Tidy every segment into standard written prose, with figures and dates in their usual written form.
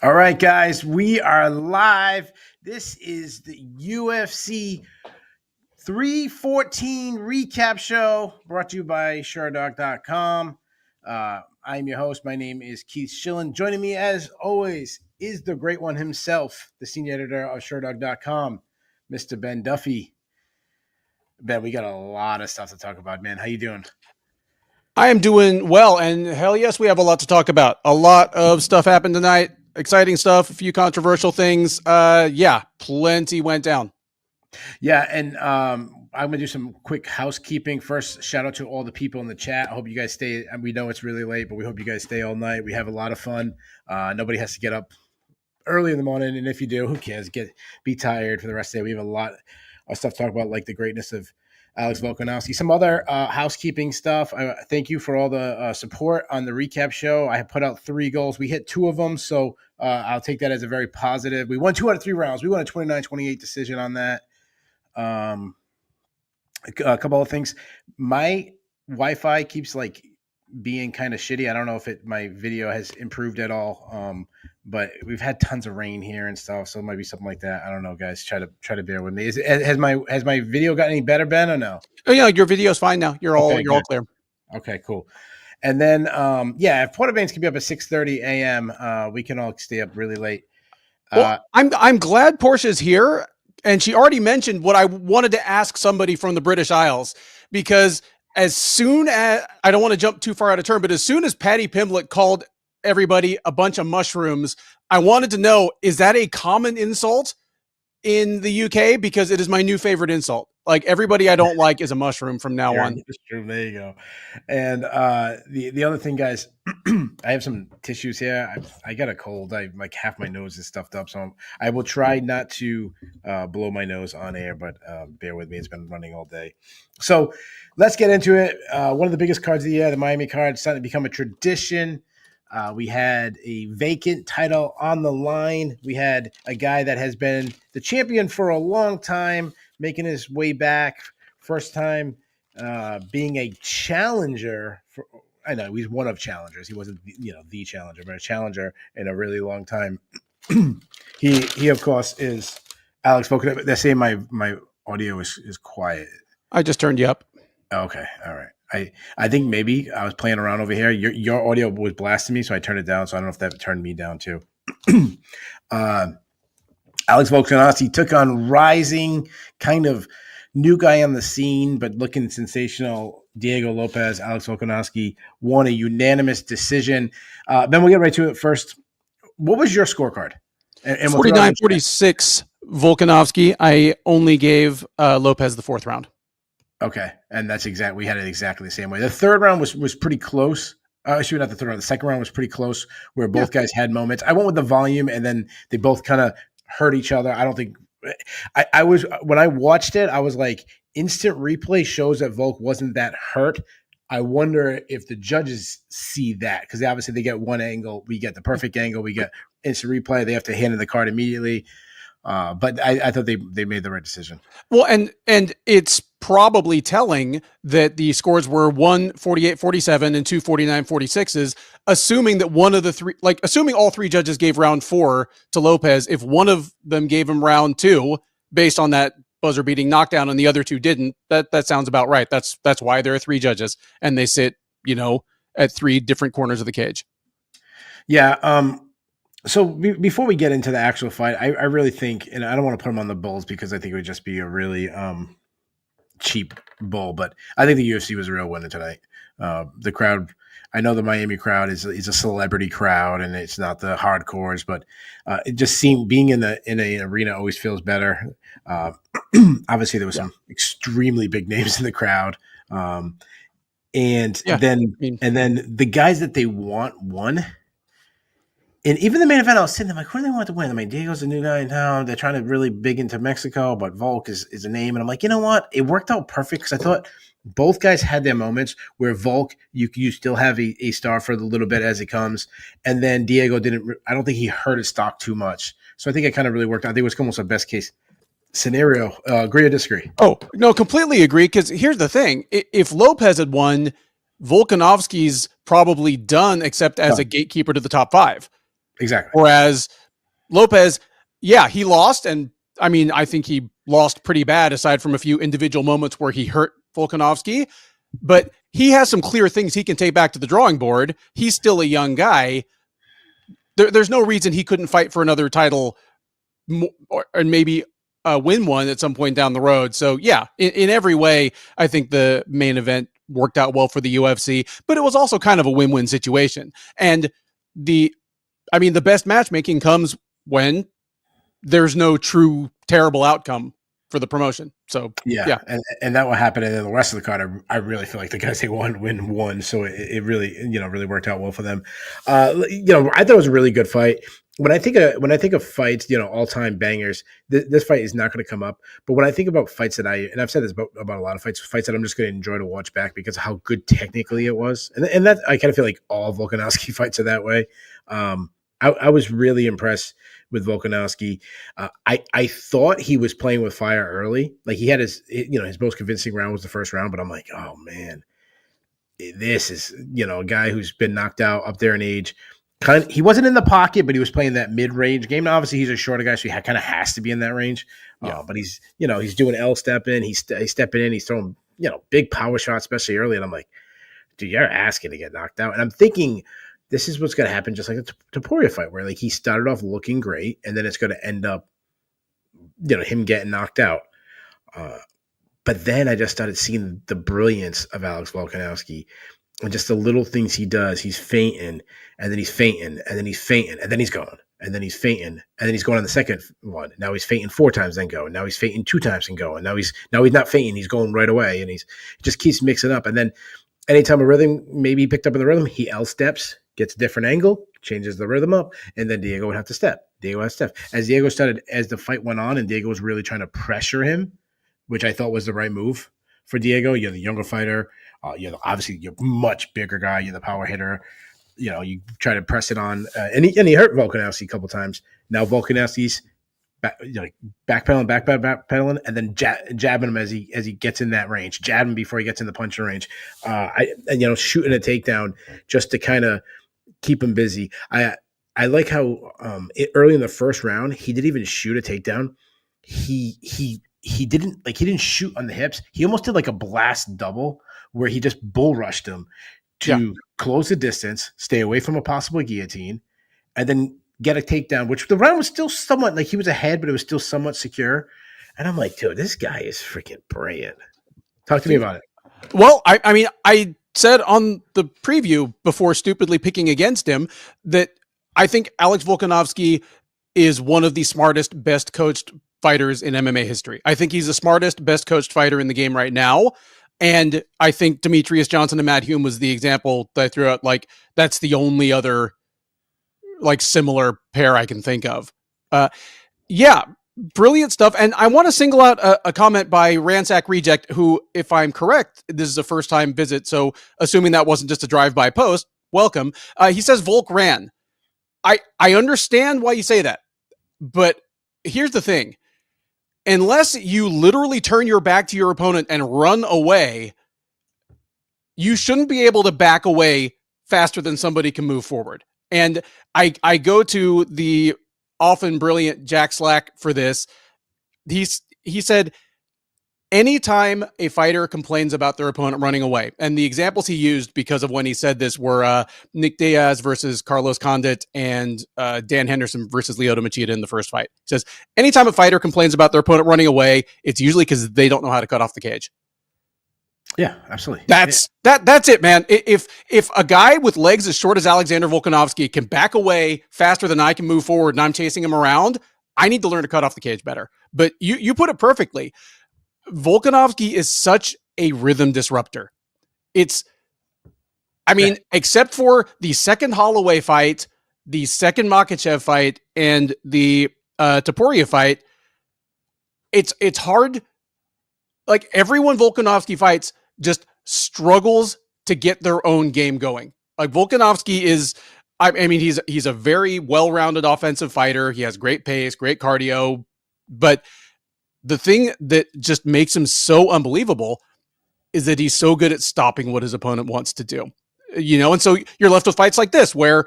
All right, guys, we are live. This is the UFC 314 recap show brought to you by sherdog.com. I'm your host. My name is Keith Shillan. Joining me, as always, is the great one himself, the senior editor of sherdog.com, Mr. Ben Duffy. Ben, we got a lot of stuff to talk about, man. How you doing? I am doing well, and hell yes, we have a lot to talk about. A lot of stuff happened tonight. Exciting stuff, a few controversial things. Plenty went down. Yeah, and I'm going to do some quick housekeeping. First, shout out to all the people in the chat. I hope you guys stay. We know it's really late, but we hope you guys stay all night. We have a lot of fun. Nobody has to get up early in the morning, and if you do, who cares? Be tired for the rest of the day. We have a lot of stuff to talk about, like the greatness of Alex Volkanovski. Some other housekeeping stuff. Thank you for all the support on the recap show. I have put out 3 goals. We hit 2 of them, so I'll take that as a very positive. We won 2 out of 3 rounds. We won a 29-28 decision on that. A couple of things. My Wi-Fi keeps being kind of shitty. I don't know if my video has improved at all. But we've had tons of rain here and stuff, so it might be something like that. I don't know, guys. Try to bear with me. Has my video gotten any better, Ben, or no? Oh yeah, your video's fine now. You're all clear. Okay, cool. And then if Porter Baines can be up at 6:30 a.m., we can all stay up really late. I'm glad Portia's here, and she already mentioned what I wanted to ask somebody from the British Isles, because as soon as, I don't want to jump too far out of turn, but as soon as Paddy Pimblett called everybody a bunch of mushrooms, I wanted to know, is that a common insult in the UK? Because it is my new favorite insult. Like, everybody I don't like is a mushroom from now on. There you go. And the other thing, guys, I have some tissues here. I got a cold. Half my nose is stuffed up, so I will try not to blow my nose on air, but bear with me. It's been running all day. So let's get into it. One of the biggest cards of the year, the Miami card, starting to become a tradition. We had a vacant title on the line. We had a guy that has been the champion for a long time, making his way back. First time being a challenger. I know he's one of challengers. He wasn't, the challenger, but a challenger in a really long time. He of course is Alex Volkanovski. They're saying my audio is quiet. I just turned you up. Okay, all right. I think maybe I was playing around over here. Your audio was blasting me, so I turned it down. So I don't know if that turned me down too. Alex Volkanovski took on rising kind of new guy on the scene, but looking sensational, Diego Lopez. Alex Volkanovski won a unanimous decision. Then we'll get right to it first. What was your scorecard? And 49-46 Volkanovski. I only gave Lopez the 4th round. Okay, and that's exactly, we had it exactly the same way. The 3rd round was pretty close. Actually, not the 3rd round. The 2nd round was pretty close, where both guys had moments. I went with the volume, and then they both kind of hurt each other. I don't think I was, when I watched it, I was like, instant replay shows that Volk wasn't that hurt. I wonder if the judges see that, because obviously they get one angle, we get the perfect angle, we get instant replay. They have to hand in the card immediately. But I thought they made the right decision. Well, and it's probably telling that the scores were 1 48-47 and 2 49-46s, assuming that one of the 3, assuming all 3 judges gave round 4 to Lopez. If one of them gave him round 2 based on that buzzer beating knockdown and the other 2 didn't, that sounds about right. That's why there are 3 judges and they sit, at 3 different corners of the cage. Yeah. So before we get into the actual fight, I really think, and I don't want to put him on the Bulls because I think it would just be a really cheap bull, but I think the UFC was a real winner tonight. The crowd, I know the Miami crowd is a celebrity crowd, and it's not the hardcores, but it just seemed, being in an arena always feels better. Obviously, there was some extremely big names in the crowd, and then the guys that they won. And even the main event, I was sitting there like, who do they want to win? I mean, Diego's a new guy in town. They're trying to really big into Mexico, but Volk is a name. And I'm like, you know what? It worked out perfect, because I thought both guys had their moments where Volk, you still have a star for a little bit as it comes. And then Diego I don't think he hurt his stock too much. So I think it kind of really worked out. I think it was almost a best case scenario. Agree or disagree? Oh, no, completely agree. Because here's the thing. If Lopez had won, Volkanovski's probably done, except as a gatekeeper to the top 5. Exactly. Whereas Lopez, yeah, he lost. And I mean, I think he lost pretty bad aside from a few individual moments where he hurt Volkanovski, but he has some clear things he can take back to the drawing board. He's still a young guy. There's no reason he couldn't fight for another title and maybe win one at some point down the road. So yeah, in every way, I think the main event worked out well for the UFC, but it was also kind of a win-win situation. And the best matchmaking comes when there's no true terrible outcome for the promotion. So yeah. And that will happen. And then the rest of the card, I really feel like the guys they win one. So it really, really worked out well for them. I thought it was a really good fight. When I think of fights, all time bangers, this fight is not going to come up. But when I think about fights and I've said this about a lot of fights that I'm just going to enjoy to watch back because of how good technically it was, and that I kind of feel like all Volkanovski fights are that way. I was really impressed with Volkanovski. I thought he was playing with fire early. Like he had his most convincing round was the first round, but I'm like, oh man, this is, a guy who's been knocked out up there in age. He wasn't in the pocket, but he was playing that mid-range game. Now, obviously, he's a shorter guy, so he kind of has to be in that range. But he's doing L step in. He's stepping in. He's throwing, big power shots, especially early. And I'm like, dude, you're asking to get knocked out. And I'm thinking this is what's going to happen, just like the Topuria fight, where like he started off looking great, and then it's going to end up, him getting knocked out. But then I just started seeing the brilliance of Alex Volkanovski. And just the little things he does, he's fainting, and then he's fainting, and then he's fainting, and then he's going, and then he's fainting, and then he's going on the second one. Now he's fainting 4 times, then go. Now he's fainting 2 times and go. And now he's not fainting, he's going right away, and he just keeps mixing up. And then anytime a rhythm, maybe he picked up in the rhythm, he L steps, gets a different angle, changes the rhythm up, and then Diego would have to step. As the fight went on, and Diego was really trying to pressure him, which I thought was the right move for Diego. You're the younger fighter. Obviously you're a much bigger guy. You're the power hitter. You try to press it on, and he hurt Volkanovski a couple times. Now Volkanovski's backpedaling, and then jabbing him as he gets in that range. Jab him before he gets in the punching range. Shooting a takedown just to kind of keep him busy. I like how early in the first round he didn't even shoot a takedown. He didn't shoot on the hips. He almost did like a blast double where he just bull rushed him to close the distance, stay away from a possible guillotine, and then get a takedown, which the round was still somewhat like he was ahead, but it was still somewhat secure. And I'm like, dude, this guy is freaking brilliant. Talk to me about it. Well, I said on the preview before stupidly picking against him that I think Alex Volkanovski is one of the smartest, best coached fighters in MMA history. I think he's the smartest, best coached fighter in the game right now. And I think Demetrius Johnson and Matt Hume was the example that I threw out. Like, that's the only other like similar pair I can think of. Brilliant stuff. And I want to single out a comment by Ransack Reject, who, if I'm correct, this is a first time visit. So assuming that wasn't just a drive-by post, welcome. He says Volk ran. I understand why you say that, but here's the thing. Unless you literally turn your back to your opponent and run away, you shouldn't be able to back away faster than somebody can move forward. And I go to the often brilliant Jack Slack for this. He said, anytime a fighter complains about their opponent running away, and the examples he used because of when he said this were Nick Diaz versus Carlos Condit and Dan Henderson versus Lyoto Machida in the first fight. He says, anytime a fighter complains about their opponent running away, it's usually because they don't know how to cut off the cage. Yeah, absolutely. That's it, man. If a guy with legs as short as Alexander Volkanovski can back away faster than I can move forward and I'm chasing him around, I need to learn to cut off the cage better. But you put it perfectly. Volkanovski is such a rhythm disruptor. Except for the second Holloway fight, the second Makhachev fight, and the Topuria fight, it's hard. Like, everyone Volkanovski fights just struggles to get their own game going. Like, Volkanovski is, he's a very well-rounded offensive fighter. He has great pace, great cardio, but the thing that just makes him so unbelievable is that he's so good at stopping what his opponent wants to do. And so you're left with fights like this, where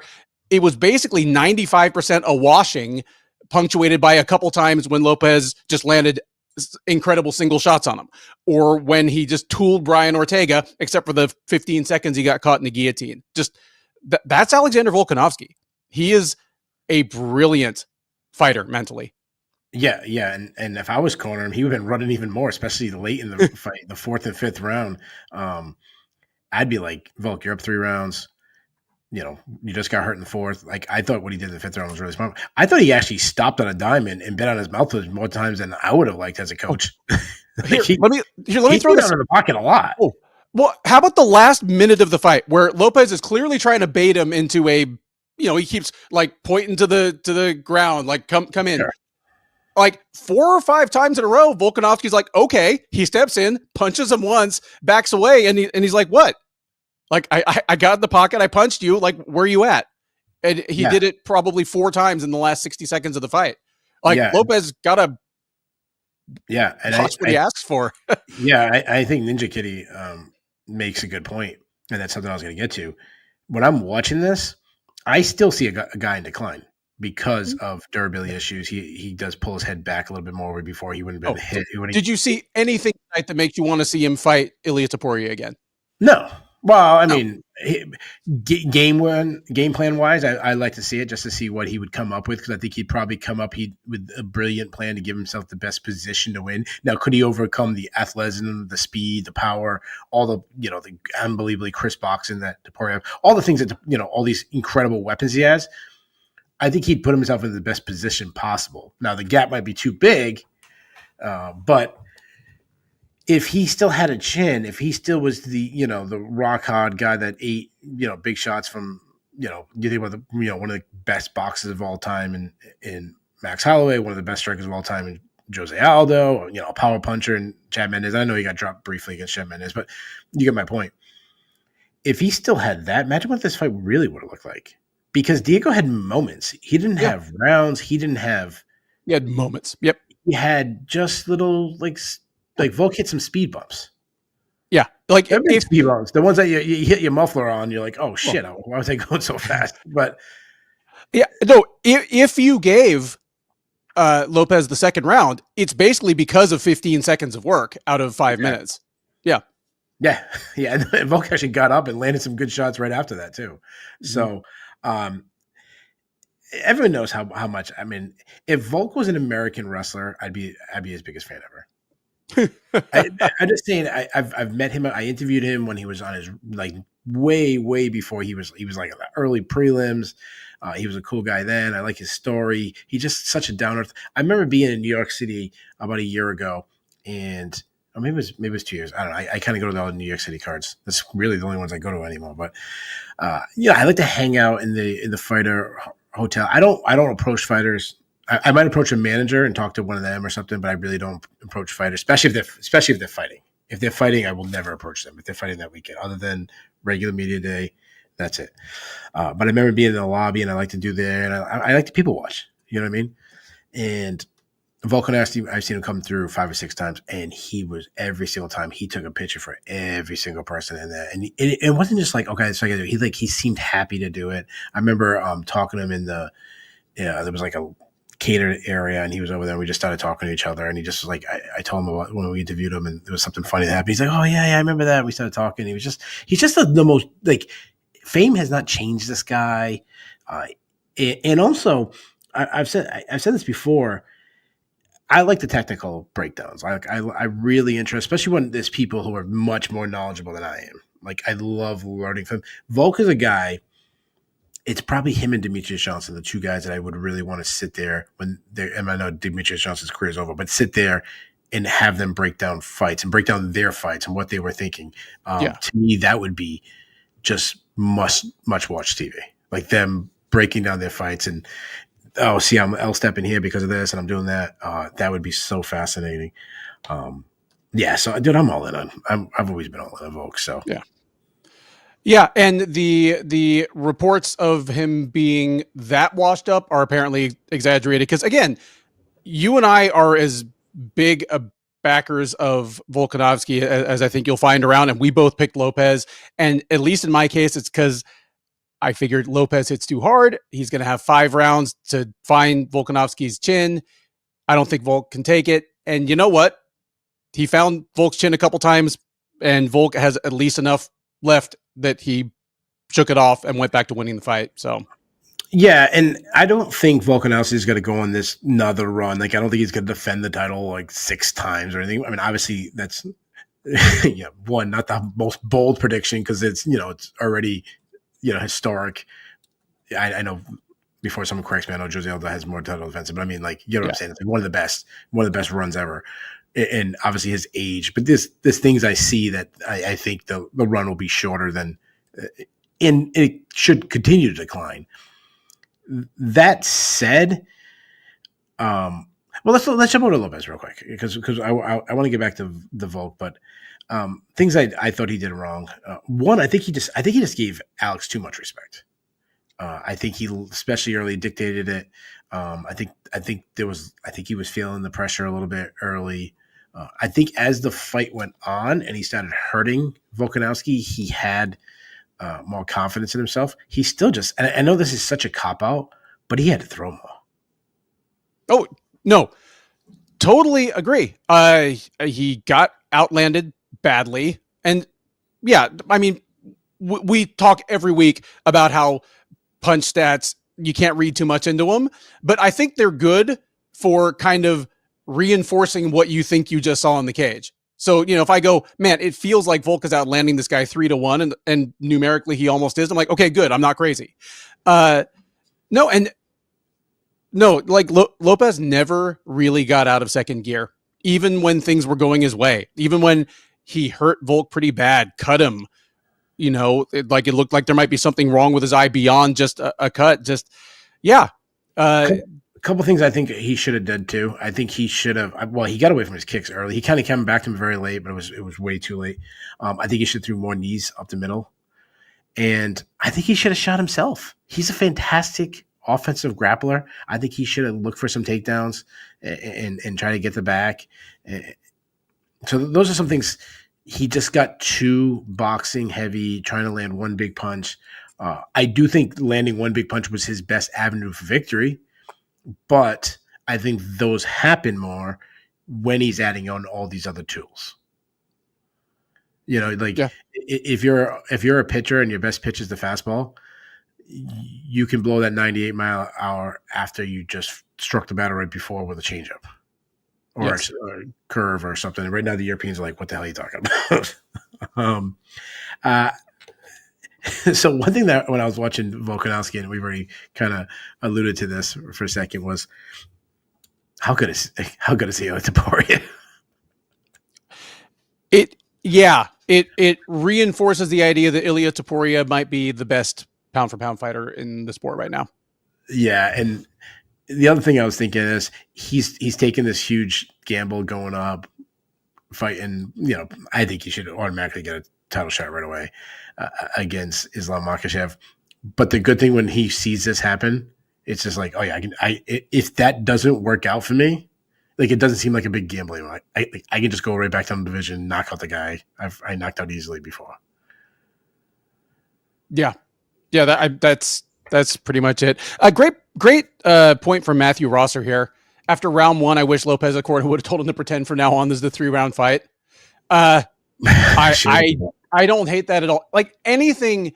it was basically 95% a washing, punctuated by a couple times when Lopez just landed incredible single shots on him, or when he just tooled Brian Ortega, except for the 15 seconds he got caught in the guillotine. Just that's Alexander Volkanovski. He is a brilliant fighter mentally. Yeah, yeah, and if I was cornering him, he would have been running even more, especially late in the fight, the fourth and fifth round. I'd be like, Volk, you're up 3 rounds. You just got hurt in the fourth. Like, I thought what he did in the fifth round was really smart. I thought he actually stopped on a dime and bit on his mouth more times than I would have liked as a coach. Let me throw this in the pocket a lot. Oh, well, how about the last minute of the fight where Lopez is clearly trying to bait him into a, he keeps like pointing to the ground, like come in. Sure. Like 4 or 5 times in a row, Volkanovski's like, okay. He steps in, punches him once, backs away, and he's like, what? Like, I got in the pocket, I punched you, like, where are you at? And he did it probably 4 times in the last 60 seconds of the fight. Like, Lopez got to and that's what he asks for. I think Ninja Kitty makes a good point, and that's something I was going to get to. When I'm watching this, I still see a guy in decline because of durability issues. He does pull his head back a little bit more before he wouldn't have been hit. Did you see anything tonight that makes you want to see him fight Ilia Topuria again? No. Well, I mean, game plan wise, I like to see it just to see what he would come up with, because I think he'd probably come up with a brilliant plan to give himself the best position to win. Now, could he overcome the athleticism, the speed, the power, all the the unbelievably crisp boxing that Topuria, all the things that all these incredible weapons he has? I think he'd put himself in the best position possible. Now, the gap might be too big, but if he still had a chin, if he still was the the rock hard guy that ate big shots from you think about the one of the best boxers of all time in Max Holloway, one of the best strikers of all time in Jose Aldo, a power puncher in Chad Mendes. I know he got dropped briefly against Chad Mendes, but you get my point. If he still had that, imagine what this fight really would have looked like. Because Diego had moments. He didn't have rounds. He had moments. Yep. He had just little like Volk hit some speed bumps. Yeah. Like speed bumps. The ones that you hit your muffler on, you're like, oh shit, why was I going so fast? But if you gave Lopez the second round, it's basically because of 15 seconds of work out of 5 minutes. Yeah. Yeah. Yeah. And Volk actually got up and landed some good shots right after that too. So everyone knows how much. I mean, if Volk was an American wrestler, I'd be his biggest fan ever. I'm just saying. I've met him. I interviewed him when he was on his way before he was like early prelims. He was a cool guy then. I like his story. He's just such a down earth. I remember being in New York City about a year ago, and maybe it was 2 years. I don't know. I kind of go to all the New York City cards. That's really the only ones I go to anymore. But I like to hang out in the fighter hotel. I don't approach fighters. I might approach a manager and talk to one of them or something, but I really don't approach fighters, especially if they're fighting. If they're fighting, I will never approach them. If they're fighting that weekend, other than regular media day, that's it. But I remember being in the lobby, and I like to do there, and I like to people watch. You know what I mean? And Volkanovski, I've seen him come through 5 or 6 times, and he was every single time he took a picture for every single person in there, and it wasn't just like, okay, so I got to do it. He seemed happy to do it. I remember talking to him in the there was like a catered area, and he was over there. We just started talking to each other, and he just was like, I told him about when we interviewed him, and there was something funny that happened. He's like, oh yeah, I remember that. We started talking. He's just the most, like, fame has not changed this guy. And also I've said this before. I like the technical breakdowns. I really interest, especially when there's people who are much more knowledgeable than I am. Like, I love learning from Volk is a guy. It's probably him and Demetrius Johnson, the 2 guys that I would really want to sit there when they're, and I know Demetrius Johnson's career is over, but sit there and have them break down fights and break down their fights and what they were thinking. To me, that would be just much watch TV. Like, them breaking down their fights and, oh, see, I'm L-stepping here because of this and I'm doing that. That would be so fascinating. So, dude, I'm all in on. I've always been all in on Volk. So yeah, and the reports of him being that washed up are apparently exaggerated because, again, you and I are as big a backers of Volkanovski as I think you'll find around, and we both picked Lopez. And at least in my case, it's because I figured Lopez hits too hard. He's going to have 5 rounds to find Volkanovski's chin. I don't think Volk can take it. And you know what? He found Volk's chin a couple times, and Volk has at least enough left that he shook it off and went back to winning the fight. So, yeah, and I don't think Volkanovski is going to go on this another run. Like, I don't think he's going to defend the title like 6 times or anything. I mean, obviously, that's one, not the most bold prediction because it's it's already historic. I know before someone corrects me, I know Jose Aldo has more title defenses, but I mean, like, what I'm saying? It's like one of the best runs ever. And obviously his age, but there's things I see that I think the run will be shorter than, and it should continue to decline. That said, well, let's jump over to Lopez real quick because I want to get back to the Volk, but things I thought he did wrong. One, I think he just gave Alex too much respect. I think he, especially early, dictated it. I think he was feeling the pressure a little bit early. I think as the fight went on and he started hurting Volkanovski, he had more confidence in himself. He still just, and I know this is such a cop out, but he had to throw more. Oh no, totally agree. He got outlanded badly, and yeah, I mean, we talk every week about how punch stats, you can't read too much into them, but I think they're good for kind of reinforcing what you think you just saw in the cage. So, if I go, man, it feels like Volk is outlanding this guy 3-1 and numerically he almost is. I'm like, okay, good. I'm not crazy. Like Lopez never really got out of second gear, even when things were going his way, even when he hurt Volk pretty bad, cut him, it looked like there might be something wrong with his eye beyond just a cut. A couple things I think he should have done too. I think he should have. Well, he got away from his kicks early. He kind of came back to him very late, but it was way too late. I think he should have threw more knees up the middle, and I think he should have shot himself. He's a fantastic offensive grappler. I think he should have looked for some takedowns and try to get the back. So those are some things. He just got too boxing heavy, trying to land one big punch. I do think landing one big punch was his best avenue for victory, but I think those happen more when he's adding on all these other tools. If you're a pitcher and your best pitch is the fastball, you can blow that 98-mile-an-hour after you just struck the batter right before with a changeup. Or a curve or something. Right now, the Europeans are like, "What the hell are you talking about?" So one thing that when I was watching Volkanovski, and we've already kind of alluded to this for a second, was how good is he at Taporia? It reinforces the idea that Ilia Topuria might be the best pound for pound fighter in the sport right now. Yeah, and the other thing I was thinking is he's taken this huge gamble going up, fighting. I think he should automatically get a title shot right away against Islam Makhachev. But the good thing when he sees this happen, it's just like, oh yeah, if that doesn't work out for me, like it doesn't seem like a big gambling. I can just go right back down the division, knock out the guy I knocked out easily before. Yeah, that's pretty much it. A great point from Matthew Rosser here. After round 1, I wish Lopez Accorda would have told him to pretend from now on this is the 3-round fight. I don't hate that at all. Like anything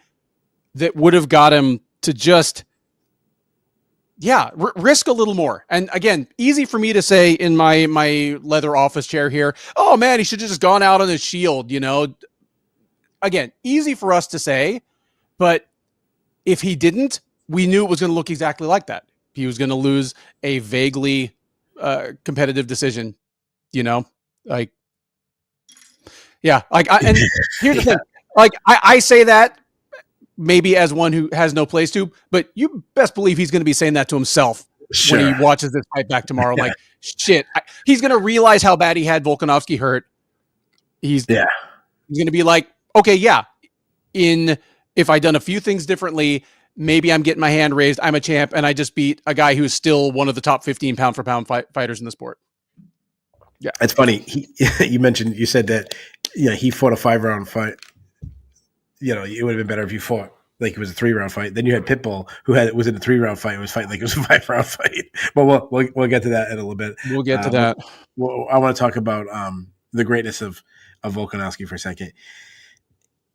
that would have got him to just, risk a little more. And again, easy for me to say in my leather office chair here. Oh man, he should have just gone out on his shield. Again, easy for us to say, but if he didn't, we knew it was going to look exactly like that. He was going to lose a vaguely competitive decision, and here's the thing, I say that maybe as one who has no place to, but you best believe he's going to be saying that to himself when he watches this fight back tomorrow. Like, shit, he's going to realize how bad he had Volkanovski hurt. He's going to be like, okay, if I'd done a few things differently, maybe I'm getting my hand raised. I'm a champ, and I just beat a guy who's still one of the top 15 pound for pound fighters in the sport. Yeah, it's funny. You said that he fought a 5-round fight. It would have been better if you fought like it was a 3-round fight. Then you had Pitbull, who was in a 3-round fight. It was fighting like it was a 5-round fight. But we'll get to that in a little bit. We'll get to that. I want to talk about the greatness of Volkanovski for a second.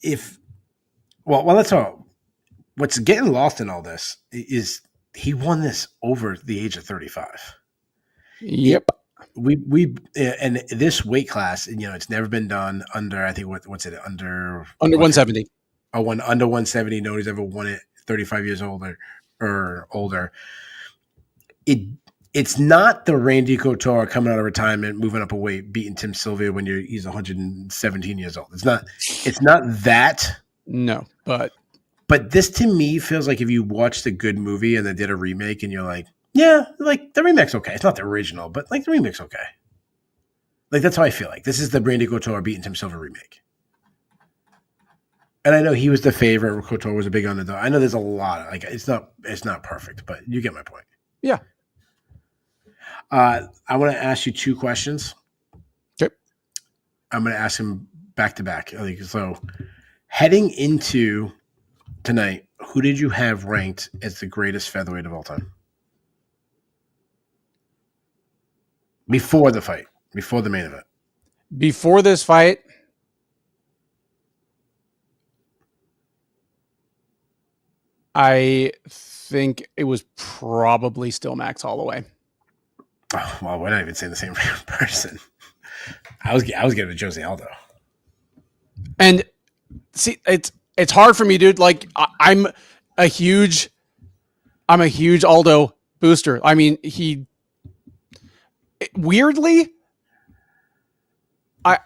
Let's talk. What's getting lost in all this is he won this over the age of 35. Yep. And this weight class, it's never been done under, I think, what's it, under 170. Under 170. Nobody's ever won it 35 years older or older. It's not the Randy Couture coming out of retirement, moving up a weight, beating Tim Sylvia when he's 117 years old. It's not that. No, but this to me feels like if you watched a good movie and they did a remake and you're like, yeah, like the remake's okay. It's not the original, but like the remake's okay. Like that's how I feel like. This is the Randy Couture beating Tim Sylvia remake. And I know he was the favorite. Couture was a big underdog. I know there's a lot of, like it's not perfect, but you get my point. Yeah. I want to ask you 2 questions. Okay. I'm going to ask him back to back. So heading into tonight, who did you have ranked as the greatest featherweight of all time? Before the fight, before the main event. Before this fight, I think it was probably still Max Holloway. Oh, well, we're not even saying the same person. I was getting to Jose Aldo. And see, it's hard for me, dude. Like I'm a huge Aldo booster. I mean, weirdly, I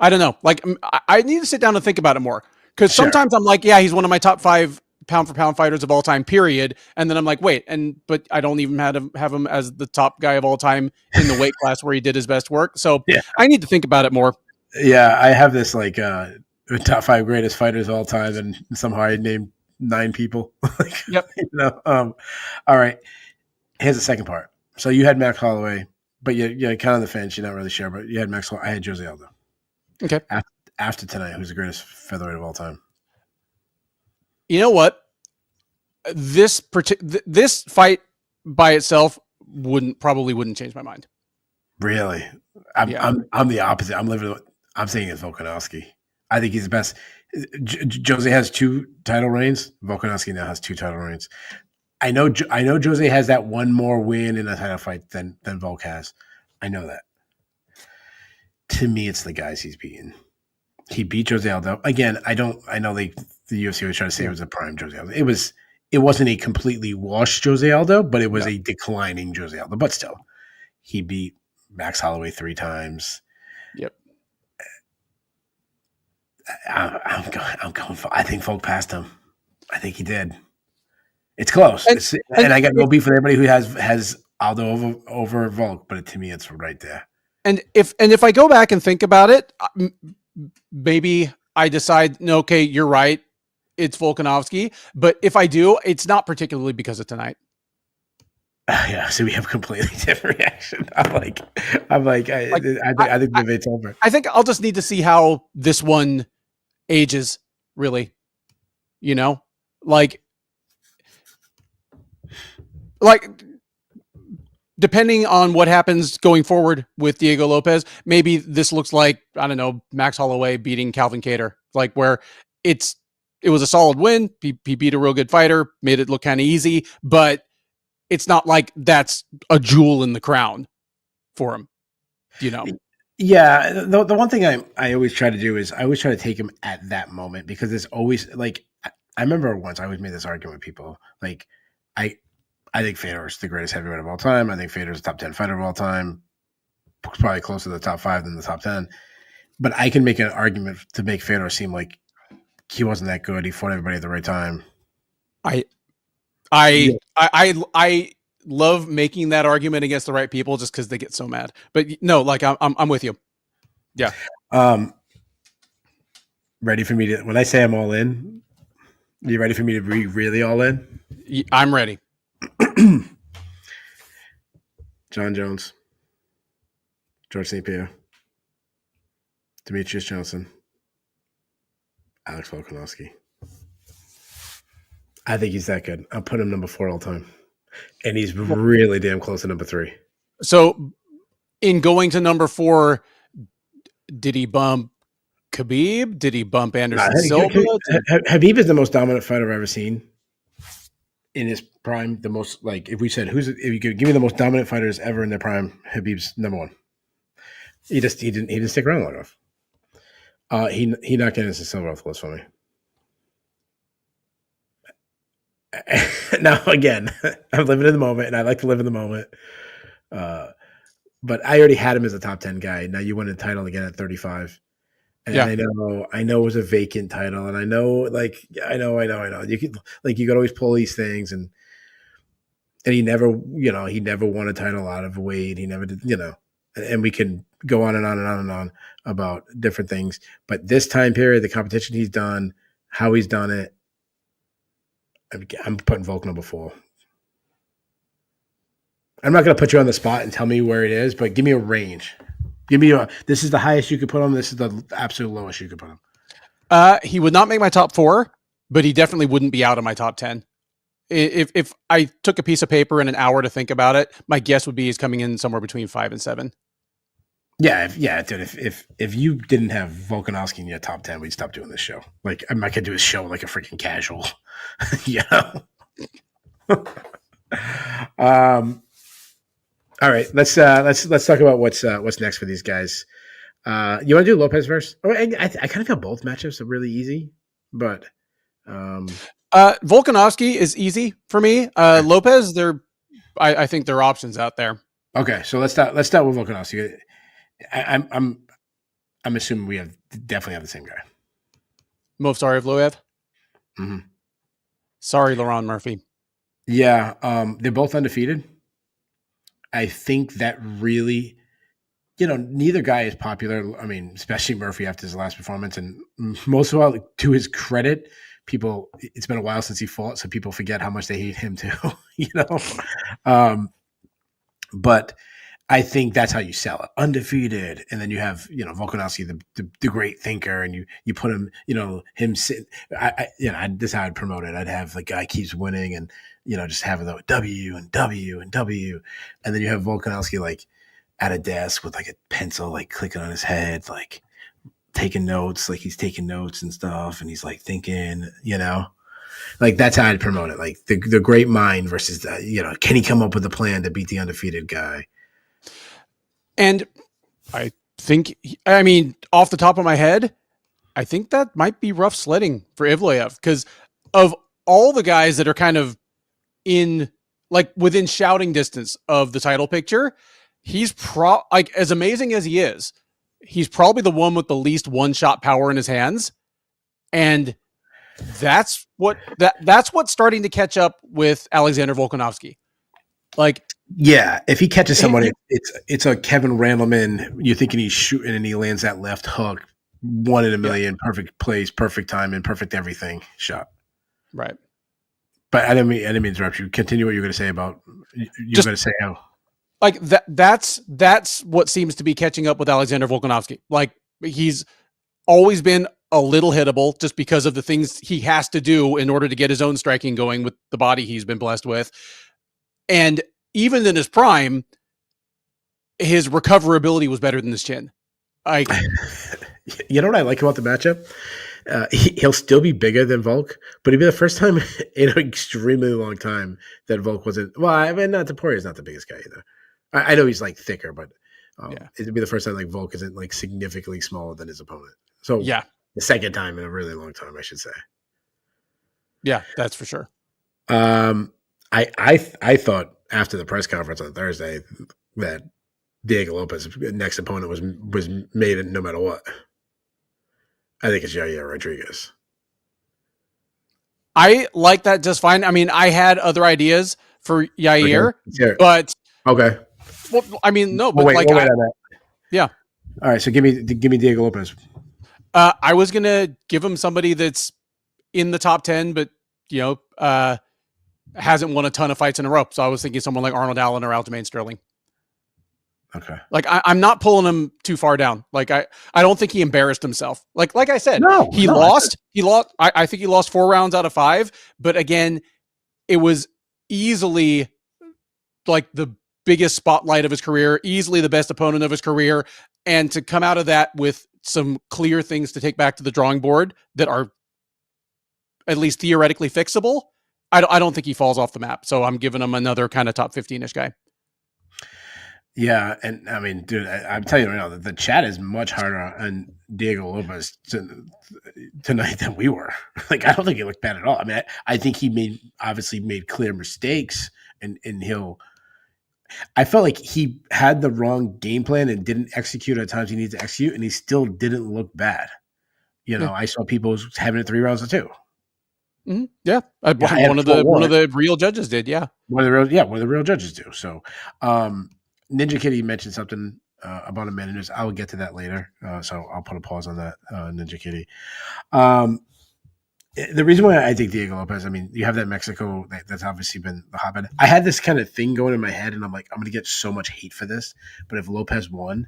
don't know. Like I need to sit down and think about it more because sometimes I'm like, yeah, he's one of my top 5 pound for pound fighters of all time, period. And then I'm like, wait, but I don't even have him as the top guy of all time in the weight class where he did his best work. So yeah. I need to think about it more. Yeah, I have this like top 5 greatest fighters of all time, and somehow I named 9 people. Yep. All right. Here's the second part. So you had Max Holloway, but you're kind of the fence. You're not really sure, but you had Max Holloway. I had Jose Aldo. Okay. After tonight, who's the greatest featherweight of all time? You know what? This fight by itself probably wouldn't change my mind. Really? I'm the opposite. I'm saying it's Volkanovski. I think he's the best. Jose has 2 title reigns. Volkanovski now has 2 title reigns. I know Jose has that one more win in a title fight than Volk has. I know that. To me, it's the guys he's beaten. He beat Jose Aldo. Again, I know the UFC was trying to say it was a prime Jose Aldo. It wasn't a completely washed Jose Aldo, but it was a declining Jose Aldo. But still, he beat Max Holloway 3 times. Yep. I'm going for. I think Volk passed him. I think he did. It's close, and I got no beef with everybody who has Aldo over Volk, but to me, it's right there. And if I go back and think about it, maybe I decide, no, okay, you're right, it's Volkanovski. But if I do, it's not particularly because of tonight. Yeah, so we have a completely different reaction. I think the debate's over. I think I'll just need to see how this one ages, really. Like depending on what happens going forward with Diego Lopez, maybe this looks like, I don't know, Max Holloway beating Calvin Kattar, like where it was a solid win. He beat a real good fighter, made it look kind of easy, but it's not like that's a jewel in the crown for him, Yeah, the one thing I always try to do is I always try to take him at that moment, because it's always like, I remember once I always made this argument with people, like I think Fedor is the greatest heavyweight of all time. I think Fedor is the top 10 fighter of all time, probably closer to the top 5 than the top 10. But I can make an argument to make Fedor seem like he wasn't that good. He fought everybody at the right time. I love making that argument against the right people just because they get so mad. But no, like I'm with you. Yeah. Ready for me to, when I say I'm all in, are you ready for me to be really all in? I'm ready. John Jones, George St. Pierre, Demetrius Johnson, Alex Volkanovski. I think he's that good. I'll put him number 4 all time, and he's really damn close to number 3. So, in going to number 4, did he bump Khabib? Did he bump Anderson Silva? Khabib is the most dominant fighter I've ever seen in his prime. The most, like, if we said if you could give me the most dominant fighters ever in their prime, Khabib's number 1. He didn't stick around long enough. He knocked Anderson Silva off the list for me. Now again, I'm living in the moment, and I like to live in the moment. But I already had him as a top 10 guy. Now you win a title again at 35. And Yeah. I know it was a vacant title, and I know. You could always pull these things, and he never won a title out of weight. He never did, and we can go on and on and on and on about different things. But this time period, the competition he's done, how he's done it, I'm putting Volk number 4. I'm not going to put you on the spot and tell me where it is, but give me a range. This is the highest you could put him. This is the absolute lowest you could put him. He would not make my top 4, but he definitely wouldn't be out of my top 10. If I took a piece of paper and an hour to think about it, my guess would be he's coming in somewhere between 5 and 7. Yeah, dude. If you didn't have Volkanovski in your top 10, we'd stop doing this show. Like, I'm not gonna do a show like a freaking casual. All right, let's talk about what's next for these guys. You want to do Lopez first? Oh, I kind of feel both matchups are really easy, but Volkanovski is easy for me. Lopez, I think there are options out there. Okay, so let's start with Volkanovski. I'm assuming we definitely have the same guy. Movsariev Loev. Mm-hmm. Sorry, Laurent Murphy. Yeah, they're both undefeated. I think that really, neither guy is popular. I mean, especially Murphy after his last performance, and most of all, to his credit, it's been a while since he fought, so people forget how much they hate him too. But I think that's how you sell it. Undefeated. And then you have, Volkanovski, the great thinker, and you put him, him sit. This is how I'd promote it. I'd have the guy keeps winning and, just have the W and W and W. And then you have Volkanovski like at a desk with like a pencil, like clicking on his head, like taking notes, like he's taking notes and stuff. And he's like thinking, like that's how I'd promote it. Like the great mind versus can he come up with a plan to beat the undefeated guy? And I think, off the top of my head, I think that might be rough sledding for Ivleyev because of all the guys that are kind of within shouting distance of the title picture, he's as amazing as he is, he's probably the one with the least one-shot power in his hands. And that's what's starting to catch up with Alexander Volkanovski. Yeah, if he catches somebody, it's a Kevin Randleman. You're thinking he's shooting and he lands that left hook, 1 in a million, perfect place, perfect time, and perfect everything shot. Right. But I didn't mean to interrupt you. Continue what you're going to say about you're going to say how. Like that's what seems to be catching up with Alexander Volkanovski. Like he's always been a little hittable just because of the things he has to do in order to get his own striking going with the body he's been blessed with. And even in his prime, his recoverability was better than his chin. You know what I like about the matchup? He'll still be bigger than Volk, but it'd be the first time in an extremely long time that Volk wasn't. Well, I mean, Poirier's not the biggest guy either. I know he's like thicker, but it'd be the first time like Volk isn't like significantly smaller than his opponent. So yeah, the second time in a really long time, I should say. Yeah, that's for sure. I thought after the press conference on Thursday that Diego Lopes' next opponent was made no matter what. I think it's Yair Rodriguez. I like that just fine. I mean, I had other ideas for Yair, but okay. Well, I mean, no, but yeah. All right, so give me Diego Lopes. I was gonna give him somebody that's in the top 10, but hasn't won a ton of fights in a row. So I was thinking someone like Arnold Allen or Aljamain Sterling. Okay. Like I'm not pulling him too far down. Like I don't think he embarrassed himself. Like I said, No, he no, lost. He lost. I think he lost 4 rounds out of 5. But again, it was easily like the biggest spotlight of his career, easily the best opponent of his career, and to come out of that with some clear things to take back to the drawing board that are at least theoretically fixable. I don't think he falls off the map. So I'm giving him another kind of top 15-ish guy. Yeah, and I mean, dude, I'm telling you right now, the chat is much harder on Diego Lopez tonight than we were. Like, I don't think he looked bad at all. I mean, I think he obviously made clear mistakes, and I felt like he had the wrong game plan and didn't execute at times he needs to execute, and he still didn't look bad. Yeah. I saw people having it 3 rounds to 2. Mm-hmm. Yeah. Yeah, one of the real judges did. Yeah. One of the real judges do. So, Ninja Kitty mentioned something about a man in news. I will get to that later. So I'll put a pause on that, Ninja Kitty. The reason why I think Diego Lopez, I mean, you have that Mexico, that's obviously been the hotbed. I had this kind of thing going in my head, and I'm like, I'm going to get so much hate for this. But if Lopez won,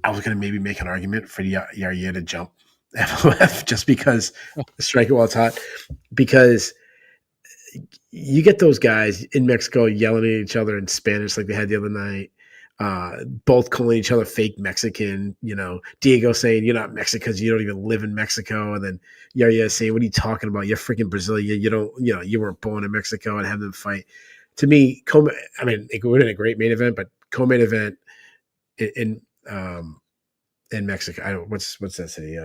I was going to maybe make an argument for Yair to jump FOF just because strike it while it's hot. Because you get those guys in Mexico yelling at each other in Spanish like they had the other night, both calling each other fake Mexican, Diego saying you're not Mexican because you don't even live in Mexico. And then Yair saying, what are you talking about? You're freaking Brazilian. You don't, you weren't born in Mexico, and have them fight. To me, I mean, it would have been a great main event, but co-main event in Mexico. I don't, what's that city?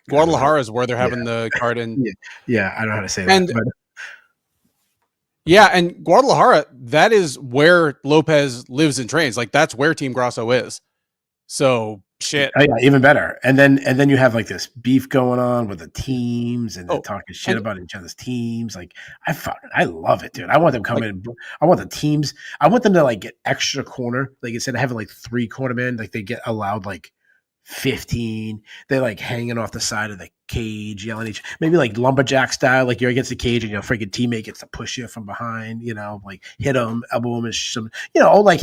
Guadalajara is where they're having the card in. Yeah, I don't know how to say and, that. But. Yeah, and Guadalajara, that is where Lopez lives and trains. Like, that's where Team Grasso is. So, shit. Oh, yeah, even better. And then you have like this beef going on with the teams, and they're talking shit about each other's teams. Like, I love it, dude. I want them coming. I want the teams. I want them to like get extra corner. Like, instead of having like 3 cornermen, like they get allowed like 15. They're like hanging off the side of the cage, yelling at each, maybe like lumberjack style, like you're against the cage and your freaking teammate gets to push you from behind, like hit him, elbow him, and some, like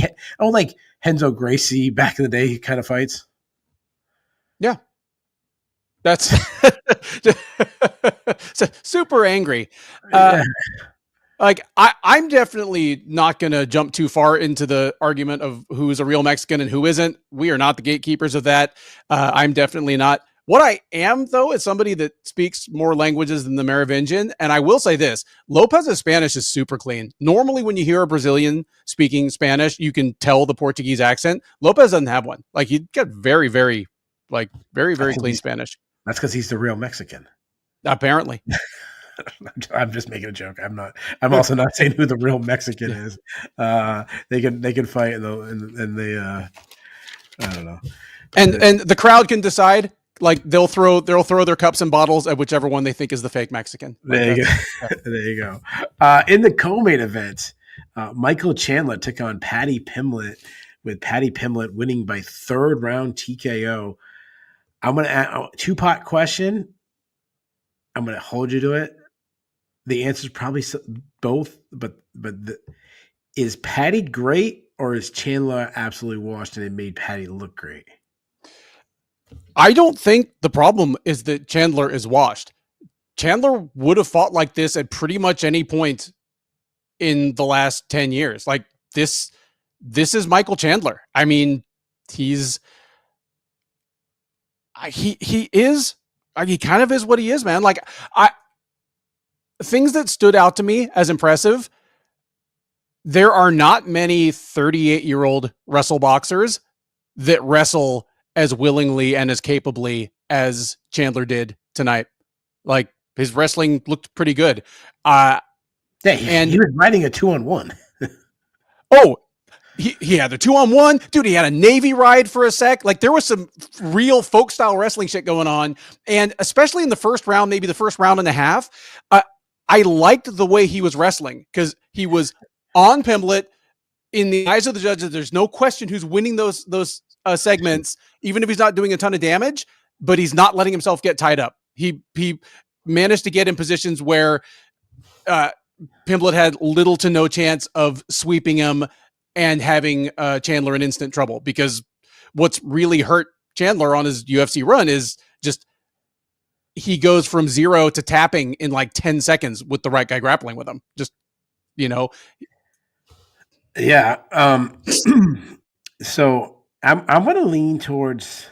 Henzo Gracie back in the day kind of fights. Yeah, that's super angry. Yeah. Like I'm definitely not going to jump too far into the argument of who's a real Mexican and who isn't. We are not the gatekeepers of that. I'm definitely not. What I am, though, is somebody that speaks more languages than the Merovingian. And I will say this, Lopez's Spanish is super clean. Normally, when you hear a Brazilian speaking Spanish, you can tell the Portuguese accent. Lopez doesn't have one. Like, he got very, very clean Spanish. That's because he's the real Mexican. Apparently. I'm just making a joke. I'm also not saying who the real Mexican is. They can fight and they I don't know. And the crowd can decide. Like, they'll throw their cups and bottles at whichever one they think is the fake Mexican. Like, there you go. Yeah. There you go. In the co-main event, Michael Chandler took on Paddy Pimblett, with Paddy Pimblett winning by 3rd round TKO. I'm going to add a 2-part question. I'm going to hold you to it. The answer is probably both, but is Paddy great, or is Chandler absolutely washed and it made Paddy look great? I don't think the problem is that Chandler is washed. Chandler would have fought like this at pretty much any point in the last 10 years. Like, this is Michael Chandler. I mean, he kind of is what he is, man. Like, things that stood out to me as impressive, there are not many 38-year-old wrestle boxers that wrestle as willingly and as capably as Chandler did tonight. Like, his wrestling looked pretty good. Yeah, he was riding a 2-on-1. Oh, he had the 2-on-1. Dude, he had a Navy ride for a sec. Like, there was some real folk style wrestling shit going on. And especially in the first round, maybe the first round and a half, I liked the way he was wrestling, because he was on Pimblett. In the eyes of the judges, there's no question who's winning those segments, even if he's not doing a ton of damage, but he's not letting himself get tied up. He managed to get in positions where Pimblett had little to no chance of sweeping him, and having Chandler in instant trouble, because what's really hurt Chandler on his UFC run is just he goes from 0 to tapping in like 10 seconds with the right guy grappling with him. Just, you know. Yeah. So I'm going to lean towards.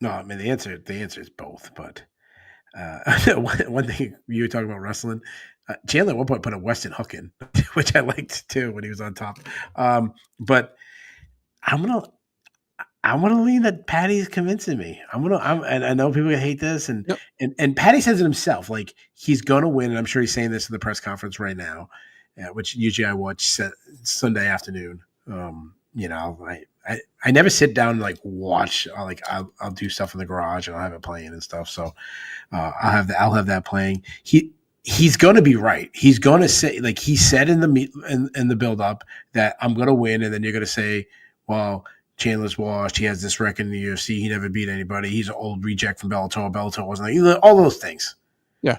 No, I mean the answer is both. But one thing you were talking about wrestling, Chandler at one point put a Weston hook in, which I liked too when he was on top. But I'm gonna lean that Patty's convincing me. And I know people gonna hate this, and Yep. and Patty says it himself, like he's gonna win, and I'm sure he's saying this in the press conference right now, which usually I watch Sunday afternoon. I never sit down and like watch. I'll do stuff in the garage and I'll have it playing and stuff. So I'll have that playing. He's going to be right. He's going to say, like he said in the build up, that I'm going to win, and then you're going to say, well, Chandler's washed. He has this record in the UFC. He never beat anybody. He's an old reject from Bellator. Bellator wasn't like, all those things. Yeah.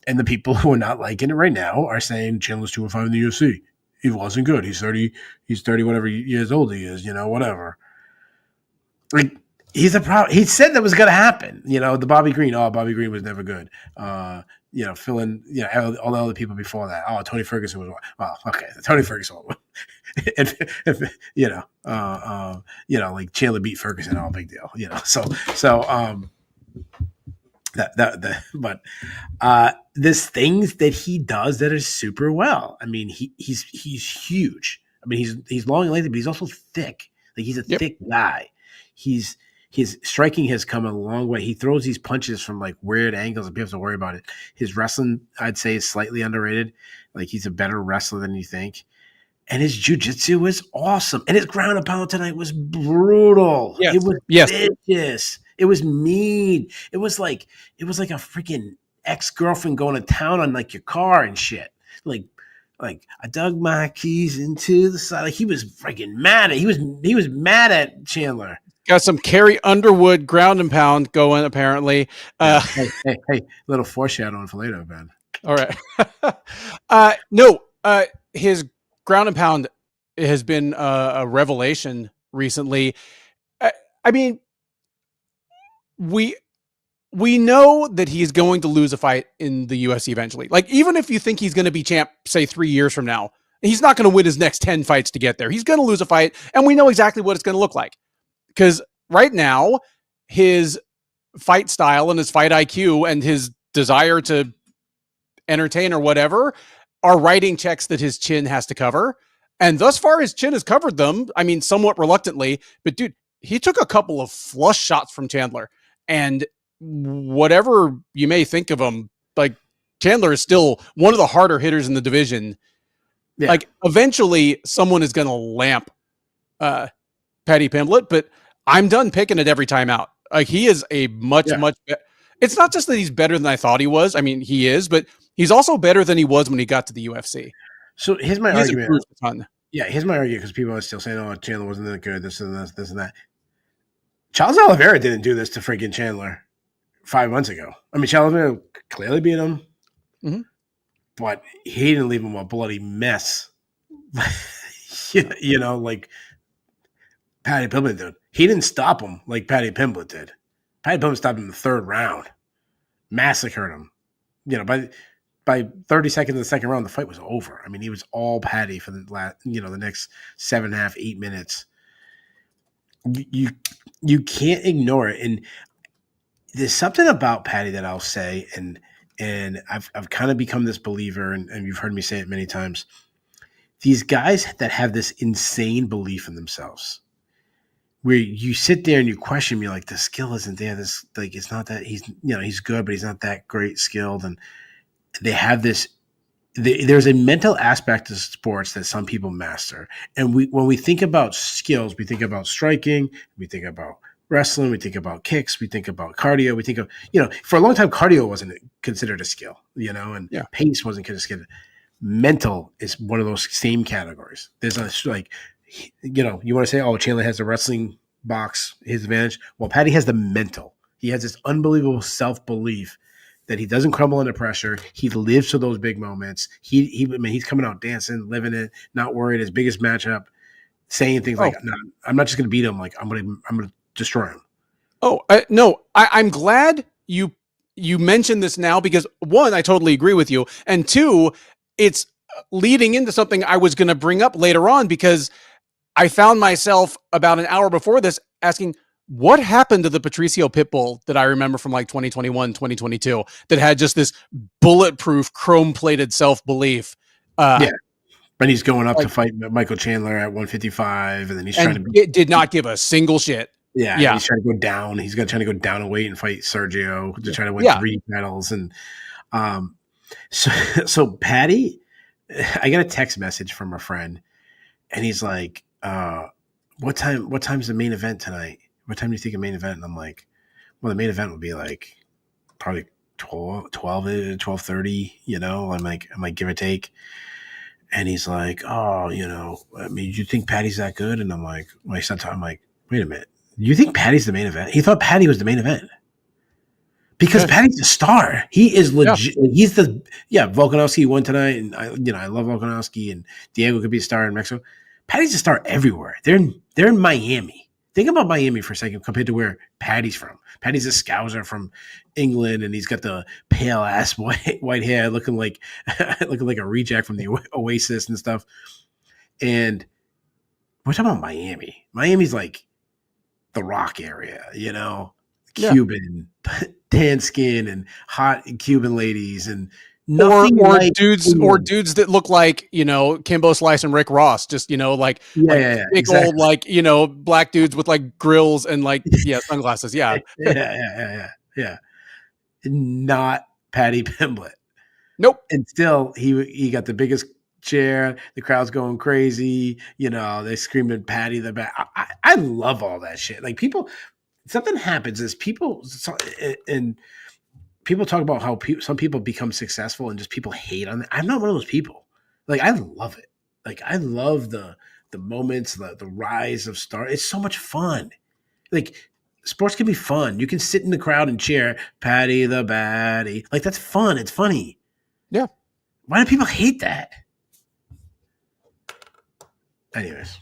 And the people who are not liking it right now are saying Chandler's 2-5 in the UFC. He wasn't good. He's 30 whatever years old he is, whatever. Like he's a problem. He said that was going to happen. The Bobby Green. Oh, Bobby Green was never good. Fill in, all the other people before that. Oh, Tony Ferguson was. Well, okay, Tony Ferguson. and, like Chandler beat Ferguson. Oh, big deal. But there's things that he does that are super well. I mean, he's huge. I mean, he's long and lengthy, but he's also thick. Like he's a thick guy. His striking has come a long way. He throws these punches from like weird angles, and people have to worry about it. His wrestling, I'd say, is slightly underrated. Like he's a better wrestler than you think. And his jiu-jitsu is awesome. And his ground and pound tonight was brutal. Yes. It was vicious. It was mean. It was like a freaking ex-girlfriend going to town on like your car and shit. Like I dug my keys into the side. Like he was freaking mad at. He was mad at Chandler. Got some Carrie Underwood ground and pound going, apparently. Hey, little foreshadowing for later, man. All right. His ground and pound has been a revelation recently. I mean, we know that he's going to lose a fight in the UFC eventually. Like, even if you think he's going to be champ, say 3 years from now, he's not going to win his next 10 fights to get there. He's going to lose a fight, and we know exactly what it's going to look like. Because right now, his fight style and his fight IQ and his desire to entertain or whatever are writing checks that his chin has to cover. And thus far, his chin has covered them. I mean, somewhat reluctantly. But, dude, he took a couple of flush shots from Chandler. And whatever you may think of him, like, Chandler is still one of the harder hitters in the division. Yeah. Like, eventually, someone is going to lamp Paddy Pimblett, but I'm done picking it every time out. Like, he is a much it's not just that he's better than I thought he was. I mean, he is, but he's also better than he was when he got to the UFC. So here's my argument. Yeah, here's my argument, because people are still saying, "Oh, Chandler wasn't that good. This and that." Charles Oliveira didn't do this to freaking Chandler 5 months ago. I mean, Charles Oliveira clearly beat him, but he didn't leave him a bloody mess. Like Paddy Pimblett did. He didn't stop him like Paddy Pimblett did. Paddy Pimblett stopped him in the third round, massacred him. By 30 seconds of the second round, the fight was over. I mean, he was all Paddy for the next 7.5, 8 minutes. You can't ignore it. And there's something about Paddy that I'll say, and I've kind of become this believer, and you've heard me say it many times. These guys that have this insane belief in themselves, where you sit there and you question me, like, the skill isn't there. This, like, it's not that he's good, but he's not that great skilled. And they have this. There's a mental aspect to sports that some people master. And when we think about skills, we think about striking, we think about wrestling, we think about kicks, we think about cardio, we think of, for a long time, cardio wasn't considered a skill, and pace wasn't considered. Mental is one of those same categories. There's you want to say, oh, Chandler has the wrestling box, his advantage. Well, Paddy has the mental. He has this unbelievable self-belief that he doesn't crumble under pressure. He lives for those big moments. I mean, he's coming out dancing, living it, not worried. His biggest matchup, saying things like, no, I'm not just going to beat him. Like I'm going to destroy him. Oh, no, I'm glad you mentioned this now because one, I totally agree with you. And two, it's leading into something I was going to bring up later on because I found myself about an hour before this asking, what happened to the Patricio Pitbull that I remember from like 2021, 2022 that had just this bulletproof chrome plated self-belief? Yeah. But he's going up to fight Michael Chandler at 155, and then he's trying to it did not give a single shit. Yeah, he's trying to go down. He's trying to go down a weight and fight Sergio to try to win 3 medals. And so Paddy, I got a text message from a friend, and he's like, "What time's the main event tonight? What time do you think the main event?" And I'm like, "Well, the main event would be like probably 12:30. You know, I'm like, give or take." And he's like, "Oh, you know, I mean, you think Paddy's that good?" And I'm like, I'm like, wait a minute. You think Paddy's the main event? He thought Paddy was the main event because Paddy's a star. He is legit. Yeah. He's Volkanovski won tonight, and I love Volkanovski, and Diego could be a star in Mexico. Paddy's a star everywhere. They're in Miami. Think about Miami for a second compared to where Paddy's from. Paddy's a Scouser from England, and he's got the pale ass white hair, looking like a reject from the Oasis and stuff. And we're talking about Miami. Miami's like the Rock area, you know, Cuban, tan skin, and hot Cuban ladies, and nothing dudes that look like, you know, Kimbo Slice and Rick Ross, just, you know, like big exactly. Old, like, you know, black dudes with like grills and like sunglasses. Yeah. Not Paddy Pimblett. Nope. And still he got the biggest chair, the crowd's going crazy, you know, they screaming Paddy the back. I love all that shit. Like something happens is people talk about how some people become successful and just people hate on it. I'm not one of those people. Like I love it. Like I love the moments, the rise of star. It's so much fun. Like sports can be fun. You can sit in the crowd and cheer Paddy the baddie. Like that's fun. It's funny. Yeah. Why do people hate that? Anyways,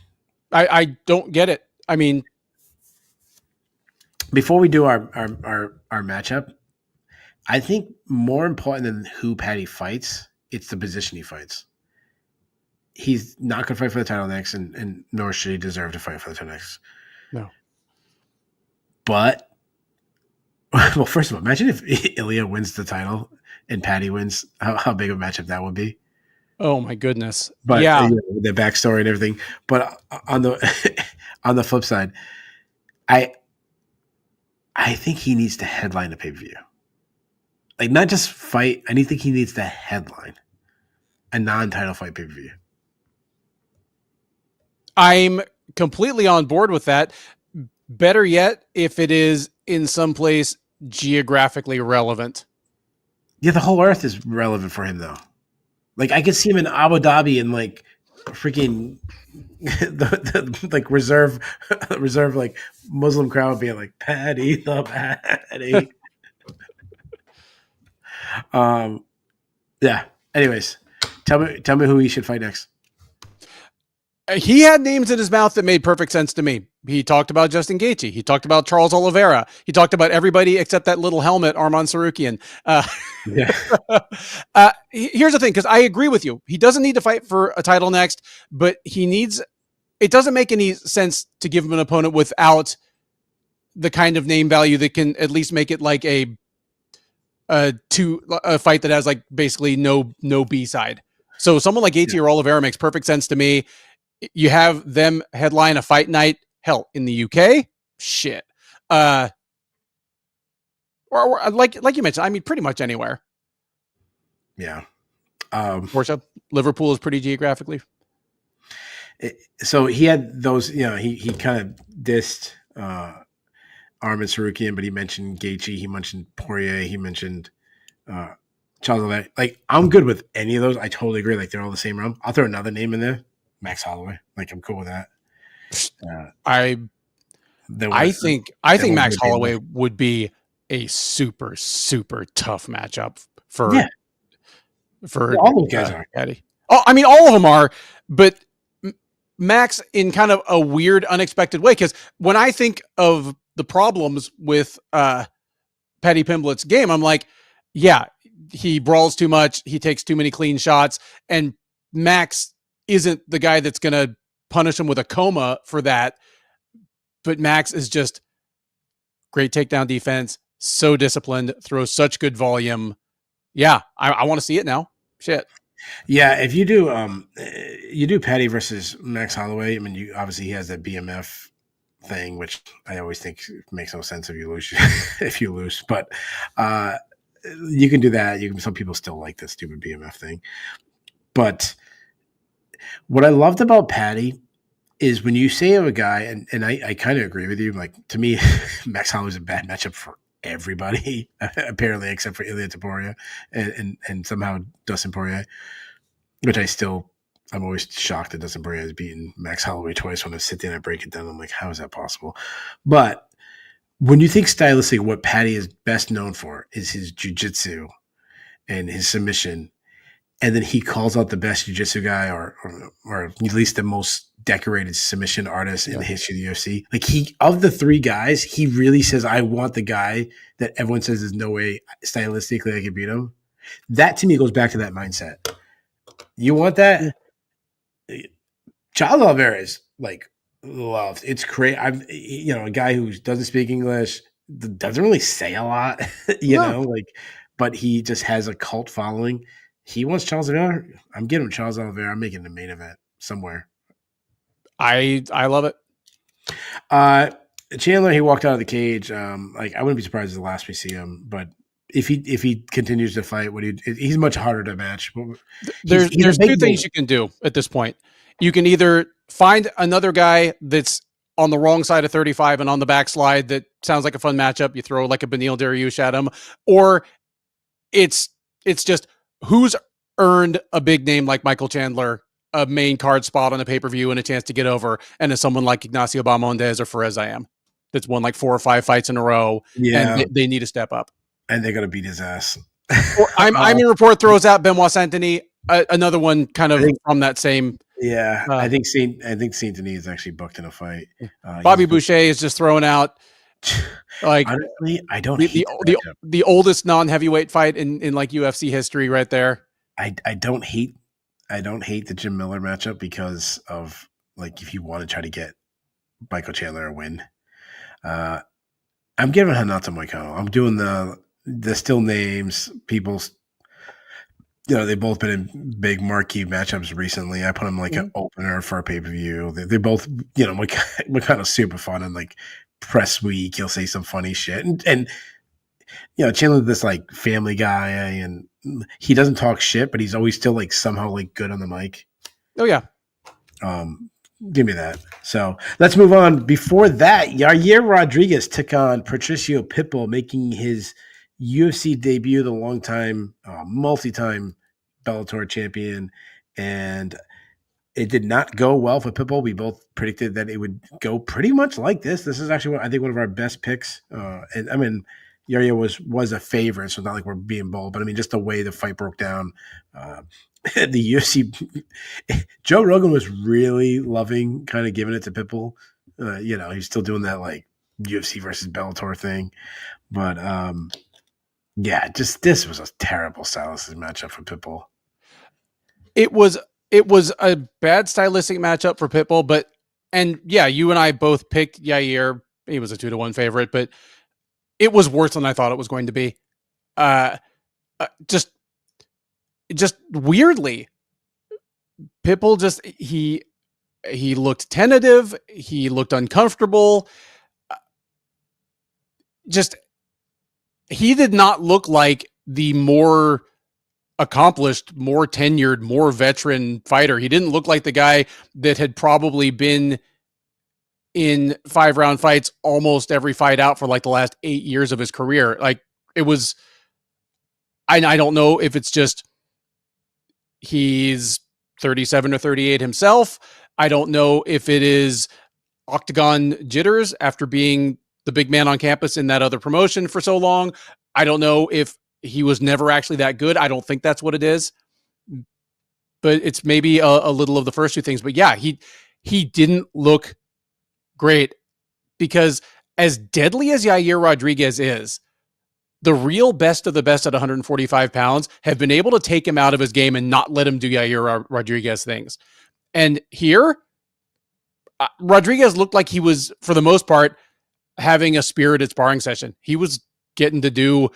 I don't get it. I mean, before we do our matchup, I think more important than who Paddy fights, it's the position he fights. He's not going to fight for the title next, and nor should he deserve to fight for the title next. No. But, well, first of all, imagine if Ilya wins the title and Paddy wins. How big of a matchup that would be. Oh my goodness! But the backstory and everything. But on the flip side, I think he needs to headline a pay-per-view. Like not just fight. I think he needs to headline a non-title fight pay-per-view. I'm completely on board with that. Better yet, if it is in some place geographically relevant. Yeah, the whole earth is relevant for him though. Like I could see him in Abu Dhabi and like freaking the like reserve like Muslim crowd being like Paddy the Paddy. Yeah. Anyways, tell me who he should fight next. He had names in his mouth that made perfect sense to me. He talked about Justin Gaethje. He talked about Charles Oliveira. He talked about everybody except that little helmet, Arman Sarukian. Here's the thing, because I agree with you. He doesn't need to fight for a title next, but it doesn't make any sense to give him an opponent without the kind of name value that can at least make it like a fight that has like basically no B-side. So someone like Gaethje or Oliveira makes perfect sense to me. You have them headline a fight night, hell, in the UK, shit. Or like you mentioned, I mean, pretty much anywhere. Yeah. Porsche, Liverpool is pretty geographically. So he had those, you know, he kind of dissed Arman Sarukian, but he mentioned Gaethje, he mentioned Poirier, he mentioned Charles Oliveira. Like, I'm good with any of those. I totally agree. Like, they're all the same realm. I'll throw another name in there. Max Holloway. Like, I'm cool with that. I think Max Holloway would be a super, super tough matchup for Yeah, all those guys are. Paddy. Oh, I mean, all of them are, but Max in kind of a weird, unexpected way. Because when I think of the problems with Paddy Pimblett's game, I'm like, yeah, he brawls too much, he takes too many clean shots, and Max isn't the guy that's going to punish him with a coma for that. But Max is just great takedown defense, so disciplined, throws such good volume. Yeah, I want to see it now. Shit. Yeah, if you do Paddy versus Max Holloway. I mean, you obviously he has that BMF thing, which I always think makes no sense if you lose. If you lose, but you can do that. Some people still like this stupid BMF thing, but what I loved about Paddy is when you say of a guy, and I kind of agree with you. Like to me, Max Holloway's a bad matchup for everybody, apparently, except for Ilya Taporia and somehow Dustin Poirier, which I'm always shocked that Dustin Poirier has beaten Max Holloway twice. When I sit there and I break it down, I'm like, how is that possible? But when you think stylistically, what Paddy is best known for is his jiu-jitsu and his submission. And then he calls out the best jiu-jitsu guy or at least the most decorated submission artist in the history of the UFC. Like of the three guys, he really says, I want the guy that everyone says there's no way stylistically I can beat him. That to me goes back to that mindset. You want that? Charles Alvarez, like, loved. It's crazy. A guy who doesn't speak English, doesn't really say a lot, but he just has a cult following. He wants Charles Oliveira. I'm getting him Charles Oliveira. I'm making the main event somewhere. I love it. Chandler, he walked out of the cage. I wouldn't be surprised if the last we see him, but if he continues to fight, he's much harder to match. There's two things you can do at this point. You can either find another guy that's on the wrong side of 35 and on the backslide that sounds like a fun matchup. You throw like a Beneil Dariush at him, or it's just who's earned a big name like Michael Chandler, a main card spot on a pay-per-view and a chance to get over, and as someone like Ignacio Bahamondes or Fares Ayam that's won like 4 or 5 fights in a row, and they need to step up. And they're going to beat his ass. I'm in report throws out Benoit Saint-Denis, another one kind of from that same. Yeah, I think Saint-Denis is actually booked in a fight. Bobby Boucher is just throwing out. Like honestly, I don't the oldest non-heavyweight fight in like UFC history right there. I don't hate the Jim Miller matchup because of like if you want to try to get Michael Chandler a win. I'm giving Renato Moicano. I'm doing the still names. People's they've both been in big marquee matchups recently. I put them like an opener for a pay-per-view. They both, Moicano's super fun and like press week. He'll say some funny shit. And Chandler's this like family guy and he doesn't talk shit, but he's always still like somehow like good on the mic. Oh yeah. Give me that. So let's move on. Before that, Yair Rodriguez took on Patricio Pitbull, making his UFC debut, the longtime, multi-time Bellator champion. And it did not go well for Pitbull. We both predicted that it would go pretty much like this. This is actually, I think, one of our best picks. And I mean, Yair was a favorite, so not like we're being bold, but I mean, just the way the fight broke down. The UFC, Joe Rogan was really loving kind of giving it to Pitbull. He's still doing that like UFC versus Bellator thing. But this was a terrible stylistic matchup for Pitbull. It was a bad stylistic matchup for Pitbull, you and I both picked Yair. He was a 2-1 favorite, but it was worse than I thought it was going to be. Just weirdly, Pitbull he looked tentative. He looked uncomfortable. He did not look like the more accomplished, more tenured, more veteran fighter. He didn't look like the guy that had probably been in 5-round fights almost every fight out for like the last 8 years of his career. Like it was, I don't know if it's just he's 37 or 38 himself. I don't know if it is octagon jitters after being the big man on campus in that other promotion for so long. I don't know if he was never actually that good. I don't think that's what it is, but it's maybe a little of the first two things. But yeah, he didn't look great, because as deadly as Yair Rodriguez is, the real best of the best at 145 pounds have been able to take him out of his game and not let him do Yair Rodriguez things. And here, Rodriguez looked like he was, for the most part, having a spirited sparring session. He was getting to do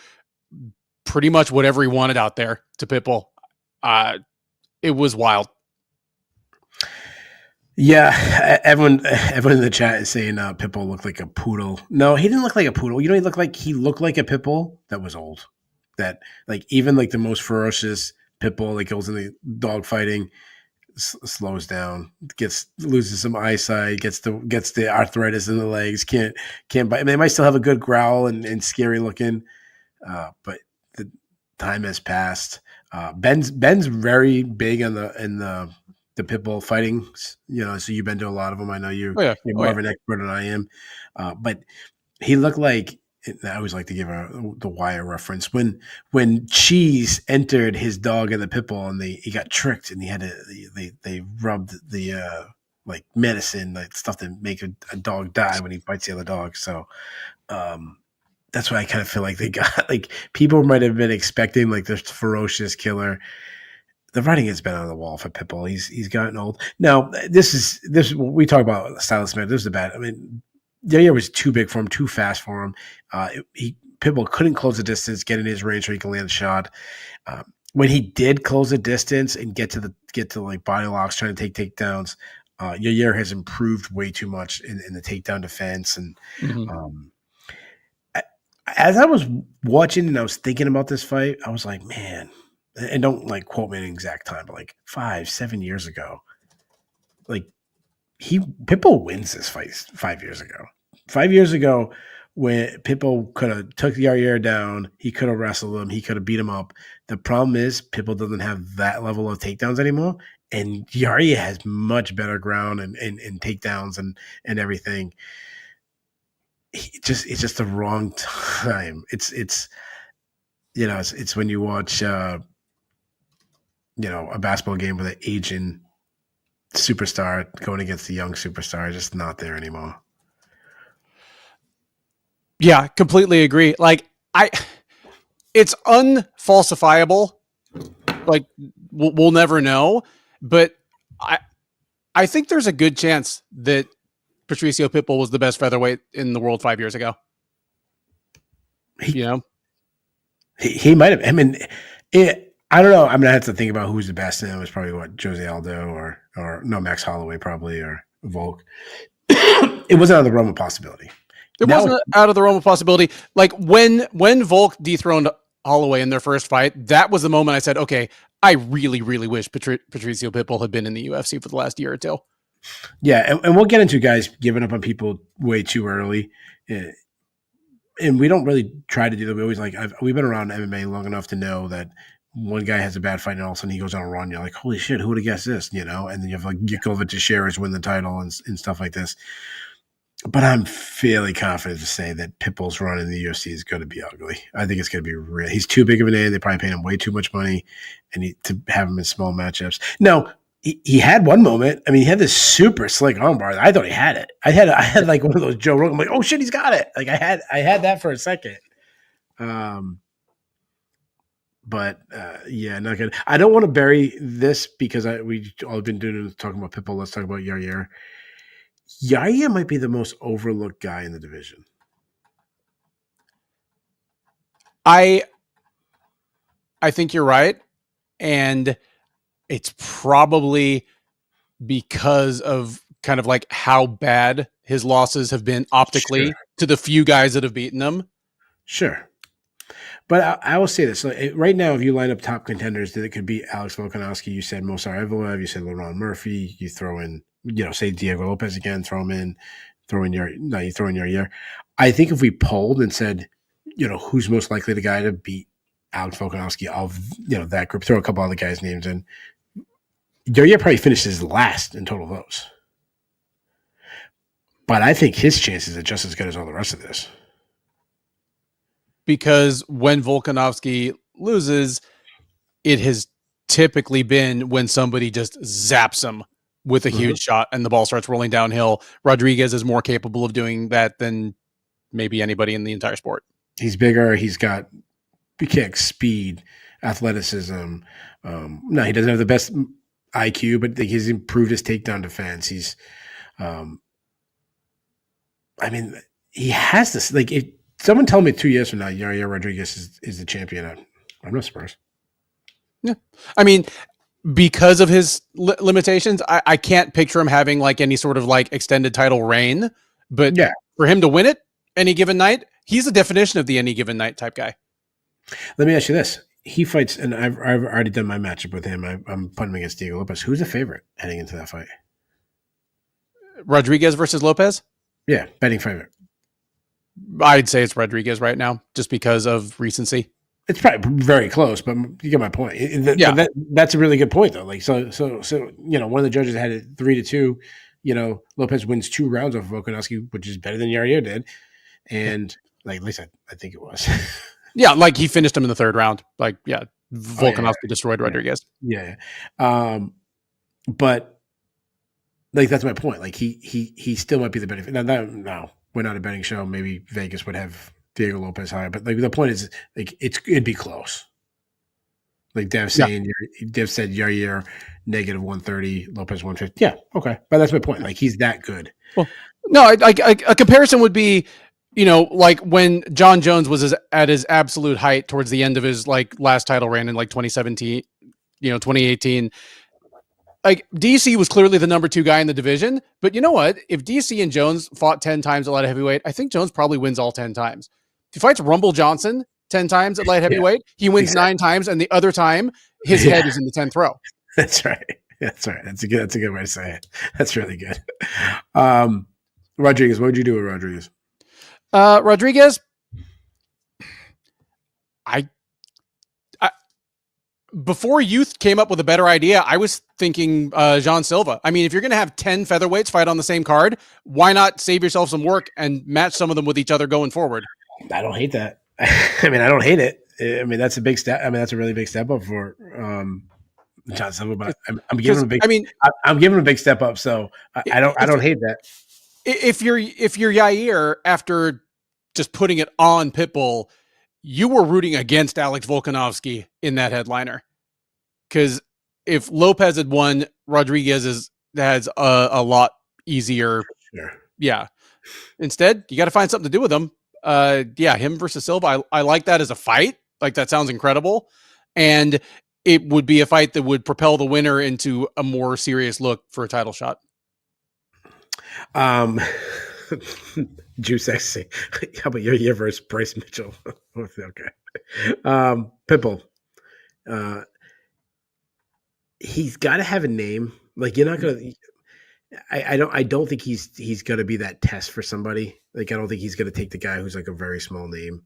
pretty much whatever he wanted out there to Pitbull. It was wild. Yeah, everyone in the chat is saying Pitbull looked like a poodle. No, he didn't look like a poodle. You know, he looked like a Pitbull that was old. That like even like the most ferocious Pitbull that goes in the dog fighting slows down, loses some eyesight, gets the arthritis in the legs, can't bite. I mean, they might still have a good growl and scary looking, but the time has passed. Ben's very big in the Pitbull fighting, you know, so you've been to a lot of them. I know you're more of an expert than I am, but he looked like, I always like to give the Wire reference, when Cheese entered his dog in the Pitbull and he got tricked and he had they rubbed the like medicine, like stuff that make a dog die when he bites the other dog. So that's why I kind of feel like they got, like, people might have been expecting like this ferocious killer. The writing has been on the wall for Pitbull. He's gotten old. Now, this we talk about stylist man. This is the bad. I mean, Yair was too big for him, too fast for him. Pitbull couldn't close the distance, get in his range so he could land a shot. When he did close the distance and get to like body locks, trying to take takedowns, Yair has improved way too much in the takedown defense. And as I was watching and I was thinking about this fight, I was like, man. And don't like quote me an exact time, but like 5-7 years ago, like Pitbull wins this fight 5 years ago. 5 years ago, when Pitbull could have took Yair down, he could have wrestled him, he could have beat him up. The problem is Pitbull doesn't have that level of takedowns anymore, and Yair has much better ground and takedowns and everything. It's just the wrong time. It's you know, it's when you watch you know, a basketball game with an aging superstar going against a young superstar, just not there anymore. Yeah, completely agree. Like, it's unfalsifiable. Like, we'll never know, but I think there's a good chance that Patricio Pitbull was the best featherweight in the world 5 years ago. He might have. I mean, I don't know. I'm gonna have to think about who's the best. And it was probably Jose Aldo or no, Max Holloway probably, or Volk. It wasn't out of the realm of possibility. It wasn't out of the realm of possibility. Like when Volk dethroned Holloway in their first fight, that was the moment I said, okay, I really, really wish Patricio Pitbull had been in the UFC for the last year or two. Yeah, and we'll get into guys giving up on people way too early. And we don't really try to do that. We always we've been around MMA long enough to know that one guy has a bad fight and all of a sudden he goes on a run. You're like, holy shit, who would have guessed this? You know, and then you have like Yakovic to Sherris win the title and stuff like this. But I'm fairly confident to say that Pitbull's run in the UFC is going to be ugly. I think it's going to be real. He's too big of a name. They probably paid him way too much money and to have him in small matchups. Now, he had one moment. I mean, he had this super slick armbar. I thought he had it. I had like one of those Joe Rogan. I'm like, oh shit, he's got it. Like I had that for a second. But yeah, not good. I don't want to bury this because we all been doing is talking about Pitbull. Let's talk about Yair. Yair might be the most overlooked guy in the division. I think you're right, and it's probably because of kind of like how bad his losses have been optically to the few guys that have beaten him. Sure. But I will say this. So right now, if you line up top contenders, that it could be Alex Volkanovski. You said Mosar Evloev. You said LaRon Murphy. You throw in, say Diego Lopez again. Throw in Yair. I think if we polled and said, who's most likely the guy to beat Alex Volkanovski of that group, throw a couple other guys' names in, Yair probably finishes last in total votes. But I think his chances are just as good as all the rest of this. Because when Volkanovski loses, it has typically been when somebody just zaps him with a huge shot and the ball starts rolling downhill. Rodriguez is more capable of doing that than maybe anybody in the entire sport. He's bigger. He's got kicks, speed, athleticism. No, he doesn't have the best IQ, but he's improved his takedown defense. He's, I mean, he has this. Like, if someone told me 2 years from now, Yair Rodriguez is the champion, I'm not surprised. Yeah, I mean, because of his limitations, I can't picture him having like any sort of like extended title reign. But yeah, for him to win it any given night, he's the definition of the any given night type guy. Let me ask you this: he fights, and I've already done my matchup with him. I'm putting him against Diego Lopes. Who's the favorite heading into that fight? Rodriguez versus Lopez? Yeah, betting favorite. I'd say it's Rodriguez right now, just because of recency. It's probably very close, but you get my point. Yeah. That's a really good point, though. Like, so one of the judges had it 3-2. Lopez wins 2 rounds of Volkanovski, which is better than Yair did, and like at least I think it was. Yeah, like he finished him in the 3rd round. Like, yeah, Volkanovski destroyed Rodriguez. Yeah. But like that's my point. Like he still might be the benefit. No, we're not a betting show. Maybe Vegas would have Diego Lopez higher, but like the point is, like it'd be close. Like Dev saying, Dev said Yair negative 130, Lopez 150. Yeah, okay, but that's my point. Like he's that good. Well, no, a comparison would be, like when John Jones was at his absolute height towards the end of his like last title reign in like 2017, 2018. Like DC was clearly the number 2 guy in the division, but you know what? If DC and Jones fought 10 times at light heavyweight, I think Jones probably wins all 10 times. If he fights Rumble Johnson 10 times at light heavyweight, he wins 9 times, and the other time his head is in the 10th row. That's right. That's right. That's a good way to say it. That's really good. Rodriguez, what would you do with Rodriguez? Rodriguez, before youth came up with a better idea, I was thinking Jean Silva. I mean, if you're going to have 10 featherweights fight on the same card, why not save yourself some work and match some of them with each other going forward? I don't hate that. I mean, I don't hate it. I mean, that's a big step. I mean, that's a really big step up for John Silva. But I'm giving him a big. I'm giving him a big step up. So I don't hate that. If you're Yair, after just putting it on Pitbull, you were rooting against Alex Volkanovski in that headliner, because if Lopez had won, Rodriguez has a lot easier. Sure. Yeah. Instead, you got to find something to do with him. Him versus Silva. I like that as a fight. Like, that sounds incredible, and it would be a fight that would propel the winner into a more serious look for a title shot. Juice XC. How about Yair versus Bryce Mitchell? Okay. Pitbull. He's got to have a name. Like, you're not gonna. I don't think he's gonna be that test for somebody. Like, I don't think he's gonna take the guy who's like a very small name.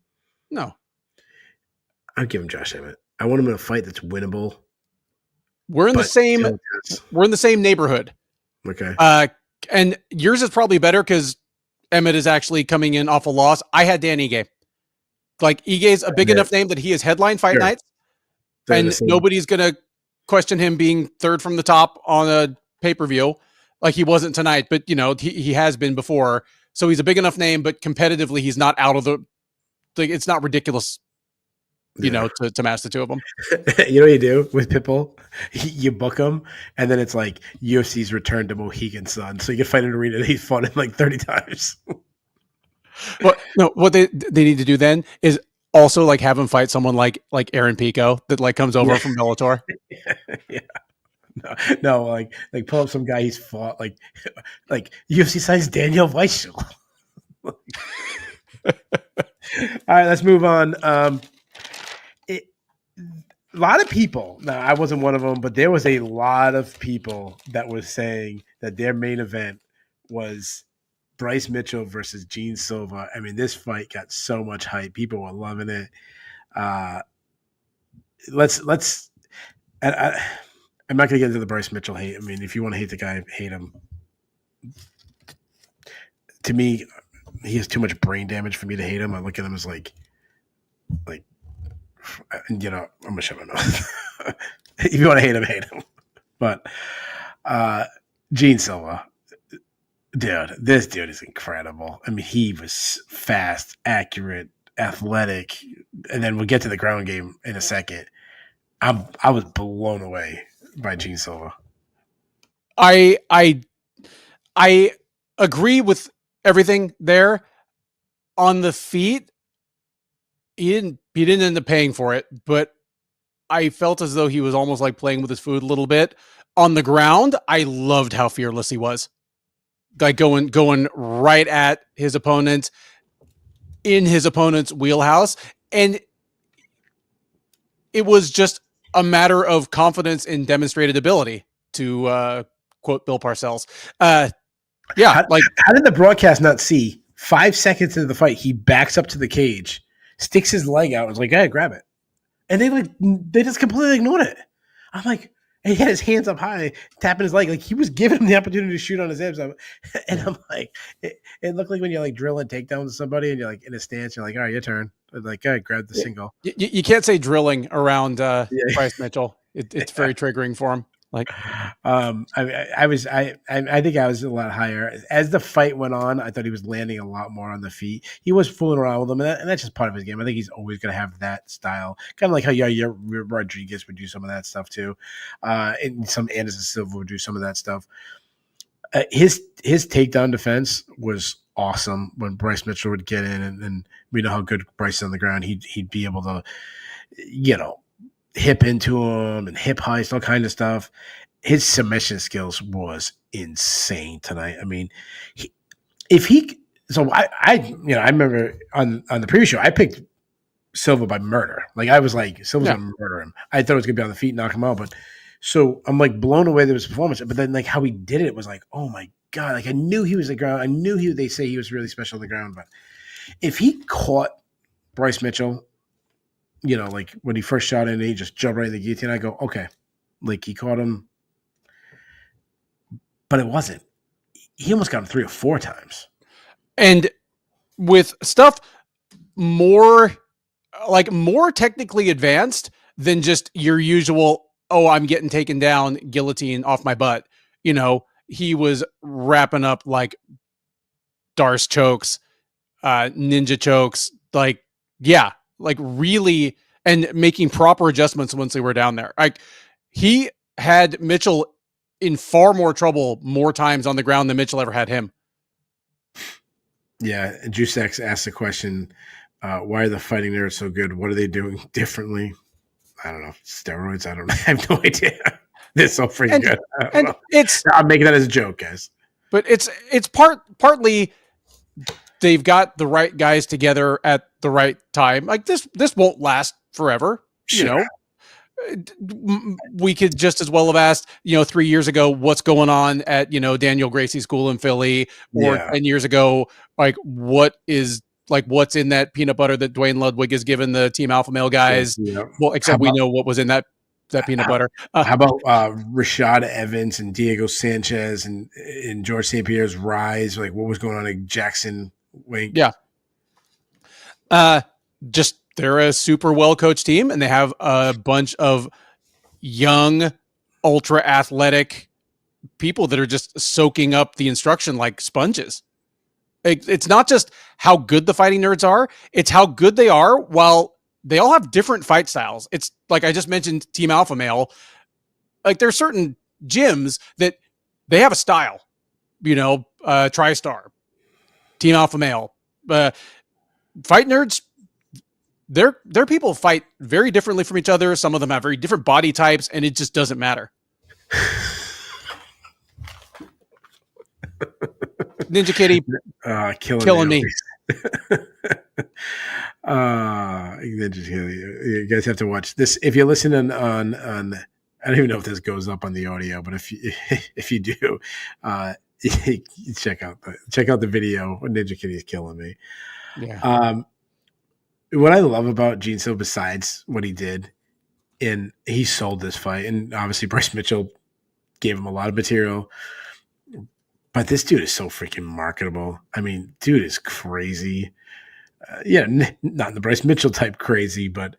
No. I'd give him Josh Emmett. I want him in a fight that's winnable. We're in the same neighborhood. Okay. And yours is probably better because Emmett is actually coming in off a loss. I had Dan Ige. Like, Ige's a big enough name that he has headline fight nights, and nobody's gonna question him being 3rd from the top on a pay-per-view like he wasn't tonight. But he has been before, so he's a big enough name. But competitively, he's not out of the. Like, it's not ridiculous. To match the 2 of them. You know what you do with Pitbull? You book him, and then it's like UFC's return to Mohegan Sun. So you can fight an arena that he's fought in like 30 times. What they need to do then is also like have him fight someone like Aaron Pico that like comes over from Bellator. Yeah. No, like pull up some guy he's fought, like UFC size Daniel Weichel. All right, let's move on. A lot of people, now I wasn't one of them, but there was a lot of people that was saying that their main event was Bryce Mitchell versus Gene Silva. I mean, this fight got so much hype. People were loving it. I'm not going to get into the Bryce Mitchell hate. I mean, if you want to hate the guy, hate him. to me, he has too much brain damage for me to hate him. I look at him as like, I'm gonna shut my mouth. If you want to hate him. But Gene Silva, dude, this dude is incredible. I mean, he was fast, accurate, athletic, and then we'll get to the ground game in a second. I was blown away by Gene Silva. I agree with everything there. On the feet, he didn't end up paying for it, but I felt as though he was almost like playing with his food a little bit. On the ground, I loved how fearless he was. Like going right at his opponent in his opponent's wheelhouse. And it was just a matter of confidence and demonstrated ability, to quote Bill Parcells. How did the broadcast not see 5 seconds into the fight, he backs up to the cage, sticks his leg out, and was like, "Hey, grab it." And they just completely ignored it. I'm like, and he had his hands up high, tapping his leg. Like, he was giving him the opportunity to shoot on his abs. And I'm like, it looked like when you're like drilling takedowns to somebody and you're like in a stance, you're like, all right, your turn. Like, all right, grab the single. You can't say drilling around Bryce Mitchell. It's very triggering for him. Like, I think I was a lot higher as the fight went on. I thought he was landing a lot more on the feet. He was fooling around with them, and that's just part of his game. I think he's always going to have that style, kind of like how Rodriguez would do some of that stuff too, and some Anderson Silva would do some of that stuff. His takedown defense was awesome when Bryce Mitchell would get in, and we know how good Bryce is on the ground. He'd be able to, hip into him and hip heist, all kind of stuff. His submission skills was insane tonight. I mean, I remember on the previous show, I picked Silva by murder. Like, I was like, Silva's gonna murder him. I thought it was gonna be on the feet, knock him out. But so I'm like blown away with his performance. But then like how he did it was like, oh my God. Like, I knew he was the ground. I knew they say he was really special on the ground. But if he caught Bryce Mitchell, like when he first shot in and he just jumped right in the guillotine, I go, okay, like he caught him. But it wasn't. He almost got him 3 or 4 times. And with stuff more technically advanced than just your usual, oh, I'm getting taken down, guillotine off my butt. He was wrapping up like Darce chokes, ninja chokes, really, and making proper adjustments once they were down there. Like, he had Mitchell in far more trouble more times on the ground than Mitchell ever had him. Yeah, Juicex asked the question, why are the fighting nerds so good? What are they doing differently? I don't know. Steroids? I don't know. I have no idea. They're so freaking good. I'm making that as a joke, guys. But it's partly they've got the right guys together at the right time. Like, this won't last forever. Sure. We could just as well have asked, 3 years ago, what's going on at, Daniel Gracie's school in Philly, or 10 years ago, like, what's in that peanut butter that Dwayne Ludwig has given the Team Alpha Male guys. Yeah. Well, except we know what was in that peanut butter. How about Rashad Evans and Diego Sanchez and George St. Pierre's rise? Like, what was going on at Jackson Wink? Yeah. They're a super well-coached team, and they have a bunch of young, ultra-athletic people that are just soaking up the instruction like sponges. It's not just how good the fighting nerds are, it's how good they are while they all have different fight styles. It's like I just mentioned Team Alpha Male. Like, there's certain gyms that they have a style, TriStar, Team Alpha Male. Fight nerds, their people fight very differently from each other. Some of them have very different body types, and it just doesn't matter. Ninja Kitty killing me. You guys have to watch this. If you're listening on I don't even know if this goes up on the audio, but if you do, check out the video. Ninja Kitty is killing me. Yeah. What I love about Gene Silva, besides what he did, and he sold this fight, and obviously Bryce Mitchell gave him a lot of material. But this dude is so freaking marketable. I mean, dude is crazy. Not the Bryce Mitchell type crazy, but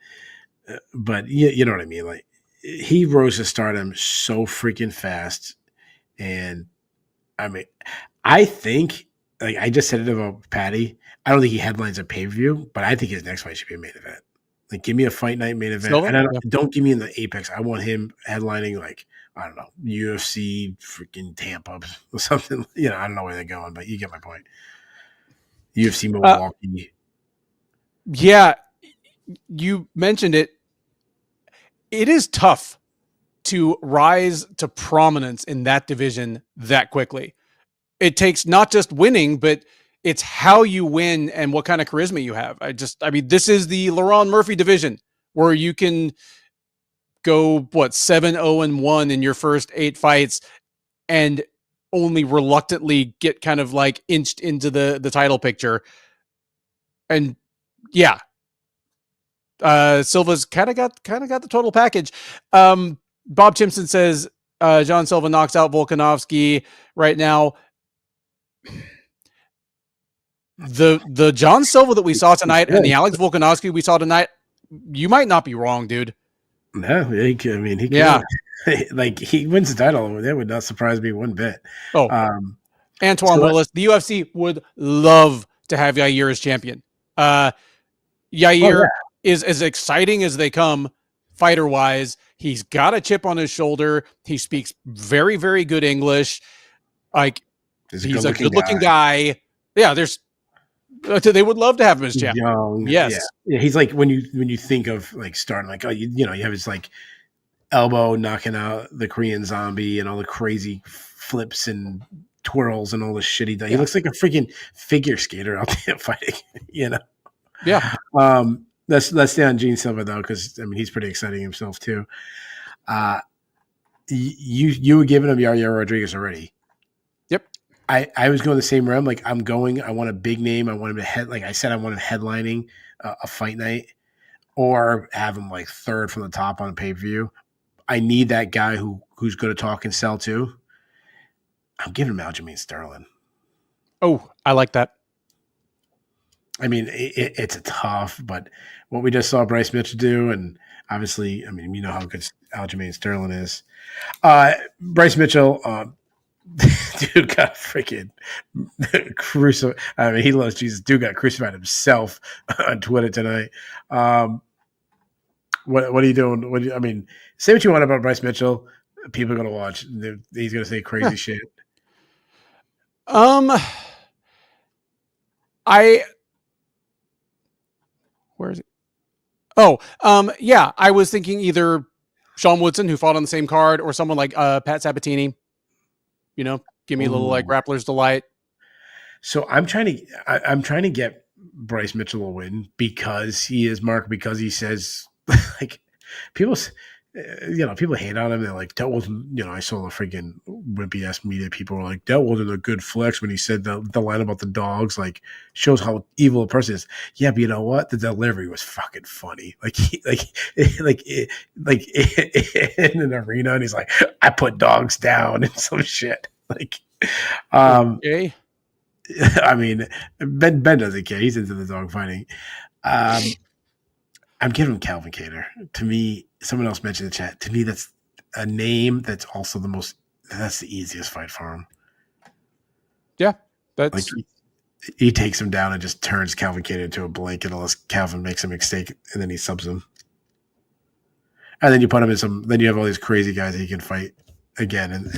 you know what I mean. Like he rose to stardom so freaking fast, and I mean, I think like I just said it about Paddy. I don't think he headlines a pay per view, but I think his next fight should be a main event. Like, give me a fight night main event, Silva? and Yeah. don't give me in the Apex. I want him headlining like I don't know UFC freaking Tampa or something. I don't know where they're going, but you get my point. UFC Milwaukee. Yeah, you mentioned it. It is tough to rise to prominence in that division that quickly. It takes not just winning, but it's how you win and what kind of charisma you have. I mean, this is the Laron Murphy division where you can go 7-0-1 in your first 8 fights and only reluctantly get kind of like inched into the title picture. And yeah, Silva's kind of got the total package. Bob Chimpson says John Silva knocks out Volkanovski right now. The John Silva that we saw tonight and the Alex Volkanovski we saw tonight, you might not be wrong, dude. No, he could. Yeah. Like he wins the title. That would not surprise me one bit. Oh, Antoine Willis. The UFC would love to have Yair as champion. Yair is as exciting as they come, fighter wise. He's got a chip on his shoulder. He speaks very, very good English. Like he's a good-looking guy. Yeah, they would love to have him as champion. Young, yes, yeah. He's like when you think of like starting like you have his like elbow knocking out the Korean Zombie and all the crazy flips and twirls and all the shit he does. He looks like a freaking figure skater out there fighting. Yeah. Let's stay on Gene Silva though, because I mean he's pretty exciting himself too. You were giving him Yair Rodriguez already. Yep. I was going the same realm. Like I want a big name. I want him to like I said, I want him headlining a fight night or have him like third from the top on a pay-per-view. I need that guy who's going to talk and sell too. I'm giving him Aljamain Sterling. Oh, I like that. I mean, it's a tough, but what we just saw Bryce Mitchell do, and obviously, I mean, you know how good Aljamain Sterling is. Bryce Mitchell, dude got freaking crucified. I mean, he loves Jesus. Dude got crucified himself on Twitter tonight. What are you doing? I mean, say what you want about Bryce Mitchell. People are going to watch. He's going to say crazy shit. Where is it? Oh, yeah. I was thinking either Sean Woodson, who fought on the same card, or someone like Pat Sabatini. Give me a little like Rappler's Delight. So I'm trying to get Bryce Mitchell a win because he is Mark, because he says like people hate on him. They're like, that wasn't, I saw the freaking wimpy ass media people were like, that wasn't a good flex when he said the line about the dogs, like shows how evil a person is. Yeah, but you know what? The delivery was fucking funny. Like in an arena, and he's like, I put dogs down and some shit. Like, okay. I mean, Ben doesn't care. He's into the dog fighting. I'm giving Calvin Kattar. To me, someone else mentioned in the chat. To me, that's a name that's also that's the easiest fight for him. Yeah, that's like he takes him down and just turns Calvin Kattar into a blanket unless Calvin makes a mistake, and then he subs him. And then you put him in then you have all these crazy guys that he can fight again, and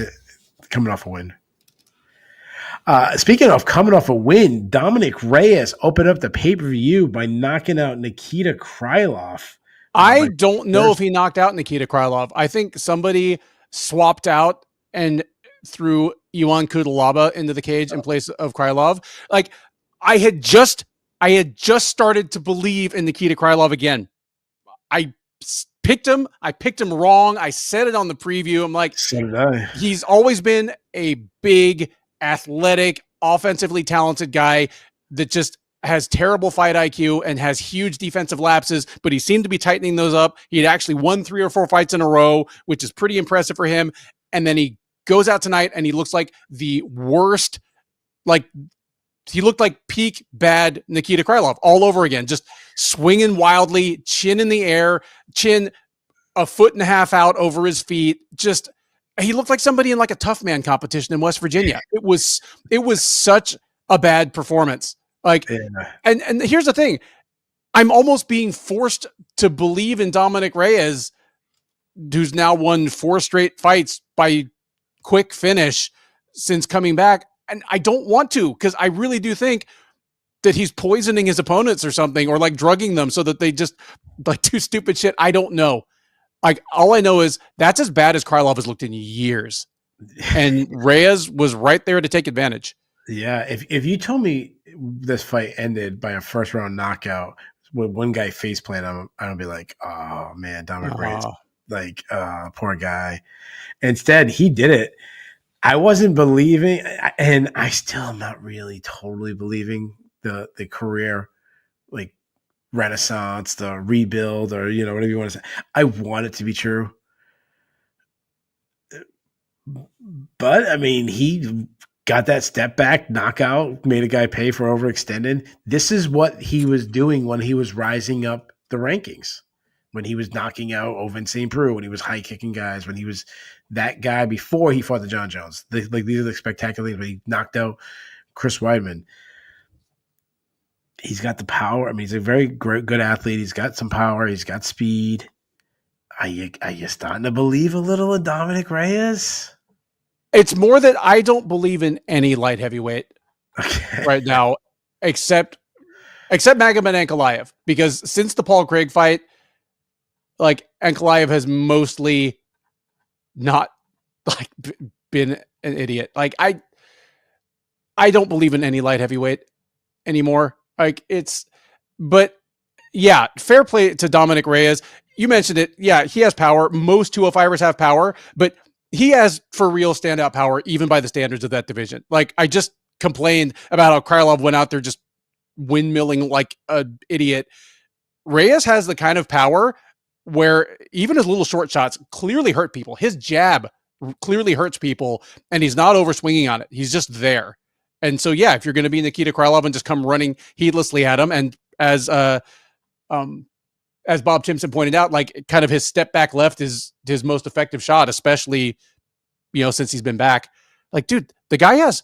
coming off a win. Speaking of coming off a win, Dominic Reyes opened up the pay-per-view by knocking out Nikita Krylov. I don't know if he knocked out Nikita Krylov. I think somebody swapped out and threw Ivan Kudalaba into the cage in place of Krylov. Like I had just started to believe in Nikita Krylov again. I picked him wrong. I said it on the preview. I'm like, so did I. He's always been a big, athletic, offensively talented guy that just has terrible fight IQ and has huge defensive lapses, but he seemed to be tightening those up. He had actually won 3 or 4 fights in a row, which is pretty impressive for him. And then he goes out tonight and he looks like the worst, like he looked like peak bad Nikita Krylov all over again, just swinging wildly, chin in the air, chin a foot and a half out over his feet. Just, he looked like somebody in like a tough man competition in West Virginia. It was such a bad performance. Like, and here's the thing. I'm almost being forced to believe in Dominic Reyes, who's now won 4 straight fights by quick finish since coming back. And I don't want to, because I really do think that he's poisoning his opponents or something, or like drugging them so that they just like do stupid shit. I don't know. Like, all I know is that's as bad as Krylov has looked in years. And Reyes was right there to take advantage. Yeah. If you told me this fight ended by a first round knockout with one guy face plant, I'm gonna be like, oh man, Dominic Reyes, like, poor guy. Instead, he did it. I wasn't believing, and I still am not really totally believing the career, like, renaissance, the rebuild, or, you know, whatever you want to say. I want it to be true. But, I mean, he got that step back knockout, made a guy pay for overextending. This is what he was doing when he was rising up the rankings, when he was knocking out Ovince St. Preux, when he was high kicking guys, when he was that guy before he fought the John Jones. Like, these are the spectacular things, when he knocked out Chris Weidman. He's got the power. I mean, he's a very good athlete. He's got some power. He's got speed. Are you starting to believe a little in Dominic Reyes? It's more that I don't believe in any light heavyweight right now, except Magomed Ankalaev, because since the Paul Craig fight, like, Ankalaev has mostly not like been an idiot. Like, I don't believe in any light heavyweight anymore. Like, but yeah, fair play to Dominic Reyes. You mentioned it. Yeah, he has power. Most 205ers have power, but he has for real standout power, even by the standards of that division. Like, I just complained about how Krylov went out there just windmilling like an idiot. Reyes has the kind of power where even his little short shots clearly hurt people. His jab clearly hurts people, and he's not over swinging on it. He's just there. And so, yeah, if you're going to be Nikita Krylov and just come running heedlessly at him, and as Bob Timpson pointed out, like, kind of his step back left is his most effective shot, especially, you know, since he's been back. Like, dude, the guy has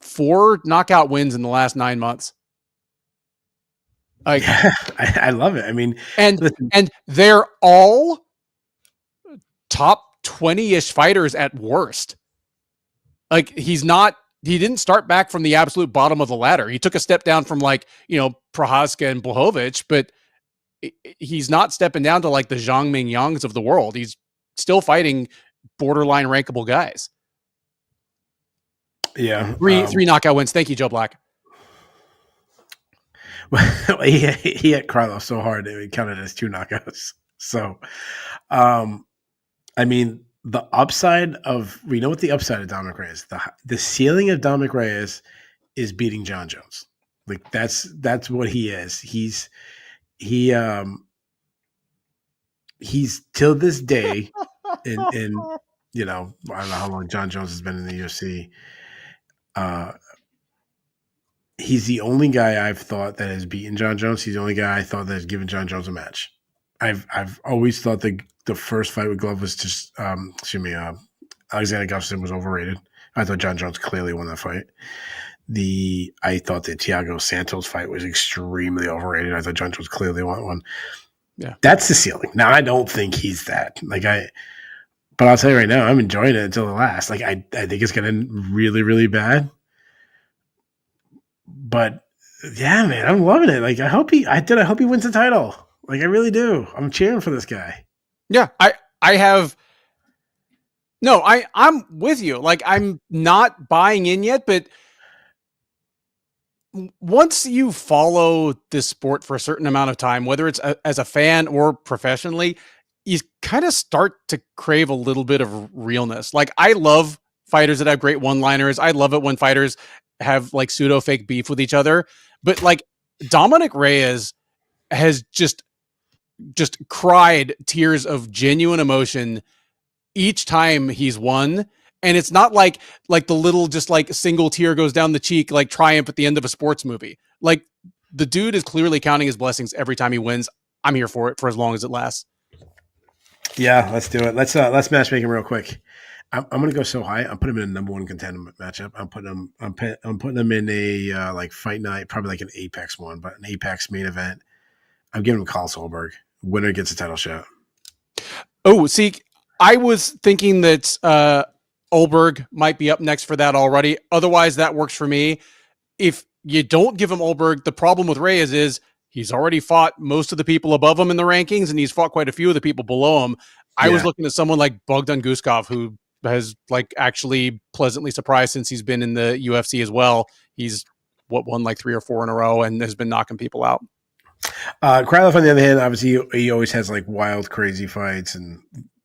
4 knockout wins in the last 9 months. Like, yeah, I love it. I mean, and they're all top 20-ish fighters at worst. Like, he didn't start back from the absolute bottom of the ladder. He took a step down from, like, you know, Prohaska and Blachowicz, but he's not stepping down to like the Zhang Ming Yangs of the world. He's still fighting borderline rankable guys. Yeah. 3 knockout wins. Thank you, Joe Black. Well, he hit Krylov so hard that it counted as 2 knockouts. So, I mean, the upside of, we know what the upside of Dominic Reyes, the ceiling of Dominic Reyes is beating John Jones. Like, that's what he is. He's till this day, and you know, I don't know how long John Jones has been in the UFC. He's the only guy I've thought that has beaten John Jones. He's the only guy I thought that has given John Jones a match. I've always thought the first fight with Glove was just Alexander Gustafsson was overrated. I thought John Jones clearly won that fight. I thought the Thiago Santos fight was extremely overrated. I thought John Jones clearly won one. Yeah, that's the ceiling. Now, I don't think he's that. But I'll tell you right now, I'm enjoying it until the last. Like, I think it's going to end really, really bad. But yeah, man, I'm loving it. Like, I hope he wins the title. Like, I really do. I'm cheering for this guy. Yeah, I'm with you. Like, I'm not buying in yet, but once you follow this sport for a certain amount of time, whether it's as a fan or professionally, you kind of start to crave a little bit of realness. Like, I love fighters that have great one-liners. I love it when fighters have like pseudo fake beef with each other. But like, Dominic Reyes has just cried tears of genuine emotion each time he's won. And it's not like the little just like single tear goes down the cheek like triumph at the end of a sports movie. Like the dude is clearly counting his blessings every time he wins. I'm here for it for as long as it lasts. Yeah, let's do it. Let's matchmake him real quick. I'm gonna go so high. I'm putting him in a number one contender matchup. I'm putting him in a like fight night, probably like an Apex one, but an Apex main event. I'm giving him Carl Solberg. Winner gets a title shot. Oh, see, I was thinking that Olberg might be up next for that already. Otherwise, that works for me. If you don't give him Olberg, the problem with Reyes is he's already fought most of the people above him in the rankings, and he's fought quite a few of the people below him. I was looking at someone like Bogdan Guskov, who has like actually pleasantly surprised since he's been in the UFC as well. He's won like 3 or 4 in a row and has been knocking people out. Krylov, on the other hand, obviously he always has like wild, crazy fights, and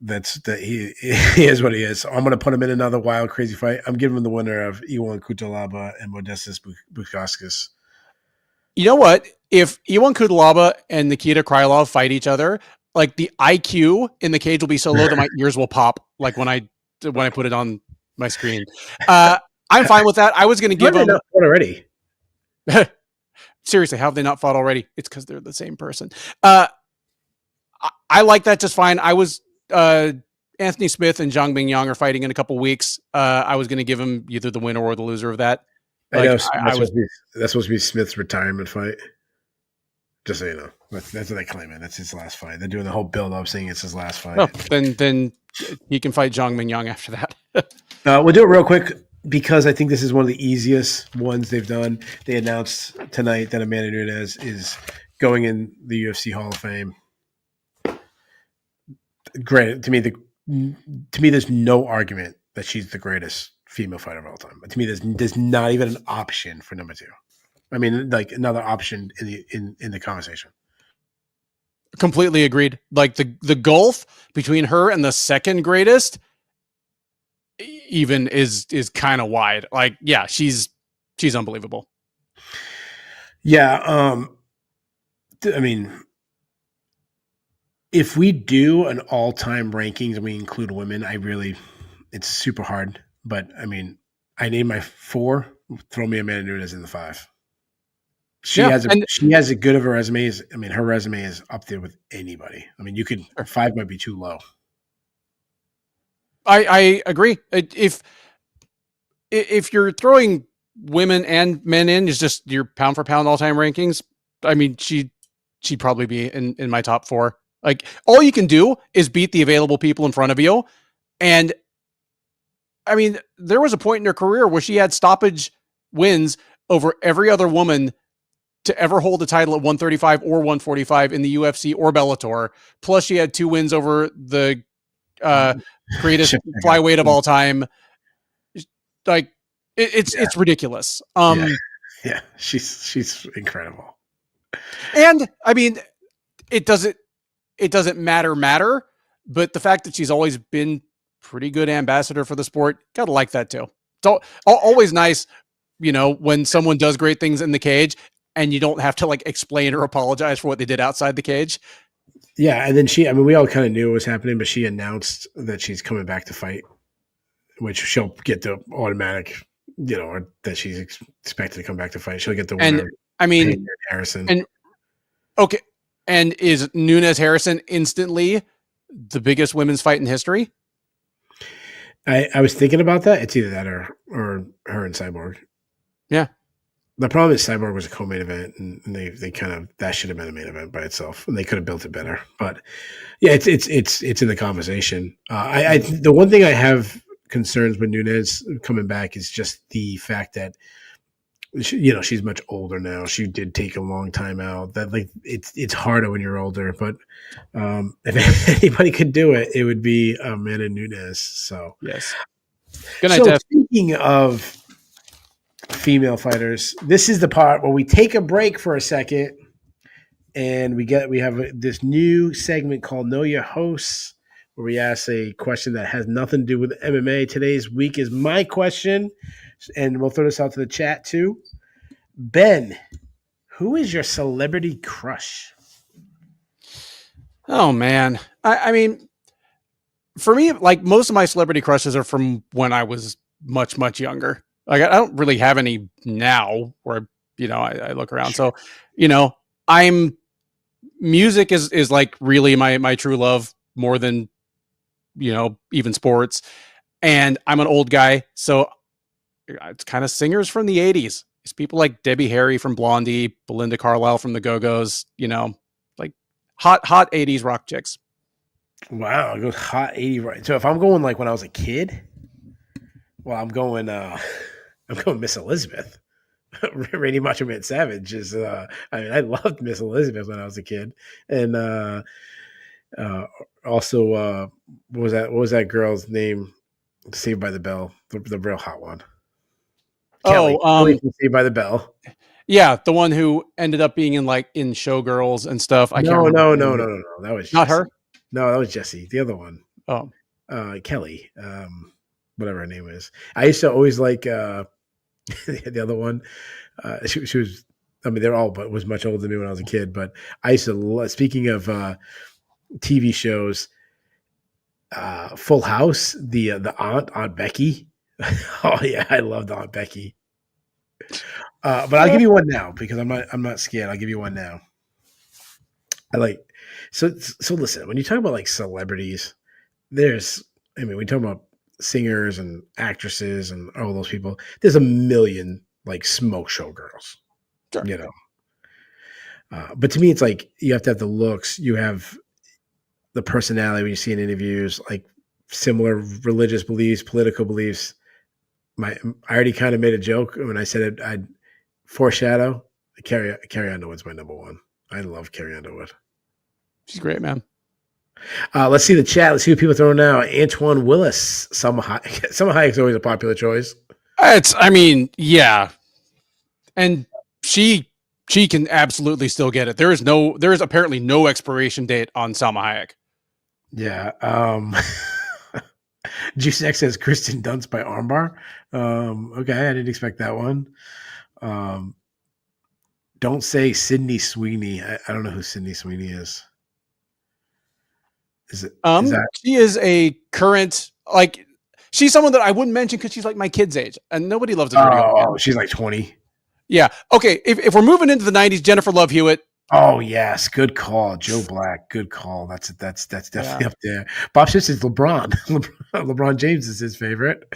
he is what he is. So I'm going to put him in another wild, crazy fight. I'm giving him the winner of Iwan Kutalaba and Modestas Bukauskas. You know what? If Iwan Kutalaba and Nikita Krylov fight each other, like the IQ in the cage will be so low that my ears will pop. Like when I put it on my screen, I'm fine with that. I was going to give him already. Seriously, how have they not fought already? It's because they're the same person. I like that just fine. I was Anthony Smith and Zhang Mingyang are fighting in a couple weeks. I was going to give him either the winner or the loser of that. Like, I know that's supposed to be Smith's retirement fight. Just so you know, that's what they claim it. That's his last fight. They're doing the whole build up, saying it's his last fight. Oh, then he can fight Zhang Mingyang after that. We'll do it real quick because I think this is one of the easiest ones they've done. They announced tonight that Amanda Nunes is going in the UFC Hall of Fame. Granted, to me, there's no argument that she's the greatest female fighter of all time. But to me, there's not even an option for number 2. I mean, like another option in the conversation. Completely agreed. Like the gulf between her and the second greatest even is kind of wide. Like, yeah, she's unbelievable. Yeah. I mean, if we do an all-time rankings and we include women, it's super hard. But I mean, I name my 4. Throw me Amanda Nunes in the 5. She has a good of a resume. I mean, her resume is up there with anybody. I mean, 5 might be too low. I agree. If you're throwing women and men in, is just your pound for pound all time rankings. I mean, she'd probably be in my top 4. Like, all you can do is beat the available people in front of you. And I mean, there was a point in her career where she had stoppage wins over every other woman to ever hold the title at 135 or 145 in the UFC or Bellator. Plus, she had 2 wins over the greatest flyweight of all time. Like, it's ridiculous. Yeah, she's incredible. And I mean, it doesn't matter, but the fact that she's always been pretty good ambassador for the sport, gotta like that too. So always nice, when someone does great things in the cage and you don't have to like explain or apologize for what they did outside the cage. Yeah, and then we all kind of knew it was happening, but she announced that she's coming back to fight, which she'll get the automatic, or that she's expected to come back to fight. She'll get the winner. And I mean, Harrison. And okay, and is Nunes Harrison instantly the biggest women's fight in history? I was thinking about that. It's either that or her and Cyborg. Yeah. The problem is Cyborg was a co-main event, and they kind of, that should have been a main event by itself, and they could have built it better. But yeah, it's in the conversation. The one thing I have concerns with Nunes coming back is just the fact that she's much older now. She did take a long time out. That it's harder when you're older. But if anybody could do it, it would be Amanda Nunes. So yes. Good night, Jeff. Speaking of female fighters, this is the part where we take a break for a second, and we have this new segment called Know Your Hosts, where we ask a question that has nothing to do with MMA. Today's week is my question, and we'll throw this out to the chat too. Ben, who is your celebrity crush? Oh man, I mean, for me, like most of my celebrity crushes are from when I was much, much younger. Like I don't really have any now where, I look around. Sure. So, I'm music is like really my true love more than, even sports. And I'm an old guy. So it's kind of singers from the 80s. It's people like Debbie Harry from Blondie, Belinda Carlisle from the Go-Go's, like hot 80s rock chicks. Wow, it goes hot 80 right. So if I'm going like when I was a kid, well, I'm going Miss Elizabeth. Randy Macho Man Savage is I loved Miss Elizabeth when I was a kid. And also what was that girl's name? Saved by the Bell, the real hot one. Kelly from Saved by the Bell. Yeah, the one who ended up being in Showgirls and stuff. I can't remember. No. That was not Jessie. her. No, that was Jessie. The other one. Oh, Kelly. Whatever her name is. I used to always like the other one. She was. I mean, they're all but was much older than me when I was a kid. But I used to. Speaking of TV shows, Full House. The Aunt Becky. Oh yeah, I loved Aunt Becky. But I'll give you one now because I'm not scared. I'll give you one now. I like so listen, when you talk about like celebrities, we talk about singers and actresses and all those people. There's a million like smoke show girls. Sure. But to me it's like you have to have the looks, you have the personality when you see in interviews, like similar religious beliefs, political beliefs. I already kind of made a joke when I said I'd foreshadow. Carrie Underwood's my number one. I love Carrie Underwood. She's great, man. Let's see the chat. Let's see what people are throwing now. Antoine Willis. Salma Hayek's always a popular choice. Yeah. And she can absolutely still get it. There is apparently no expiration date on Salma Hayek. Yeah. Juice X says Kristen Dunst by armbar. Okay, I didn't expect that one. Don't say Sydney Sweeney. I don't know who Sydney Sweeney is. She is a current, she's someone that I wouldn't mention because she's like my kid's age and nobody loves a dirty old man. She's like 20. Yeah. Okay. If we're moving into the 90s, Jennifer Love Hewitt. Oh yes, good call, Joe Black. Good call. That's definitely up there. Bob Schiff says LeBron. LeBron James is his favorite.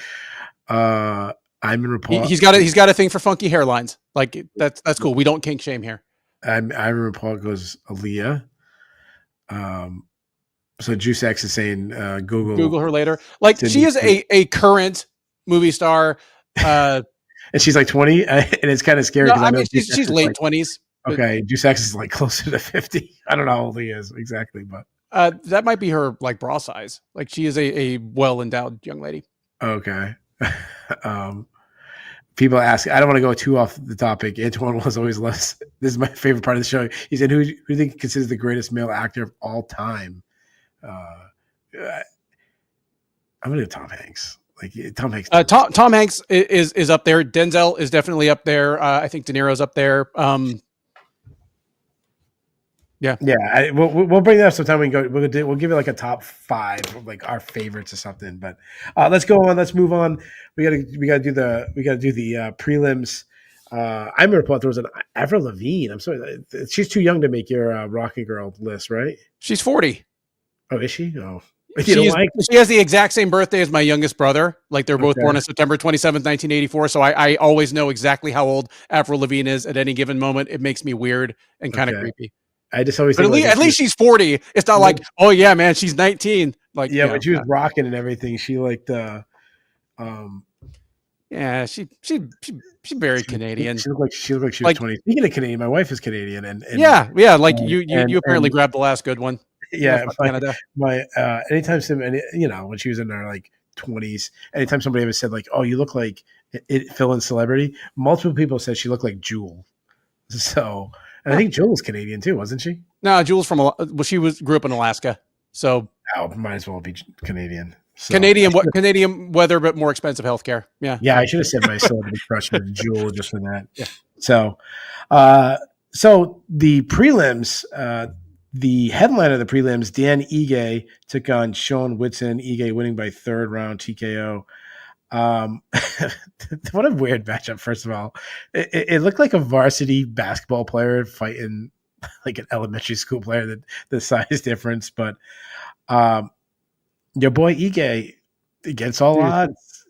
I'm in report. He's got a thing for funky hairlines. Like that's cool. We don't kink shame here. I'm report goes Aaliyah. So Juice X is saying Google her later. Like Sydney, she is a current movie star. And she's like 20, and it's kind of scary. No, I mean she's late 20s. Okay, Juice X is like closer to 50. I don't know how old he is exactly, but that might be her like bra size. Like she is a well endowed young lady. Okay. People ask, I don't want to go too off the topic. Antoine was always less. This is my favorite part of the show. He said, who do you think considers the greatest male actor of all time? I'm gonna go Tom Hanks. Like Tom Hanks. Tom Hanks is up there. Denzel is definitely up there. I think De Niro's up there. Yeah. We'll bring that up sometime. We'll give it like a top 5, like our favorites or something. But let's go on. Let's move on. We gotta do the prelims. I remember there was an Avril Lavigne. I'm sorry, she's too young to make your Rocky Girl list, right? She's 40. Oh, is she? Oh, she has the exact same birthday as my youngest brother. Like they're both born on September 27th, 1984. So I always know exactly how old Avril Lavigne is at any given moment. It makes me weird and kind of creepy. I just always but at least she's 40. It's not like, oh yeah, man, she's 19. Like when she was rocking and everything, she liked yeah, she very Canadian. She looked like she was 20. Speaking of Canadian, my wife is Canadian, and yeah, like you apparently grabbed the last good one. Yeah, Canada. Anytime when she was in her like 20s, anytime somebody ever said like, "Oh, you look like it fill in celebrity," multiple people said she looked like Jewel. So, and I think Jewel was Canadian too, wasn't she? No, Jewel's grew up in Alaska, so might as well be Canadian. So, Canadian weather, but more expensive healthcare. Yeah. Yeah, I should have said my celebrity crush was Jewel just for that. Yeah. So the prelims, The headline of the prelims, Dan Ige took on Sean Whitson. Ige winning by third round TKO. What a weird matchup. First of all, it looked like a varsity basketball player fighting like an elementary school player. The size difference, but your boy Ige against all Dude, odds.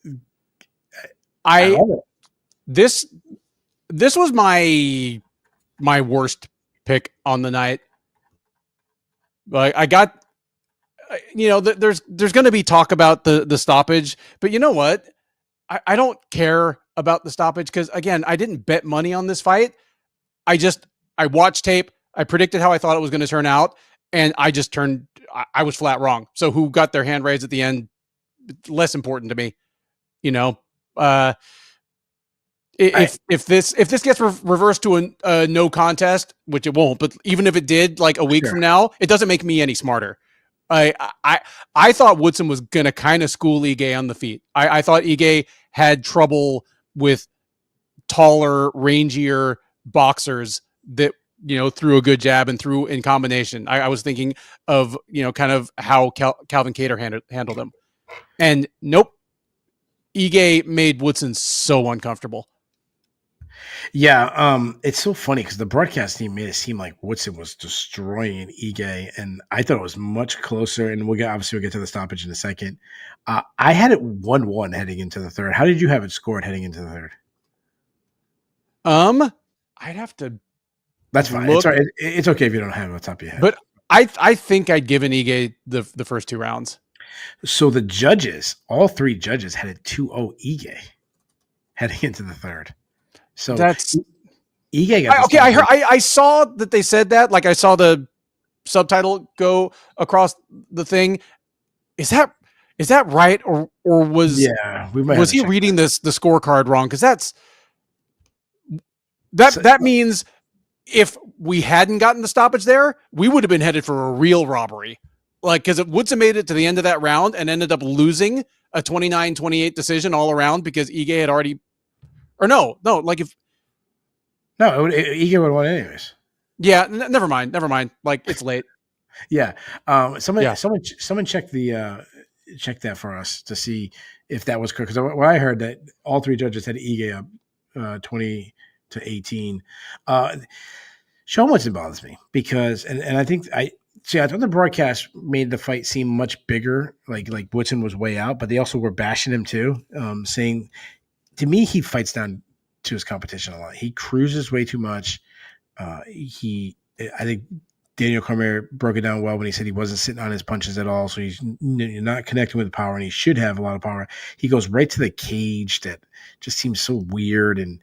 I love it. this was my worst pick on the night. Like I got, there's going to be talk about the stoppage, but you know what? I don't care about the stoppage because again, I didn't bet money on this fight. I watched tape. I predicted how I thought it was going to turn out, and I was flat wrong. So who got their hand raised at the end? Less important to me, If this gets reversed to a no contest, which it won't, but even if it did, like a week from now, it doesn't make me any smarter. I thought Woodson was gonna kind of school Ige on the feet. I thought Ige had trouble with taller, rangier boxers that threw a good jab and threw in combination. I was thinking of kind of how Calvin Kattar handled him, and nope, Ige made Woodson so uncomfortable. Yeah, it's so funny because the broadcast team made it seem like Woodson was destroying Ige, and I thought it was much closer. And we'll get to the stoppage in a second. I had it 1-1 heading into the third. How did you have it scored heading into the third? I'd have to. That's fine. It's okay if you don't have it on top of your head. But I think I'd given Ige the first two rounds. So the judges, all three judges, had a 2-0 Ige heading into the third. So that's Ige. I saw that they said that. Like I saw the subtitle go across the thing. Is that right, or was he reading the scorecard wrong? Because that means if we hadn't gotten the stoppage there, we would have been headed for a real robbery. Like, because if Woodson made it to the end of that round and ended up losing a 29-28 decision all around because Ige had already, or no, like if Ige would have won anyways. Yeah, never mind. Like it's late. Yeah. Someone check check that for us to see if that was correct. Because I heard that all three judges had Ige up 20-18. Sean Woodson bothers me because, and I think I thought the broadcast made the fight seem much bigger, like Woodson was way out, but they also were bashing him too, saying, to me, he fights down to his competition a lot. He cruises way too much. I think Daniel Cormier broke it down well when he said he wasn't sitting on his punches at all, so he's not connecting with power, and he should have a lot of power. He goes right to the cage. That just seems so weird, and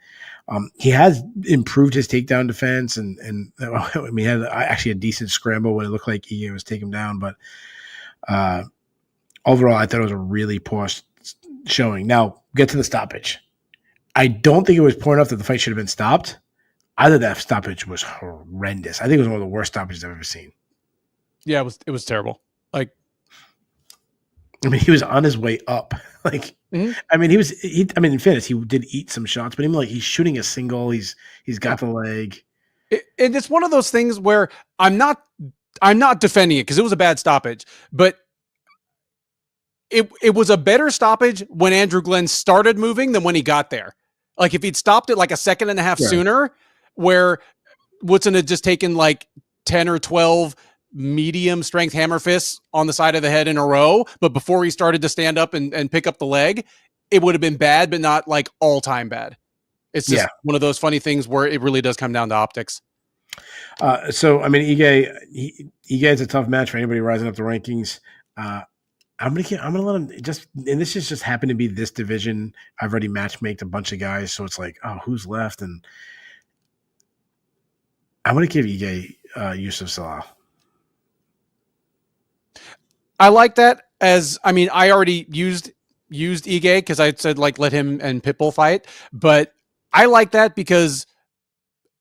he has improved his takedown defense, and I mean, he had actually a decent scramble when it looked like Ige was taking him down, but overall, I thought it was a really poor showing. Now, get to the stoppage. I don't think it was poor enough that the fight should have been stopped. Either that stoppage was horrendous. I think it was one of the worst stoppages I've ever seen. Yeah, it was terrible. Like, I mean, he was on his way up. Like, I mean, in fairness, he did eat some shots, but even like he's shooting a single, he's got the leg. And it's one of those things where I'm not defending it because it was a bad stoppage, but it was a better stoppage when Andrew Glenn started moving than when he got there. Like if he'd stopped it like a second and a half sooner, where Woodson had just taken like 10 or 12 medium strength hammer fists on the side of the head in a row, but before he started to stand up and pick up the leg, it would have been bad, but not like all time bad. It's just one of those funny things where it really does come down to optics. So, I mean, Ige is a tough match for anybody rising up the rankings. I'm gonna let him and this just happened to be this division. I've already matchmaked a bunch of guys, so it's like, oh, who's left? And I'm gonna give Ige Yusuf Salah. I like that. I already used Ige because I said like let him and Pitbull fight, but I like that because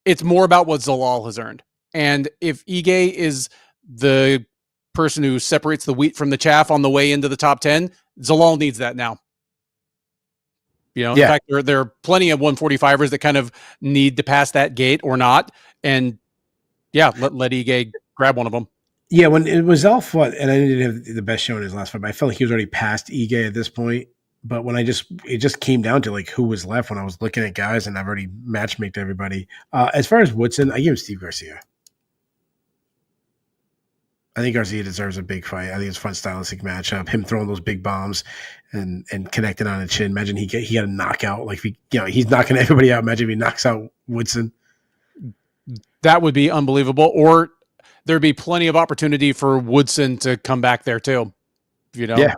it's more about what Zalal has earned. And if Ige is the person who separates the wheat from the chaff on the way into the top 10, Zalal needs that now. In fact, there are plenty of 145ers that kind of need to pass that gate or not. And let Ige grab one of them. Yeah, when it was all fought, and I didn't have the best show in his last fight, but I felt like he was already past Ige at this point. But when it just came down to like who was left when I was looking at guys, and I've already matchmaked everybody. As far as Woodson, I give him Steve Garcia. I think Garcia deserves a big fight. I think it's a fun stylistic matchup. Him throwing those big bombs and connecting on a chin. Imagine he got a knockout. Like he's knocking everybody out. Imagine if he knocks out Woodson. That would be unbelievable. Or there'd be plenty of opportunity for Woodson to come back there too. Yeah.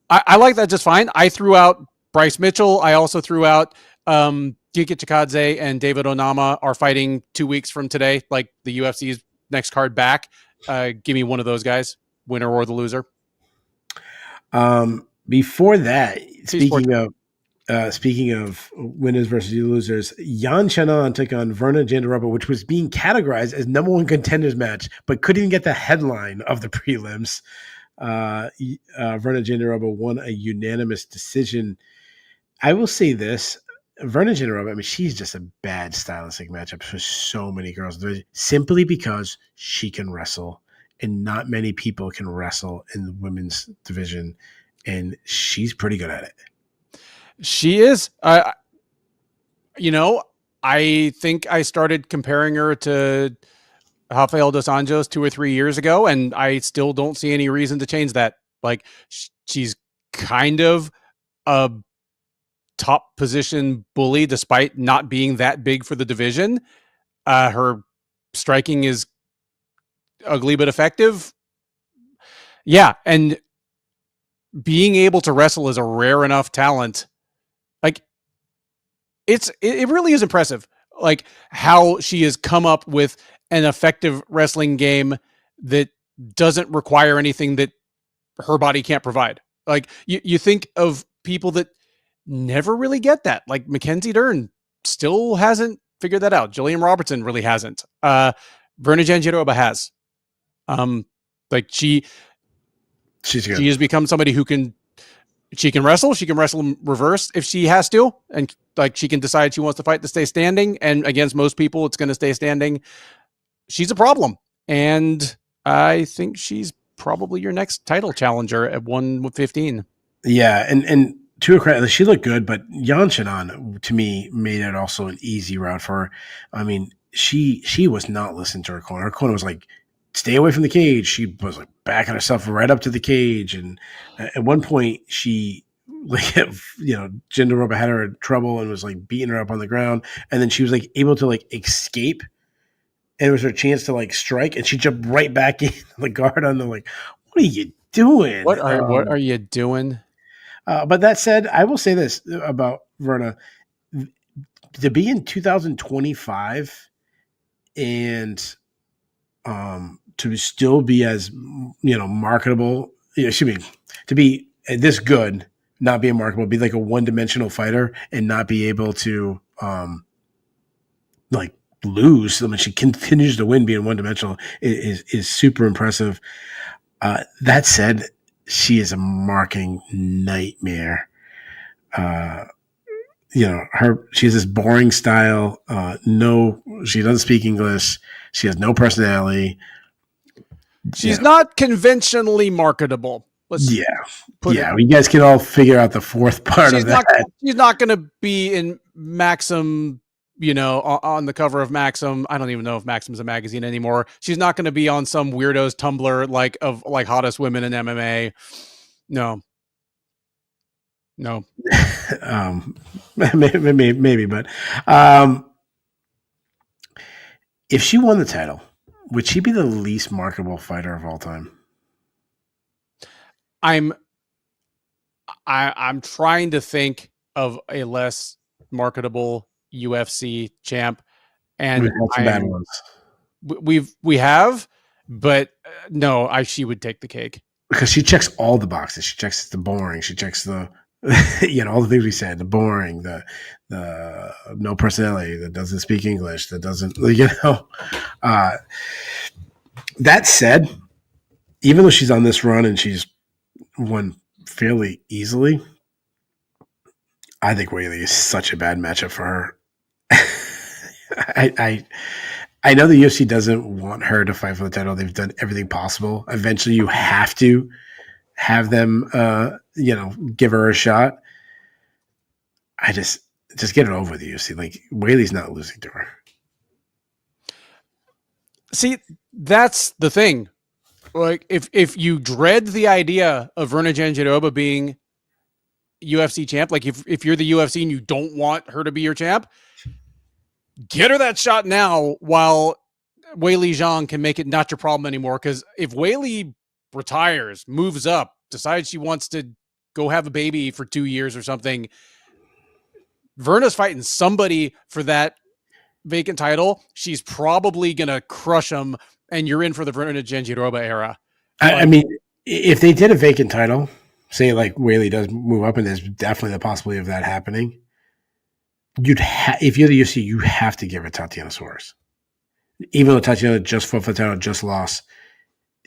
I like that just fine. I threw out Bryce Mitchell. I also threw out Giga Chikadze and David Onama are fighting 2 weeks from today, like the UFC's next card back. Give me one of those guys, winner or the loser. Before that, speaking of winners versus losers, Yan Chanan took on Verna Jandiroba, which was being categorized as number one contenders match, but couldn't even get the headline of the prelims. Verna Jandiroba won a unanimous decision. I will say this. Verna Jandiroba, I mean, she's just a bad stylistic matchup for so many girls, simply because she can wrestle, and not many people can wrestle in the women's division, and she's pretty good at it. She is. I think I started comparing her to Rafael dos Anjos 2 or 3 years ago, and I still don't see any reason to change that. Like, she's kind of a top position bully despite not being that big for the division. Her striking is ugly but effective. Yeah, and being able to wrestle is a rare enough talent. Like, it really is impressive, like how she has come up with an effective wrestling game that doesn't require anything that her body can't provide. Like, you think of people that never really get that. Like Mackenzie Dern still hasn't figured that out. Jillian Robertson really hasn't. Verna Jandiroba has. She's good. She has become somebody who can wrestle. She can wrestle in reverse if she has to, and like she can decide she wants to fight to stay standing. And against most people, it's going to stay standing. She's a problem, and I think she's probably your next title challenger at 115. Yeah, and to her credit, she looked good, but Yan Chanan, to me, made it also an easy route for her. I mean, she was not listening to her corner. Her corner was like, stay away from the cage. She was like backing herself right up to the cage. And at one point she, like, Jandiroba had her in trouble and was like beating her up on the ground. And then she was like able to like escape. And it was her chance to like strike. And she jumped right back in the guard on the, like, what are you doing? What are you doing? But that said, I will say this about Verna. To be in 2025 and to still be as marketable, to be this good, not being marketable, be like a one-dimensional fighter and not be able to like lose. I mean, she continues to win being one-dimensional is super impressive. That said, she is a marking nightmare. She has this boring style. She doesn't speak English. She has no personality. She's not conventionally marketable. You guys can all figure out the fourth part of that. She's not going to be in Maxim, on the cover of Maxim. I don't even know if Maxim's a magazine anymore. She's not going to be on some weirdo's Tumblr of hottest women in MMA. No. Maybe, but if she won the title, would she be the least marketable fighter of all time? I'm trying to think of a less marketable UFC champ, and we've had some bad ones. We have, but no, she would take the cake because she checks all the boxes. She checks the boring. She checks the all the things we said, the boring, the no personality, that doesn't speak English, that doesn't, that said, even though she's on this run and she's won fairly easily, I think Whaley is such a bad matchup for her. I know the UFC doesn't want her to fight for the title. They've done everything possible. Eventually, you have to have them, give her a shot. I just get it over with the UFC. Like Whaley's not losing to her. See, that's the thing. Like, if you dread the idea of Virna Jandiroba being UFC champ, like if you're the UFC and you don't want her to be your champ, get her that shot now while Weili Zhang can make it not your problem anymore. Because if Weili retires, moves up, decides she wants to go have a baby for 2 years or something, Verna's fighting somebody for that vacant title. She's probably going to crush him, and you're in for the Virna Jandiroba era. I mean, if they did a vacant title, say like Weili does move up, and there's definitely the possibility of that happening, if you're the UFC, you have to give her Tatiana Suarez. Even though Tatiana just fought for the title, just lost,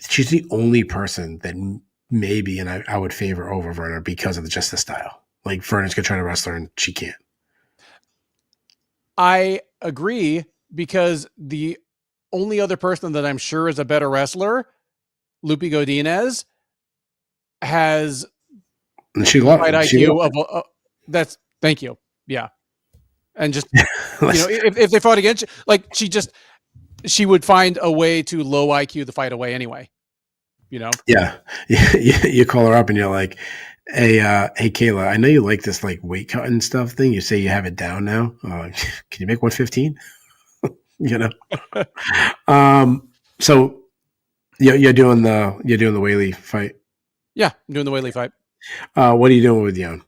she's the only person that maybe, and I would favor over Virna because of just the style. Like Virna's gonna try to wrestle her, and she can't. I agree, because the only other person that I'm sure is a better wrestler, Lupe Godinez, has She lost. fight IQ of that's thank you. Yeah. And just, if they fought against, like, she would find a way to low IQ the fight away anyway. Yeah. You call her up and you're like, hey Kayla, I know you like this like weight cut and stuff thing. You say you have it down now. Can you make 115? So you're doing the Weili fight. Yeah, I'm doing the Weili fight. What are you doing with Jan?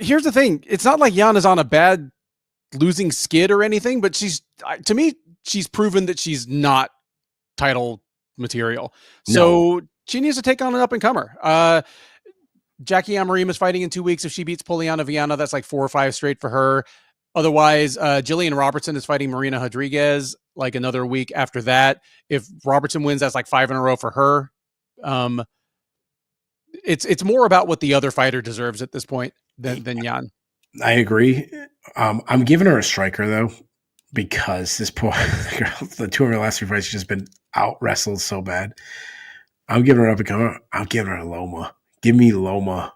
Here's the thing. It's not like Jan is on a bad losing skid or anything, but to me, she's proven that she's not title material. So she needs to take on an up and comer. Jackie Amorim is fighting in 2 weeks. If she beats Poliana Viana, that's like 4 or 5 straight for her. Otherwise, Jillian Robertson is fighting Marina Rodriguez like another week after that. If Robertson wins, that's like 5 in a row for her. It's more about what the other fighter deserves at this point than Jan. I agree. I'm giving her a striker though, because this poor girl, the 2 of her last 3 fights, she's just been out wrestled so bad. I'm giving her up and comer. I'm giving her a Loma. Give me Loma.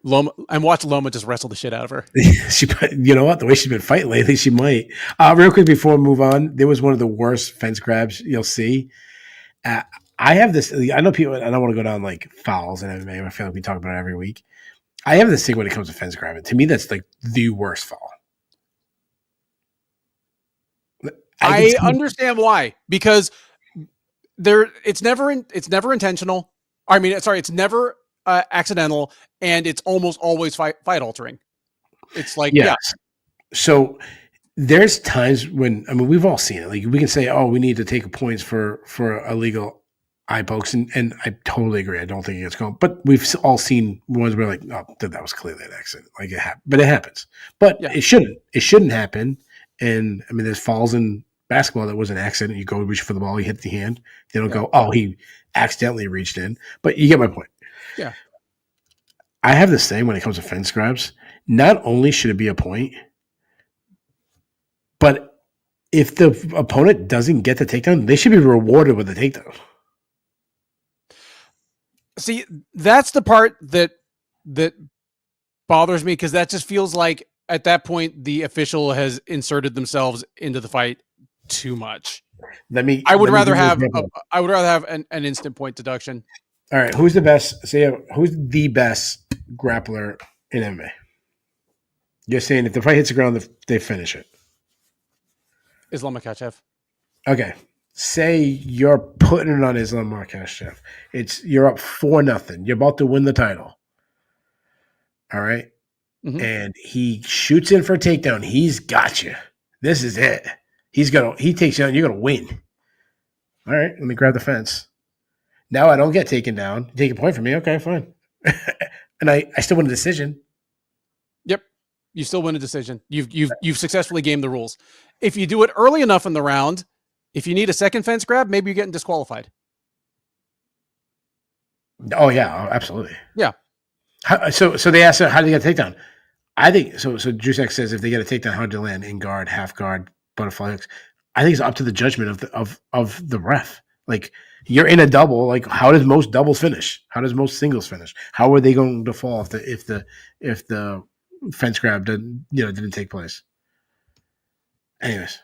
Loma, and watch Loma just wrestle the shit out of her. You know what? The way she's been fighting lately, she might. Real quick before we move on, there was one of the worst fence grabs you'll see. I have this. I know people. I don't want to go down like fouls and MMA. I feel like we talk about it every week. I have this thing when it comes to fence grabbing. To me, that's like the worst foul. I understand why, because it's never intentional. I mean, sorry, it's never accidental, and it's almost always fight altering. It's like, yeah. So there's times when, I mean, we've all seen it. Like we can say, oh, we need to take points for illegal eye pokes, and I totally agree. I don't think it's going, but we've all seen ones where like, oh, that was clearly an accident. Like it happened, but it happens. But it shouldn't happen. And I mean, there's falls in basketball that was an accident. You go reach for the ball, you hit the hand. They don't go, oh, he accidentally reached in. But you get my point. Yeah. I have this thing when it comes to fence grabs. Not only should it be a point, but if the opponent doesn't get the takedown, they should be rewarded with a takedown. See, that's the part that bothers me, because that just feels like at that point the official has inserted themselves into the fight too much. I would rather have an instant point deduction. All right, who's the best? Who's the best grappler in MMA? You're saying if the fight hits the ground, they finish it. Islam Makhachev. Okay. Say you're putting it on Islam Makhachev. You're up 4-0. You're about to win the title. All right. Mm-hmm. And he shoots in for a takedown. He's got you. This is it. He takes you out. You're gonna win. All right. Let me grab the fence. Now I don't get taken down. You take a point from me. Okay, fine. And I still win a decision. Yep. You still win a decision. You've successfully gamed the rules. If you do it early enough in the round, if you need a second fence grab, maybe you're getting disqualified. Oh yeah, absolutely. Yeah. So they asked her, how do you get a takedown? I think so. So Drusek says if they get a takedown, hard to land in guard, half guard, butterfly hooks. I think it's up to the judgment of the ref. Like you're in a double. Like how does most doubles finish? How does most singles finish? How are they going to fall if the fence grab didn't take place? Anyways,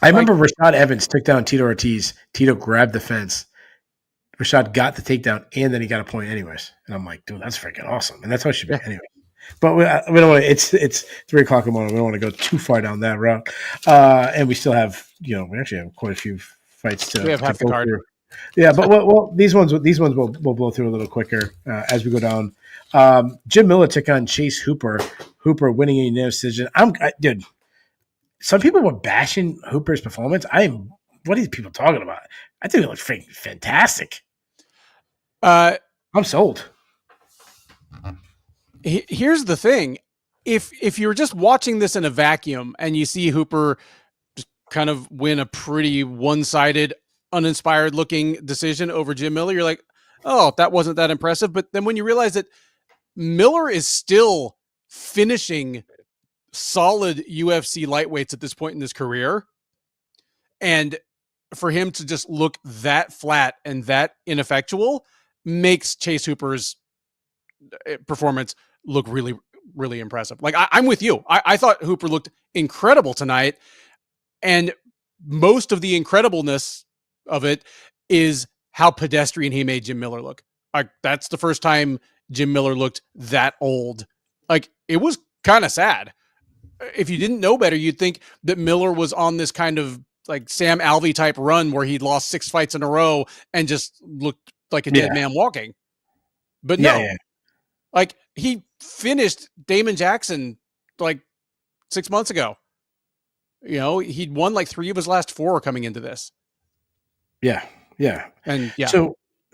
I remember Rashad Evans took down Tito Ortiz. Tito grabbed the fence. Rashad got the takedown, and then he got a point anyways. And I'm like, dude, that's freaking awesome. And that's how it should be anyway. But we don't want to. It's 3:00 in the morning. We don't want to go too far down that route. And we still have, we actually have quite a few fights to. We have half the card. Through. Yeah, but well, these ones we'll blow through a little quicker as we go down. Jim Miller took on Chase Hooper. Hooper winning a unanimous decision. Dude. Some people were bashing Hooper's performance. What are these people talking about? I think it looked freaking fantastic. I'm sold. Here's the thing. If you're just watching this in a vacuum and you see Hooper just kind of win a pretty one-sided, uninspired looking decision over Jim Miller, you're like, oh, that wasn't that impressive. But then when you realize that Miller is still finishing solid UFC lightweights at this point in his career, and for him to just look that flat and that ineffectual makes Chase Hooper's performance look really, really impressive. Like I'm with you. I thought Hooper looked incredible tonight, and most of the incredibleness of it is how pedestrian he made Jim Miller look. Like that's the first time Jim Miller looked that old. Like it was kind of sad. If you didn't know better, you'd think that Miller was on this kind of like Sam Alvey type run where he'd lost 6 fights in a row and just looked like a dead man walking. But no, like he finished Damon Jackson like 6 months ago. He'd won like 3 of his last 4 coming into this. Yeah. Yeah. And yeah.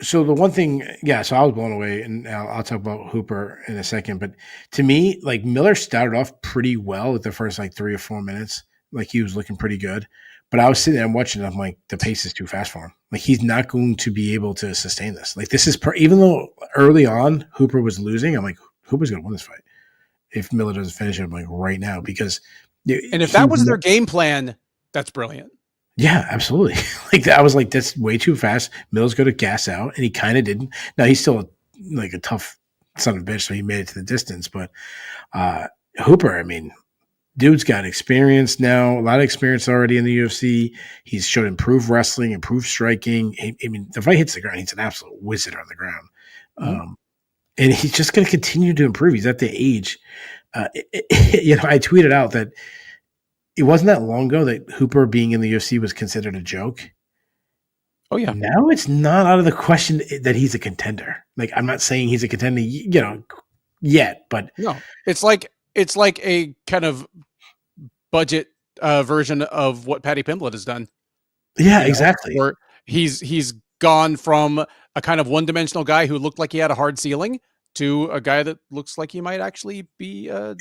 So the one thing, so I was blown away, and I'll talk about Hooper in a second. But to me, like Miller started off pretty well at the first like 3 or 4 minutes. Like he was looking pretty good. But I was sitting there and watching, I'm like, the pace is too fast for him. Like he's not going to be able to sustain this. Like this is, even though early on Hooper was losing, I'm like, Hooper's going to win this fight if Miller doesn't finish it. I'm like, right now, because. And if that was their game plan, that's brilliant. Yeah, absolutely. I was like, that's way too fast. Miller's going to gas out, and he kind of didn't. Now he's still like a tough son of a bitch, so he made it to the distance. But Hooper, I mean, dude's got experience now, a lot of experience already in the UFC. He's showed improved wrestling, improved striking. I mean, the fight hits the ground, he's an absolute wizard on the ground. Mm-hmm. And he's just going to continue to improve. He's at the age. I tweeted out that it wasn't that long ago that Hooper being in the UFC was considered a joke. Oh yeah. Now it's not out of the question that he's a contender. Like I'm not saying he's a contender, yet, but no, it's like a kind of budget version of what Paddy Pimblett has done. Yeah, exactly. Where he's gone from a kind of one-dimensional guy who looked like he had a hard ceiling to a guy that looks like he might actually be a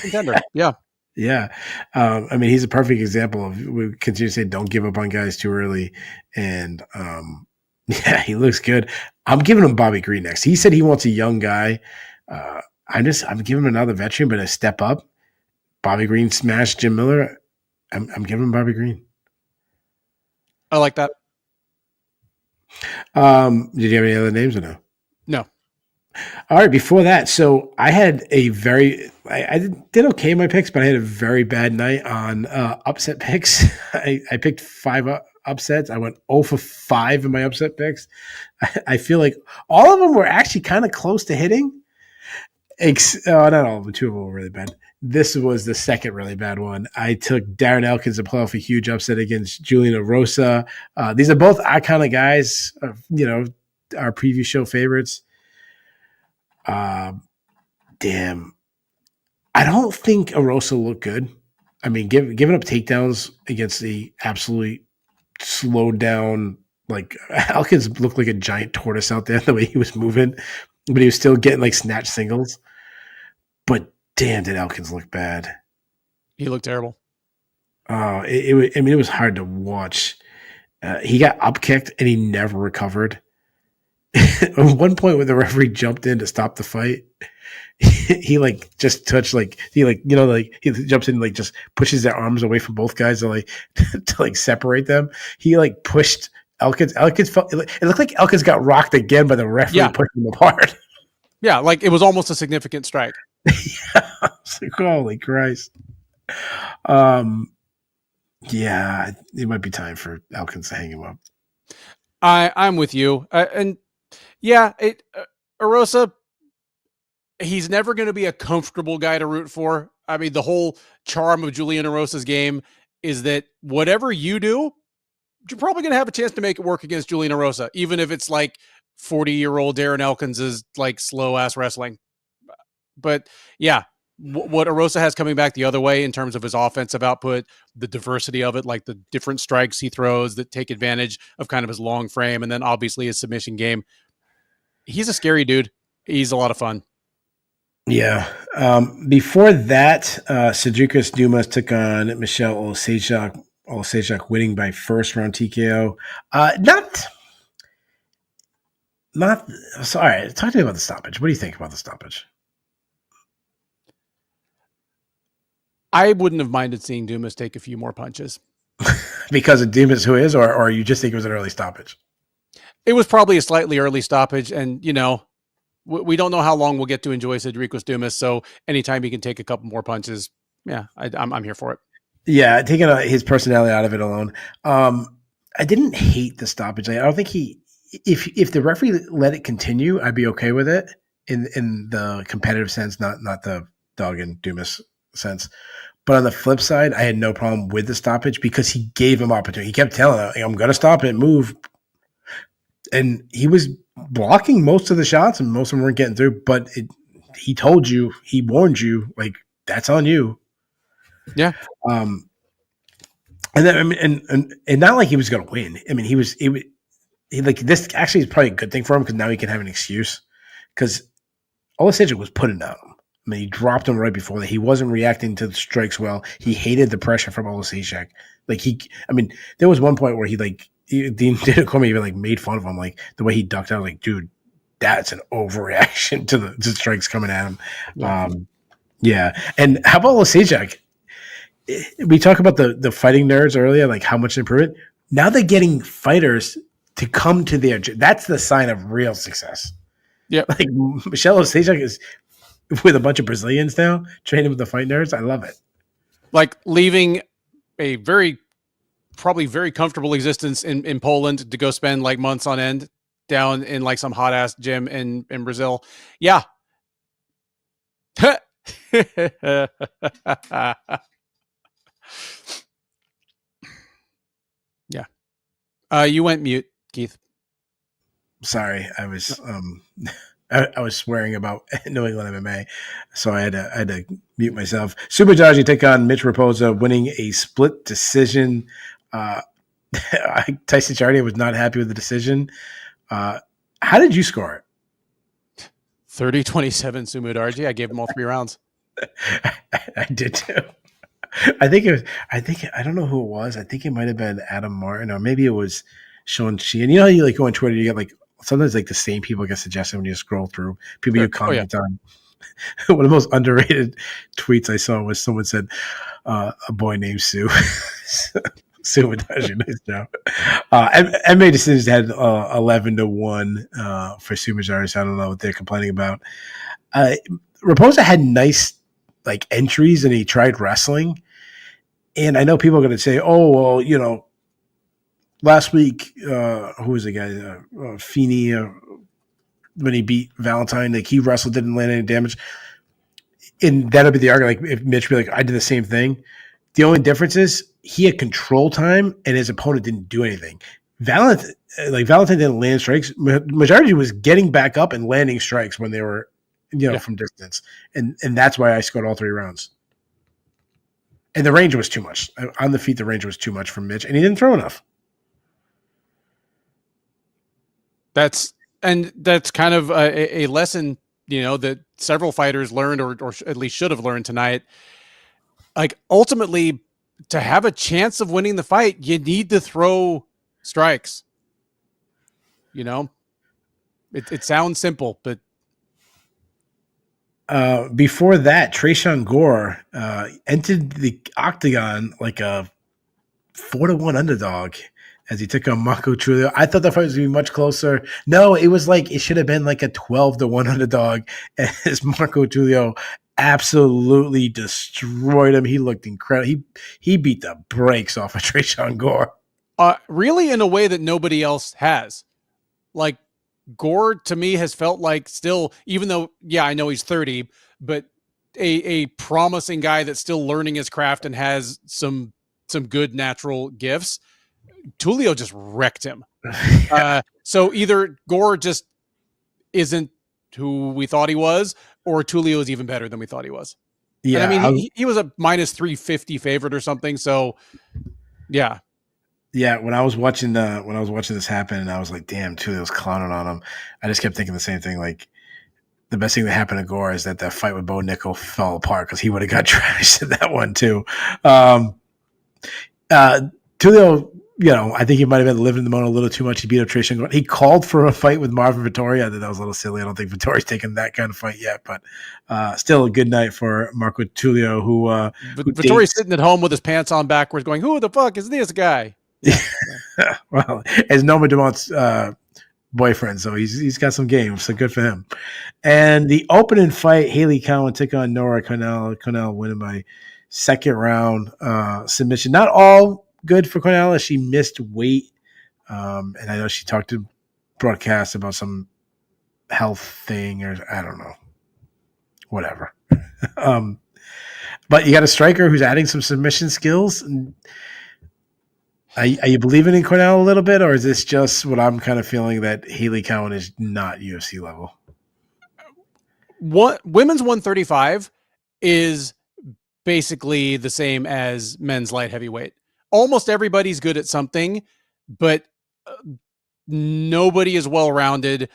contender. Yeah. Yeah. I mean, he's a perfect example of, we continue to say, don't give up on guys too early. And he looks good. I'm giving him Bobby Green next. He said he wants a young guy. I'm giving him another veteran, but a step up. Bobby Green smashed Jim Miller. I'm giving him Bobby Green. I like that. Did you have any other names or no? No. All right. Before that, so I had I did okay in my picks, but I had a very bad night on upset picks. I picked 5 upsets. I went 0 for 5 in my upset picks. I feel like all of them were actually kind of close to hitting. Not all of them. 2 of them were really bad. This was the second really bad one. I took Darren Elkins to pull off a huge upset against Julian Erosa. These are both iconic guys, our preview show favorites. Damn. I don't think Erosa looked good. I mean, giving up takedowns against the absolutely slowed down, like Elkins looked like a giant tortoise out there the way he was moving, but he was still getting like snatch singles. But damn, did Elkins look bad? He looked terrible. Oh, it was hard to watch. He got up kicked and he never recovered. At one point, when the referee jumped in to stop the fight, he like just touched like he like like he jumps in and like just pushes their arms away from both guys to like to like separate them. He like pushed Elkins. Elkins felt it looked like Elkins got rocked again by the referee Yeah. pushing him apart. Yeah. Like it was almost a significant strike. Yeah, I was like, holy Christ. Um, yeah, it might be time for Elkins to hang him up. I'm with you. And yeah, Erosa, he's never going to be a comfortable guy to root for. I mean, the whole charm of Julian Erosa's game is that whatever you do, you're probably going to have a chance to make it work against Julian Erosa, even if it's like 40-year-old Darren Elkins is like slow ass wrestling. But yeah, what Erosa has coming back the other way in terms of his offensive output, the diversity of it, like the different strikes he throws that take advantage of kind of his long frame, and then obviously his submission game. He's a scary dude. He's a lot of fun. Yeah. Before that, Cedricus Dumas took on Michelle Olsejak. Olsejak winning by first round TKO. Not. Sorry. Talk to me about the stoppage. What do you think about the stoppage? I wouldn't have minded seeing Dumas take a few more punches. Because of Dumas who is, or you just think it was an early stoppage? It was probably a slightly early stoppage, and we don't know how long we'll get to enjoy Cedricus Dumas. So anytime he can take a couple more punches, yeah, I'm here for it. Yeah, taking his personality out of it alone. I didn't hate the stoppage. I don't think if the referee let it continue, I'd be okay with it in the competitive sense, not the dog and Dumas sense. But on the flip side, I had no problem with the stoppage because he gave him opportunity. He kept telling him, I'm going to stop it, move. And he was blocking most of the shots and most of them weren't getting through. But he told you, he warned you, like, that's on you. Yeah. And then, I mean, and not like he was going to win. I mean, he like this actually is probably a good thing for him because now he can have an excuse because Olsejak was putting down him. I mean, he dropped him right before that. He wasn't reacting to the strikes well. He hated the pressure from Olsejak. Like there was one point where Dean Didacoma even like made fun of him, like the way he ducked out. Like, dude, that's an overreaction to the strikes coming at him. Yeah. And how about Olsejak? We talked about the fighting nerds earlier, like how much improvement. Now they're getting fighters to come to their. That's the sign of real success. Yeah. Like Michelle Olsejak is with a bunch of Brazilians now training with the fight nerds. I love it. Like leaving a probably very comfortable existence in Poland to go spend like months on end down in like some hot ass gym in Brazil. Yeah. Yeah. You went mute, Keith. Sorry, I was I was swearing about New England MMA, so I had to mute myself. Super Jaji take on Mitch Raposa, winning a split decision. Tyson Chartier was not happy with the decision. How did you score it? 30-27 Sumu Darji. I gave him all 3 rounds. I did too. I don't know who it was. I think it might have been Adam Martin, or maybe it was Sean Sheehan. You know how you like go on Twitter, you get like sometimes like the same people get suggested when you scroll through people you comment on. One of the most underrated tweets I saw was someone said, a boy named Sue. Sue Madaji, nice job. MMA decisions had 11-1 for Sue Majari, so I don't know what they're complaining about. Raposa had nice like entries and he tried wrestling. And I know people are going to say, oh, well, last week, who was the guy? Feeney, when he beat Valentine, like he wrestled, didn't land any damage. And that'll be the argument. Like if Mitch be like, I did the same thing. The only difference is he had control time and his opponent didn't do anything. Valentine didn't land strikes. Majority was getting back up and landing strikes when they were, from distance. And that's why I scored all 3 rounds. And the range was too much. On the feet, the range was too much for Mitch, and he didn't throw enough. That's kind of a lesson, that several fighters learned or at least should have learned tonight. Like ultimately, to have a chance of winning the fight, you need to throw strikes. It sounds simple, but Before that, Trayshawn Gore entered the octagon like a 4-1 underdog as he took on Marco Trulio. I thought the fight was going to be much closer. No, it was like it should have been like a 12-1 underdog as Marco Trulio absolutely destroyed him. He looked incredible. He beat the brakes off of Trayshawn Gore. Really in a way that nobody else has. Like, Gore to me has felt like still, even though, yeah, I know he's 30, but a promising guy that's still learning his craft and has some good natural gifts. Tulio just wrecked him. So either Gore just isn't who we thought he was, or Tulio is even better than we thought he was. Yeah, and I mean, he was a minus 350 favorite or something. So yeah. Yeah, when I was watching this happen, and I was like, "Damn, Tulio's clowning on him." I just kept thinking the same thing. Like, the best thing that happened to Gore is that fight with Bo Nickel fell apart because he would have got trashed in that one too. Tulio, I think he might have been living in the moment a little too much. He beat up Trayshawn Gore. He called for a fight with Marvin Vettori. I thought that was a little silly. I don't think Vittori's taken that kind of fight yet, but still a good night for Marco Tulio, who Vittori's sitting at home with his pants on backwards, going, "Who the fuck is this guy?" Yeah. Well, as Noma Dumont's boyfriend, so he's got some game, so good for him. And the opening fight, Haley Cowan took on Nora Cornell. Cornell winning by second round submission. Not all good for Cornell as she missed weight. And I know she talked to broadcast about some health thing or I don't know. Whatever. But you got a striker who's adding some submission skills. And are you believing in Cornell a little bit, or is this just what I'm kind of feeling that Haley Cowan is not UFC level? Women's 135 is basically the same as men's light heavyweight. Almost everybody's good at something, but nobody is well-rounded.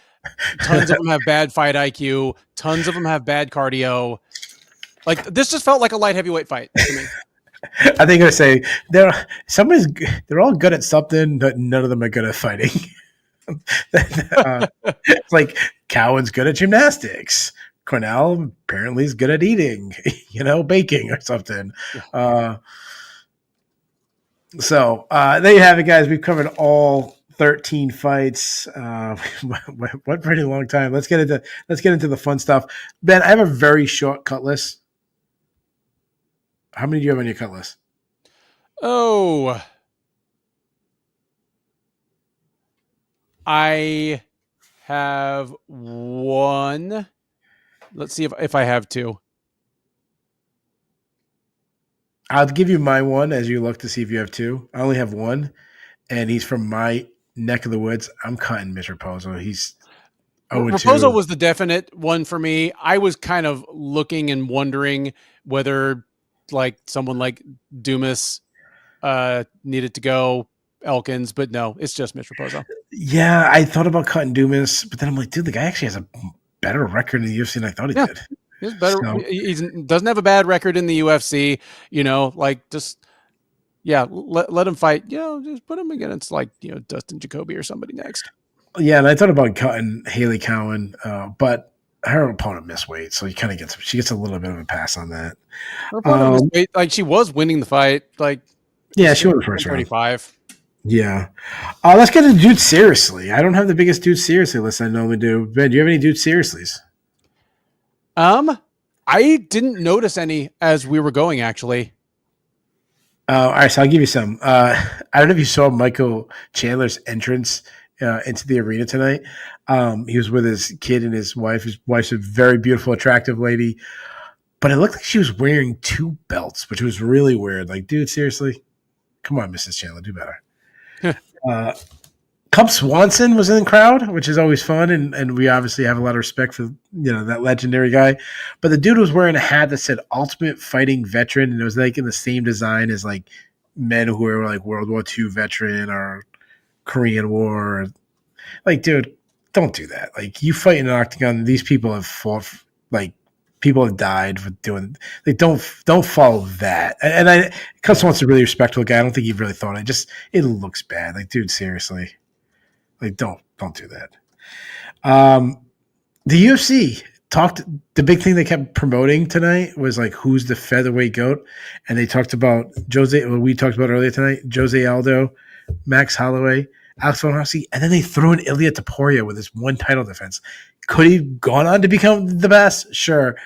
Tons of them have bad fight IQ. Tons of them have bad cardio. Like, this just felt like a light heavyweight fight to me. I think I say they're all good at something, but none of them are good at fighting. It's like Cowan's good at gymnastics. Cornell apparently is good at eating, baking or something. So there you have it, guys. We've covered all 13 fights. What pretty long time. Let's get into the fun stuff. Ben, I have a very short cut list. How many do you have on your cut list? Oh, I have one. Let's see if I have two. I'll give you my one as you look to see if you have two. I only have one, and he's from my neck of the woods. I'm cutting Mitch Raposo. He's 0-2. Raposo was the definite one for me. I was kind of looking and wondering whether like someone like Dumas needed to go, Elkins, but no, it's just Mitch Raposo. Yeah, I thought about cutting Dumas, but then I'm like, dude, the guy actually has a better record in the UFC than I thought he did. He's better. So, he doesn't have a bad record in the UFC, let him fight. Just put him against Dustin Jacoby or somebody next. Yeah, and I thought about cutting Haley Cowan, but her opponent missed weight, so she gets a little bit of a pass on that. Her opponent missed weight, like she was winning the fight. She won the first round. 35. Yeah. Let's get into dudes seriously. I don't have the biggest dudes seriously list I normally do. Ben, do you have any dudes seriously's? I didn't notice any as we were going, actually. All right, so I'll give you some. I don't know if you saw Michael Chandler's entrance into the arena tonight. He was with his kid and his wife. His wife's a very beautiful, attractive lady, but it looked like she was wearing two belts, which was really weird. Like, dude, seriously? Come on, Mrs. Chandler, do better. Cub Swanson was in the crowd, which is always fun, and we obviously have a lot of respect for that legendary guy. But the dude was wearing a hat that said "Ultimate Fighting Veteran," and it was like in the same design as like men who were like World War II veteran or Korean War. Like, dude, don't do that. Like, you fight in an octagon. These people have fought. Like, people have died for doing. Like, don't follow that. And Cub Swanson's a really respectful guy. I don't think he really thought it. It looks bad. Like, dude, seriously. Like, don't do that. The UFC The big thing they kept promoting tonight was like who's the featherweight goat, and they talked about Jose. What we talked about earlier tonight, Jose Aldo, Max Holloway, Alex Volkanovski, and then they threw in Ilya Taporia with his one title defense. Could he gone on to become the best? Sure,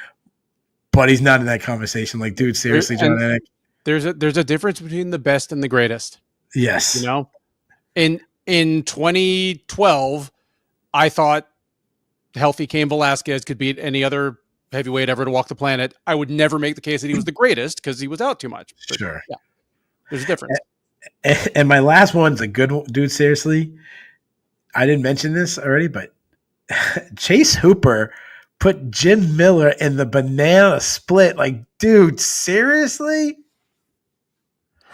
but he's not in that conversation. Like, dude, seriously, John Anik. There's a difference between the best and the greatest. Yes, you know, in 2012, I thought healthy Cain Velasquez could beat any other heavyweight ever to walk the planet. I would never make the case that he was the greatest because he was out too much. But sure, yeah, there's a difference. And my last one's a good one, dude. Seriously, I didn't mention this already, but Chase Hooper put Jim Miller in the banana split. Like, dude, seriously?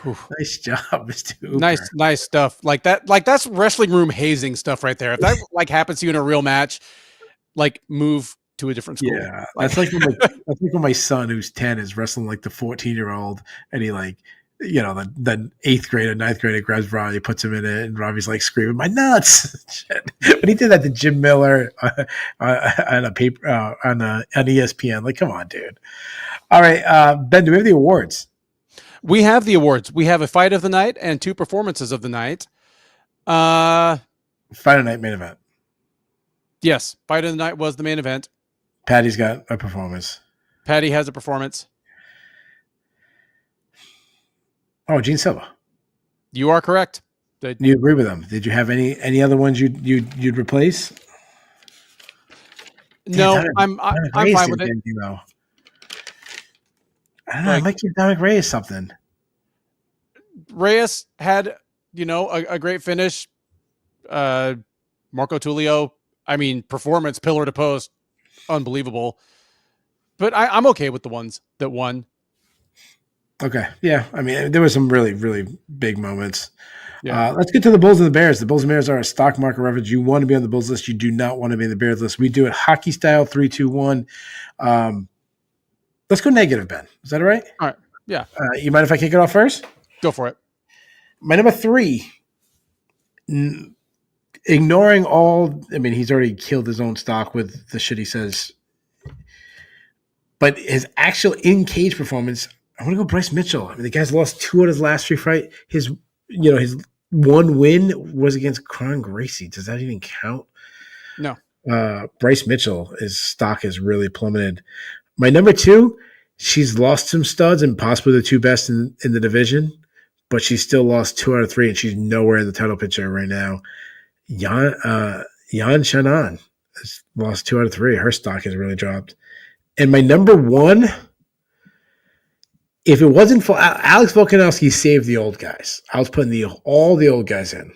Oof. Nice job, Mr. Hooper. Nice stuff. Like that's wrestling room hazing stuff right there. If that like happens to you in a real match, like move to a different school. Yeah, that's like when my son, who's 10, is wrestling like the 14-year-old, and he like, the 8th grader, 9th grader grabs Robbie, puts him in it, and Robbie's like screaming, "My nuts!" But he did that to Jim Miller on a paper on ESPN. Like, come on, dude. All right, Ben, do we have the awards? We have the awards. We have a fight of the night and 2 performances of the night. Fight of the night main event. Yes, fight of the night was the main event. Paddy's got a performance. Paddy has a performance. Oh, Gene Silva. You are correct. You agree with them? Did you have any other ones you'd replace? No, I'm fine with it. I don't know. I might give Dominic Reyes something. Reyes had, a great finish. Marco Tulio, performance, pillar to post, unbelievable. But I'm okay with the ones that won. Okay. Yeah. There were some really, really big moments. Yeah. Let's get to the Bulls and the Bears. The Bulls and Bears are a stock market reference. You want to be on the Bulls list. You do not want to be on the Bears list. We do it hockey style, 3, 2, 1. Let's go negative, Ben. Is that all right? All right. Yeah. You mind if I kick it off first? Go for it. My number 3, ignoring all, he's already killed his own stock with the shit he says, but his actual in-cage performance, I want to go Bryce Mitchell. The guy's lost 2 out of his last 3 fights. His one win was against Kron Gracie. Does that even count? No. Bryce Mitchell, his stock has really plummeted. My number 2, she's lost some studs and possibly the 2 best in the division, but she's still lost 2 out of 3, and she's nowhere in the title picture right now. Yan Shannon has lost 2 out of 3. Her stock has really dropped. And my number 1, if it wasn't for Alex Volkanovski, saved the old guys. I was putting all the old guys in.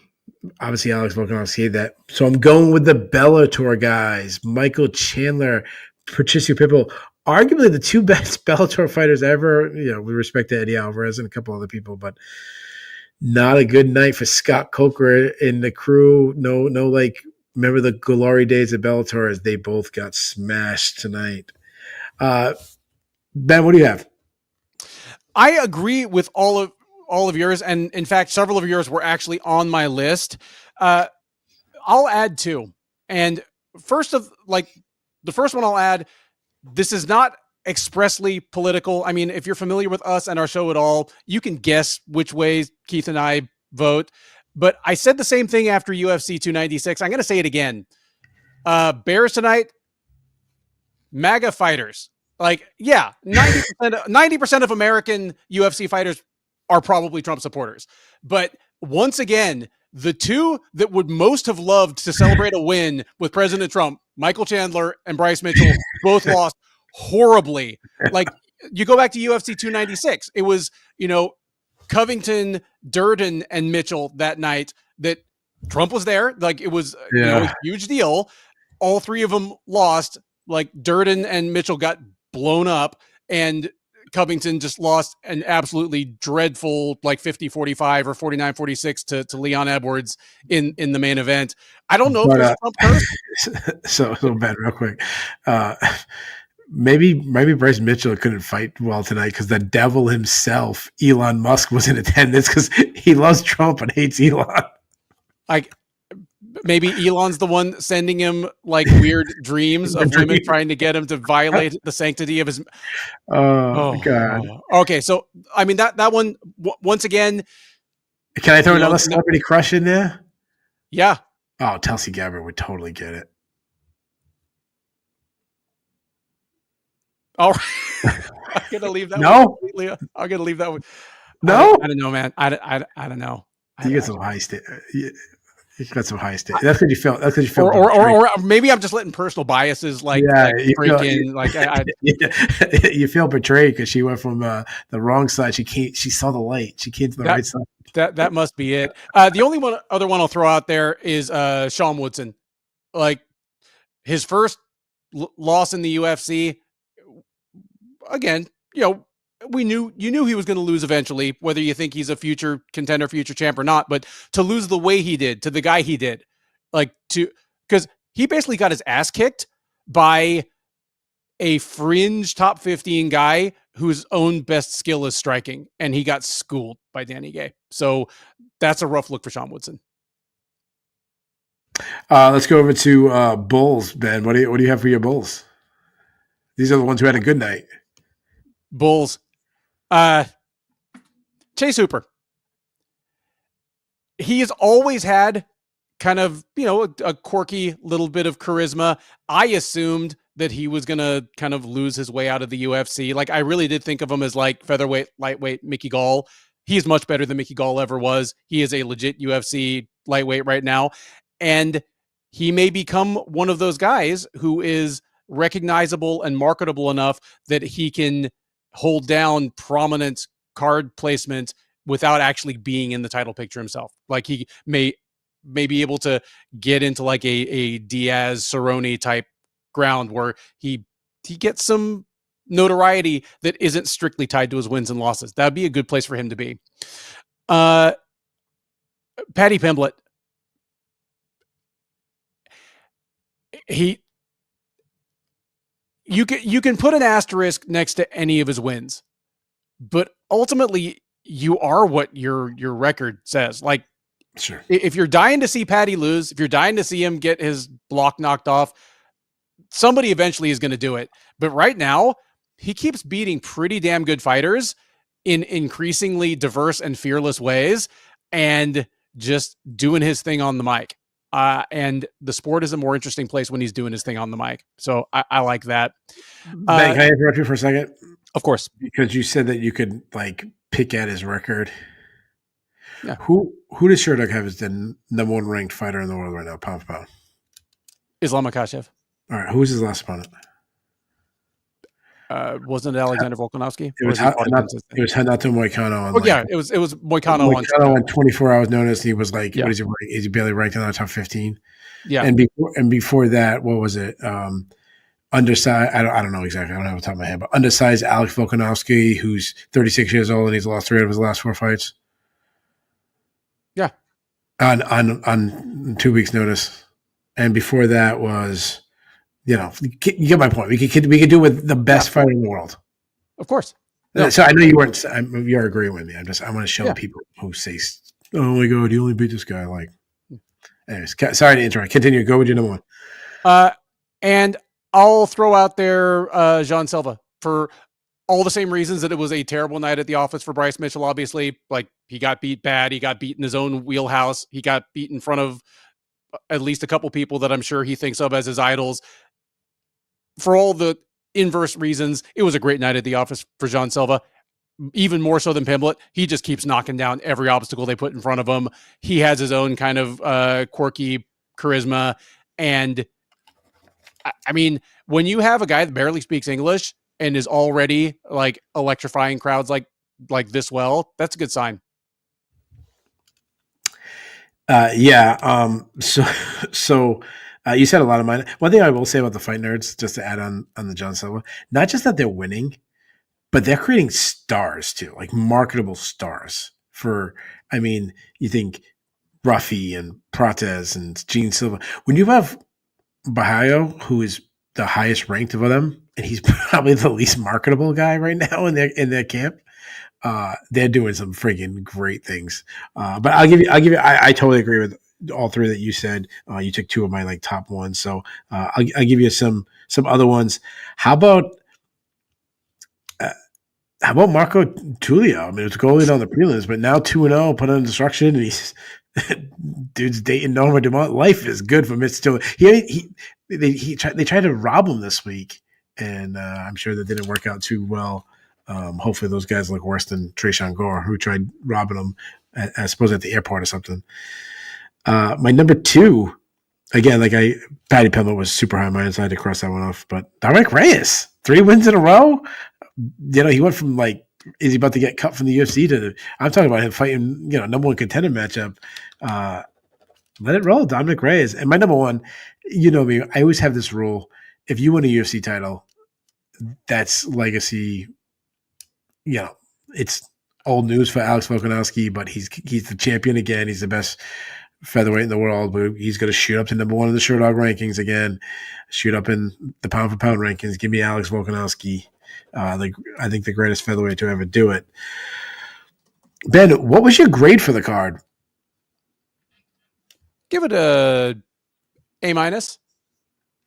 Obviously, Alex Volkanovski saved that. So I'm going with the Bellator guys, Michael Chandler, Patricio Pitbull, arguably the 2 best Bellator fighters ever, with respect to Eddie Alvarez and a couple other people, but not a good night for Scott Coker and the crew. No, remember the glory days of Bellator as they both got smashed tonight. Ben, what do you have? I agree with all of yours, and in fact, several of yours were actually on my list. I'll add 2, and the first one I'll add. This is not expressly political. If you're familiar with us and our show at all, you can guess which ways Keith and I vote. But I said the same thing after UFC 296. I'm going to say it again. Bears tonight, MAGA fighters. 90% of American UFC fighters are probably Trump supporters. But once again, the 2 that would most have loved to celebrate a win with President Trump, Michael Chandler and Bryce Mitchell, both lost horribly. You go back to UFC 296. It was, Covington, Durden, and Mitchell that night that Trump was there. It was a huge deal. All 3 of them lost. Durden and Mitchell got blown up, and Covington just lost an absolutely dreadful 50-45 or 49-46 to Leon Edwards in the main event. I don't know if there's Trump curse. So Ben, real quick. Maybe Bryce Mitchell couldn't fight well tonight because the devil himself, Elon Musk, was in attendance because he loves Trump and hates Elon. Maybe Elon's the one sending him like weird dreams of women trying to get him to violate the sanctity of his. Oh God! Okay, so I mean that one once again. Can I throw another celebrity crush in there? Yeah. Oh, Tulsi Gabbard would totally get it. All right. I'm gonna leave that. No, one completely. I'm gonna leave that one. No, I don't know, man. I don't know. You get some high state. You got some high state. That's because you felt. That's because you feel. Or maybe I'm just letting personal biases like freaking like you feel betrayed because she went from the wrong side. She saw the light. She came to the right side. That must be it. The only other one I'll throw out there is Sean Woodson. Like his first loss in the UFC. Again, you knew he was going to lose eventually, whether you think he's a future contender, future champ or not, but to lose the way he did to the guy he did, because he basically got his ass kicked by a fringe top 15 guy whose own best skill is striking. And he got schooled by Danny Gay. So that's a rough look for Sean Woodson. Let's go over to Bulls, Ben. What do you have for your Bulls? These are the ones who had a good night. Bulls. Chase Hooper. He has always had kind of, a quirky little bit of charisma. I assumed that he was going to kind of lose his way out of the UFC. Like, I really did think of him as like featherweight, lightweight Mickey Gall. He's much better than Mickey Gall ever was. He is a legit UFC lightweight right now. And he may become one of those guys who is recognizable and marketable enough that he can hold down prominent card placement without actually being in the title picture himself. Like he may be able to get into like a Diaz Cerrone type ground where he gets some notoriety that isn't strictly tied to his wins and losses. That'd be a good place for him to be. Paddy Pimblett. You can put an asterisk next to any of his wins, but ultimately you are what your record says. Like, sure, if you're dying to see Paddy lose, if you're dying to see him get his block knocked off, somebody eventually is going to do it. But right now, he keeps beating pretty damn good fighters in increasingly diverse and fearless ways, and just doing his thing on the mic. And the sport is a more interesting place when he's doing his thing on the mic. So I like that. Ben, can I interrupt you for a second? Of course. Because you said that you could like pick at his record. Yeah. Who does Sherdog have as the number one ranked fighter in the world right now, pound for pound? Islam Makhachev. All right. Who was his last opponent? Wasn't it Alexander Volkanovski? It was Renato Moicano. It was Moicano on 24 Hours Notice. He was like, what is he ranked? Is he barely ranked in the top 15? Yeah. And before that, what was it? Undersized. I don't know exactly. I don't have it on top of my head, but undersized Alex Volkanovski, who's 36 years old and he's lost 3 out of his last 4 fights. Yeah. On 2 weeks' notice, and before that was. You get my point. We could do with the best fighter in the world. Of course. No. So I know you weren't. You're agreeing with me. I want to show people who say, "Oh my God, you only beat this guy." Like, anyways, sorry to interrupt. Continue. Go with your number one. And I'll throw out there Jean Silva for all the same reasons that it was a terrible night at the office for Bryce Mitchell. Obviously, like he got beat bad. He got beat in his own wheelhouse. He got beat in front of at least a couple people that I'm sure he thinks of as his idols. For all the inverse reasons, it was a great night at the office for Jean Silva, even more so than Pimblett. He just keeps knocking down every obstacle they put in front of him. He has his own kind of quirky charisma. And I mean, when you have a guy that barely speaks English and is already like electrifying crowds like this well, that's a good sign. So you said a lot of mine. One thing I will say about the fight nerds, just to add on the John Silva, not just that they're winning, but they're creating stars too, like marketable stars. You think Ruffy and Prates and Gene Silva. When you have Bahayo, who is the highest ranked of them, and he's probably the least marketable guy right now in their camp. They're doing some freaking great things. But I'll give you. I totally agree with all three that you said. You took two of my like top ones, so I'll give you some other ones. How about Marco Tulio? I mean, it's goalie on the prelims, but now 2-0, put on destruction, and he's dude's dating Norma Dumont. Life is good for Mitch Tulio. They tried to rob him this week, and I'm sure that didn't work out too well. Hopefully, those guys look worse than Trayshawn Gore, who tried robbing him, I suppose, at the airport or something. My number two, again, Paddy Pimblett was super high on mine, so I had to cross that one off. But Dominic Reyes, 3 wins in a row. He went from is he about to get cut from the UFC to I'm talking about him fighting, number one contender matchup. Let it roll, Dominic Reyes. And my number one, you know me, I always have this rule. If you win a UFC title, that's legacy. It's old news for Alex Volkanovski, but he's the champion again. He's the best featherweight in the world. But he's going to shoot up to number one in the Sherdog rankings again, shoot up in the pound for pound rankings. Give me Alex Volkanovski. I think the greatest featherweight to ever do it. Ben, what was your grade for the card? Give it a minus.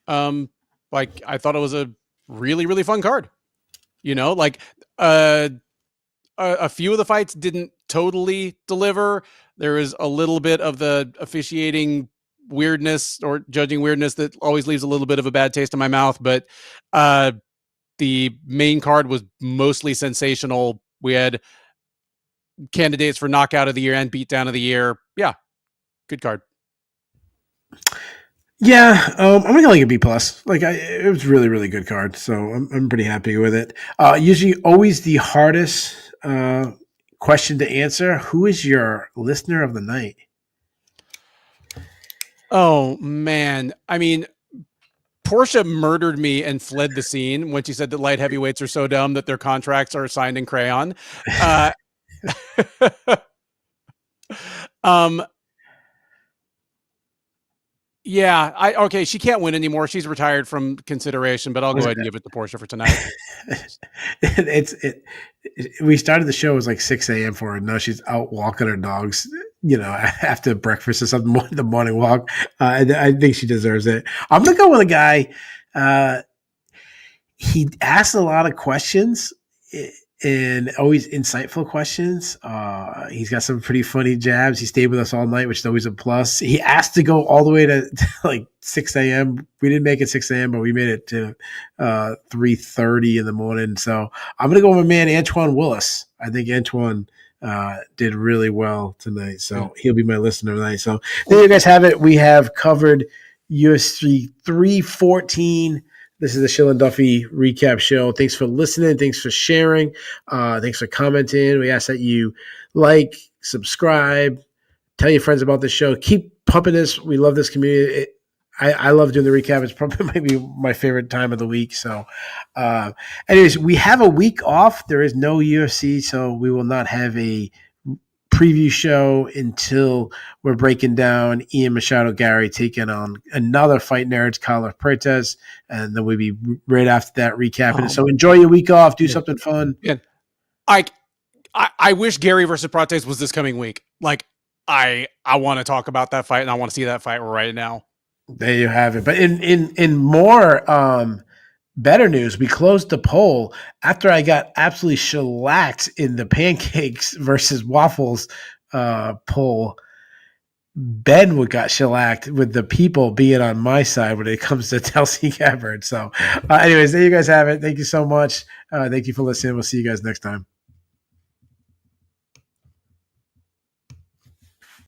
I thought it was a really, really fun card. A few of the fights didn't totally deliver. There was a little bit of the officiating weirdness or judging weirdness that always leaves a little bit of a bad taste in my mouth. But the main card was mostly sensational. We had candidates for knockout of the year and beatdown of the year. Yeah, good card. Yeah, I'm gonna go a B plus. It was really, really good card, so I'm pretty happy with it. Usually, always the hardest question to answer. Who is your listener of the night? Oh man, I mean, Portia murdered me and fled the scene when she said that light heavyweights are so dumb that their contracts are signed in crayon. Yeah, okay, she can't win anymore. She's retired from consideration, but I'll go ahead and give it to Portia for tonight. We started the show, it was like 6 a.m. for her. Now she's out walking her dogs, after breakfast or something, the morning walk. I think she deserves it. I'm going to go with a guy. He asks a lot of questions and always insightful questions. He's got some pretty funny jabs. He stayed with us all night, which is always a plus. He asked to go all the way to like 6 a.m. We didn't make it 6 a.m., but we made it to 3:30 in the morning. So I'm going to go with my man, Antoine Willis. I think Antoine did really well tonight. So he'll be my listener tonight. So there you guys have it. We have covered UFC 314. This is the Shillan Duffy recap show. Thanks for listening. Thanks for sharing. Thanks for commenting. We ask that you like, subscribe, tell your friends about the show. Keep pumping this. We love this community. I love doing the recap. It's probably maybe my favorite time of the week. So anyways, we have a week off. There is no UFC, so we will not have a preview show until we're breaking down Ian Machado Gary taking on another Fight Nerds, Carlos Puertas, and then we'll be right after that recapping it. So enjoy your week off, do something fun. Yeah. I wish Gary versus Prates was this coming week. I want to talk about that fight and I want to see that fight right now. There you have it. But in more better news, we closed the poll after I got absolutely shellacked in the pancakes versus waffles poll. Ben got shellacked with the people being on my side when it comes to Tulsi Gabbard. So anyways, there you guys have it. Thank you so much. Thank you for listening. We'll see you guys next time.